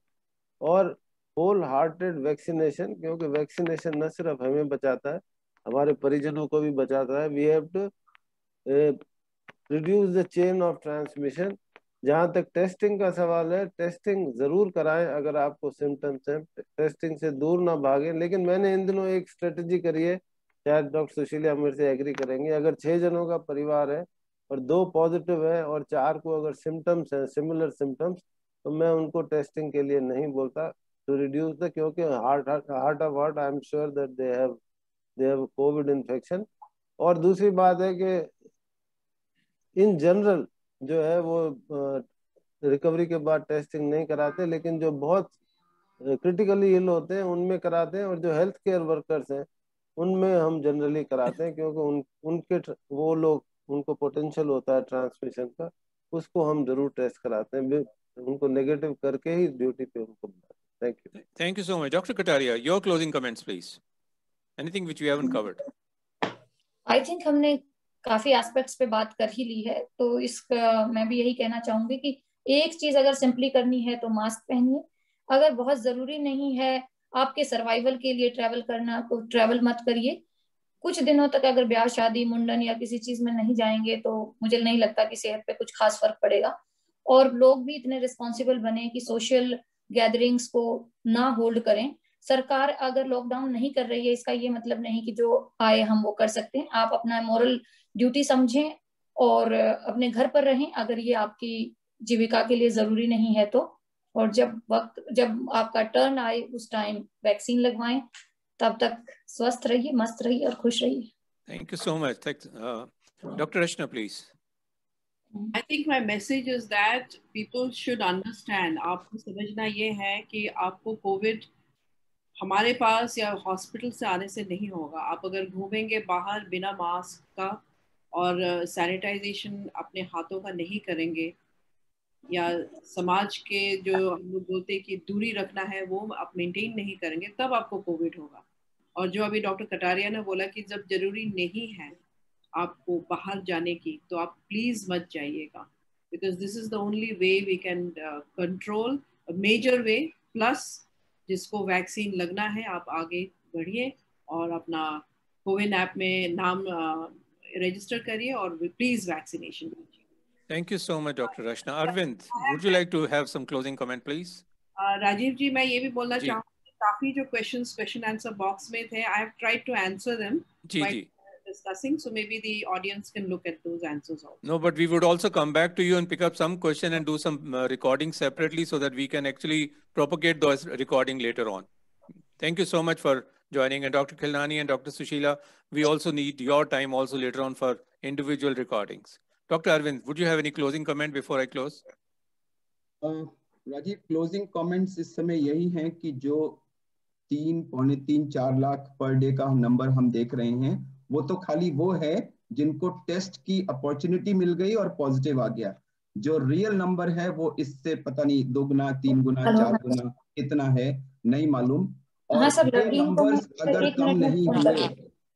Speaker 6: और होल हार्टेड वैक्सीनेशन, क्योंकि वैक्सीनेशन न सिर्फ हमें बचाता है, हमारे परिजनों को भी बचाता है। We have to reduce the chain of transmission. जहाँ तक टेस्टिंग का सवाल है, टेस्टिंग जरूर कराएं अगर आपको सिम्टम्स हैं, टेस्टिंग से दूर ना भागें। लेकिन मैंने इन दिनों एक स्ट्रेटजी करी है, शायद डॉक्टर सुशीला मेरे से एग्री करेंगे। अगर 6 जनों का परिवार है और 2 पॉजिटिव है और 4 को अगर सिम्टम्स हैं, सिमिलर सिम्टम्स, तो मैं उनको टेस्टिंग के लिए नहीं बोलता, टू रिड्यूस द, क्योंकि heart of heart I am sure that they have Covid infection. और दूसरी बात है कि इन जनरल जो है वो रिकवरी के बाद टेस्टिंग नहीं कराते, लेकिन जो बहुत क्रिटिकली इल होते हैं उनमें कराते हैं, और जो हेल्थ केयर वर्कर्स हैं उनमें हम जनरली कराते हैं, क्योंकि वो लोग, उनको पोटेंशियल होता है ट्रांसमिशन का, उसको हम जरूर टेस्ट कराते हैं, उनको नेगेटिव करके ही ड्यूटी पे उनको बुलाते हैं। Thank you.
Speaker 1: Thank you so much. Doctor Kataria, your closing comments please, anything which we haven't covered.
Speaker 4: I think हमने काफी एस्पेक्ट्स पे बात कर ही ली है, तो इसका मैं भी यही कहना चाहूंगी कि एक चीज अगर सिंपली करनी है तो मास्क पहनिए। अगर बहुत जरूरी नहीं है आपके सर्वाइवल के लिए ट्रैवल करना, तो ट्रैवल मत करिए। कुछ दिनों तक अगर ब्याह शादी मुंडन या किसी चीज में नहीं जाएंगे तो मुझे नहीं लगता कि सेहत पे कुछ खास फर्क पड़ेगा। और लोग भी इतने रिस्पॉन्सिबल बने कि सोशल गैदरिंग्स को ना होल्ड करें। सरकार अगर लॉकडाउन नहीं कर रही है, इसका ये मतलब नहीं कि जो आए हम वो कर सकते हैं। आप अपना मोरल ड्यूटी समझें और अपने घर पर रहें अगर ये आपकी जीविका के लिए जरूरी नहीं है तो। और जब आपका टर्न आए उस टाइम वैक्सीन लगवाएं। तब तक स्वस्थ रहिए, मस्त रहिए और खुश रहिए।
Speaker 1: Thank you so much. Doctor Rachna please.
Speaker 5: I think my message is that people should understand, आपको समझना ये है कि आपको कोविड हमारे पास या हॉस्पिटल से आने से नहीं होगा। आप अगर घूमेंगे बाहर बिना मास्क का और सैनिटाइजेशन अपने हाथों का नहीं करेंगे, या समाज के जो हम लोग बोलते हैं कि दूरी रखना है वो आप मेंटेन नहीं करेंगे, तब आपको कोविड होगा। और जो अभी डॉक्टर कटारिया ने बोला कि जब जरूरी नहीं है आपको बाहर जाने की, तो आप प्लीज मत जाइएगा, because this is the only way we can control, major way. Plus जिसको वैक्सीन लगना है आप आगे बढ़िए और अपना कोविन ऐप में नाम रजिस्टर करिए और प्लीज वैक्सीनेशन कीजिए।
Speaker 1: Thank you so much, Dr. Rachna. Arvind, would you like to have some closing comment, please?
Speaker 5: Rajiv ji, मैं ये भी बोलना चाहूँगी, काफी जो क्वेश्चन आंसर बॉक्स में थे, I have tried to answer them
Speaker 1: जी जी।
Speaker 5: discussing. So maybe the audience can look at those answers also.
Speaker 1: No, but we would also come back to you and pick up some question and do some recording separately so that we can actually propagate those recording later on. Thank you so much for joining. And Dr. Khilnani and Dr. Sushila, we also need your time also later on for individual recordings. Dr. Arvind, would you have any closing comment before I close?
Speaker 2: Rajiv, closing comments इस समय यही हैं कि जो 3, पौने 3, 4 lakh per day का number हम देख रहे हैं, वो तो खाली वो है जिनको टेस्ट की अपॉर्चुनिटी मिल गई और पॉजिटिव आ गया। जो रियल नंबर है वो इससे पता नहीं 2 गुना, 3 गुना, 4 गुना कितना है नहीं मालूम। और ये नंबर्स अगर कम नहीं हुए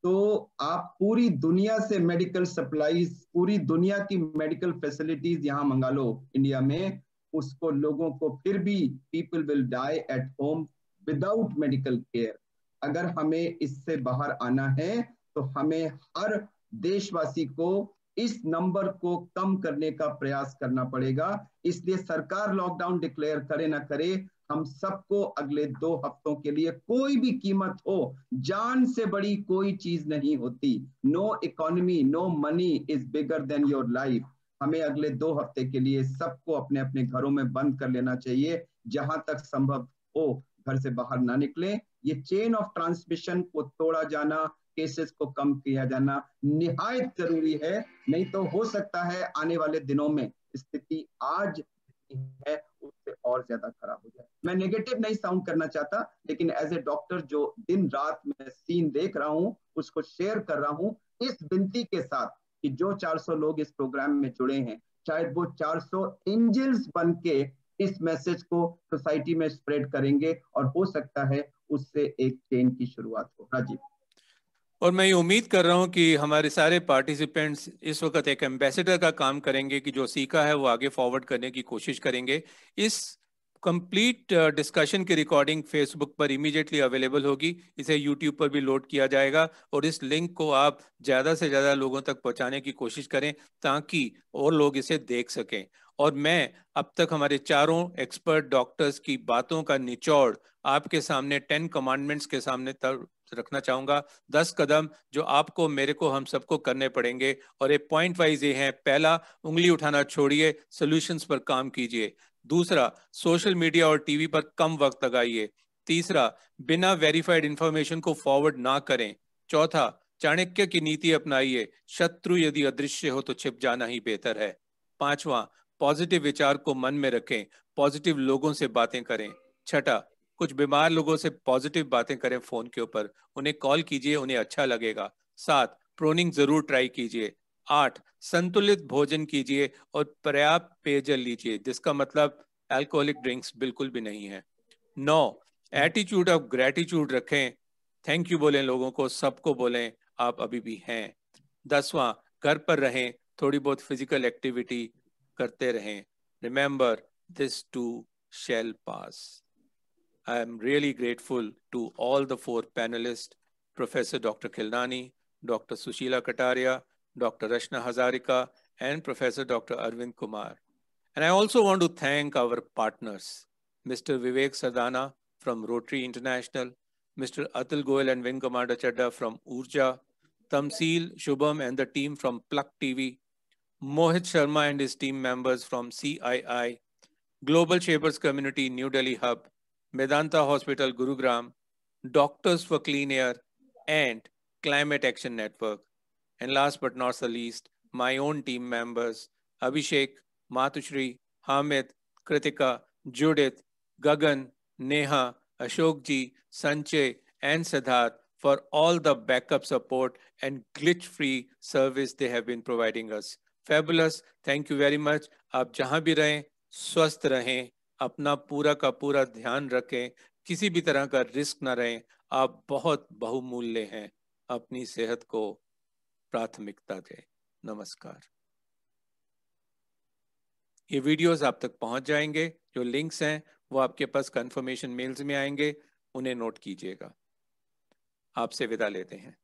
Speaker 2: तो आप पूरी दुनिया से मेडिकल सप्लाईज, पूरी दुनिया की मेडिकल फैसिलिटीज यहाँ मंगा लो इंडिया में, उसको लोगों को फिर भी people will die at home without medical care. अगर हमें इससे बाहर आना है तो हमें हर देशवासी को इस नंबर को कम करने का प्रयास करना पड़ेगा। इसलिए सरकार लॉकडाउन डिक्लेयर करे ना करे, हम सबको अगले 2 हफ्तों के लिए कोई भी कीमत हो, जान से बड़ी कोई चीज नहीं होती। No economy, no money is bigger than your life. हमें अगले 2 हफ्ते के लिए सबको अपने अपने घरों में बंद कर लेना चाहिए। जहां तक संभव हो घर से बाहर ना निकलें। ये चेन ऑफ ट्रांसमिशन को तोड़ा जाना, केसेस को कम किया जाना निहायत जरूरी है। नहीं तो हो सकता है आने वाले दिनों में स्थिति आज है उससे और ज्यादा खराब हो जाए। मैं नेगेटिव नहीं साउंड करना चाहता, लेकिन एज ए डॉक्टर जो दिन रात में सीन देख रहा हूं उसको शेयर कर रहा हूं, इस विनती के साथ कि जो 400 लोग इस प्रोग्राम में जुड़े हैं, शायद वो 400 एंजल्स बन के इस मैसेज को सोसाइटी में स्प्रेड करेंगे और हो सकता है उससे एक चेन की शुरुआत हो। राजीव,
Speaker 1: और मैं ये उम्मीद कर रहा हूँ कि हमारे सारे पार्टिसिपेंट्स इस वक्त एक एम्बेसडर का काम करेंगे कि जो सीखा है वो आगे फॉरवर्ड करने की कोशिश करेंगे। इस कंप्लीट डिस्कशन की रिकॉर्डिंग फेसबुक पर इमीडिएटली अवेलेबल होगी, इसे यूट्यूब पर भी लोड किया जाएगा और इस लिंक को आप ज़्यादा से ज़्यादा लोगों तक पहुंचाने की कोशिश करें ताकि और लोग इसे देख सकें। और मैं अब तक हमारे चारों एक्सपर्ट डॉक्टर्स की बातों का निचोड़ आपके सामने 10 कमांडमेंट्स के सामने रखना चाहूँगा। 10 कदम जो आपको, मेरे को, हम सबको करने पड़ेंगे और एक पॉइंट वाइज ये है। पहला, उंगली उठाना छोड़िए, सॉल्यूशंस पर काम कीजिए। दूसरा, सोशल मीडिया और टीवी पर कम वक्त लगाइए। तीसरा, बिना वेरीफाइड इंफॉर्मेशन को फॉरवर्ड ना करें। चौथा, चाणक्य की नीति अपनाइए, शत्रु यदि अदृश्य हो तो छिप जाना ही बेहतर है। पांचवा, पॉजिटिव विचार को मन में रखें, पॉजिटिव लोगों से बातें करें। छठा, कुछ बीमार लोगों से पॉजिटिव बातें करें फोन के ऊपर, उन्हें कॉल कीजिए, उन्हें अच्छा लगेगा। 7, प्रोनिंग जरूर ट्राई कीजिए। 8, संतुलित भोजन कीजिए और पर्याप्त पेयजल लीजिए, जिसका मतलब अल्कोहलिक ड्रिंक्स बिल्कुल भी नहीं है। 9, एटीट्यूड ऑफ ग्रेटिट्यूड रखें, थैंक यू बोलें लोगों को, सबको बोलें आप अभी भी हैं। 10वां, घर पर रहें, थोड़ी बहुत फिजिकल एक्टिविटी करते रहें। Remember, this to shell pass. I am really grateful to all the 4 panelists, Professor Dr. Khilnani, Dr. Sushila Kataria, Dr. Rashna Hazarika, and Professor Dr. Arvind Kumar. And I also want to thank our partners, Mr. Vivek Sardana from Rotary International, Mr. Atul Goyal and Wing Commander Chadda from Urja, Tamsil, Shubham and the team from Pluck TV, Mohit Sharma and his team members from CII, Global Shapers Community New Delhi Hub, Medanta Hospital, Gurugram, Doctors for Clean Air, and Climate Action Network. And last but not the least, my own team members, Abhishek, Matushri, Hamid, Kritika, Judith, Gagan, Neha, Ashokji, Sanjay, and Siddharth for all the backup support and glitch-free service they have been providing us. Fabulous. Thank you very much. आप जहाँ भी रहें, स्वस्थ रहें, अपना पूरा का पूरा ध्यान रखें, किसी भी तरह का रिस्क ना रहें। आप बहुत बहुमूल्य हैं, अपनी सेहत को प्राथमिकता दें। नमस्कार। ये वीडियोस आप तक पहुंच जाएंगे, जो लिंक्स हैं वो आपके पास कंफर्मेशन मेल्स में आएंगे, उन्हें नोट कीजिएगा। आपसे विदा लेते हैं।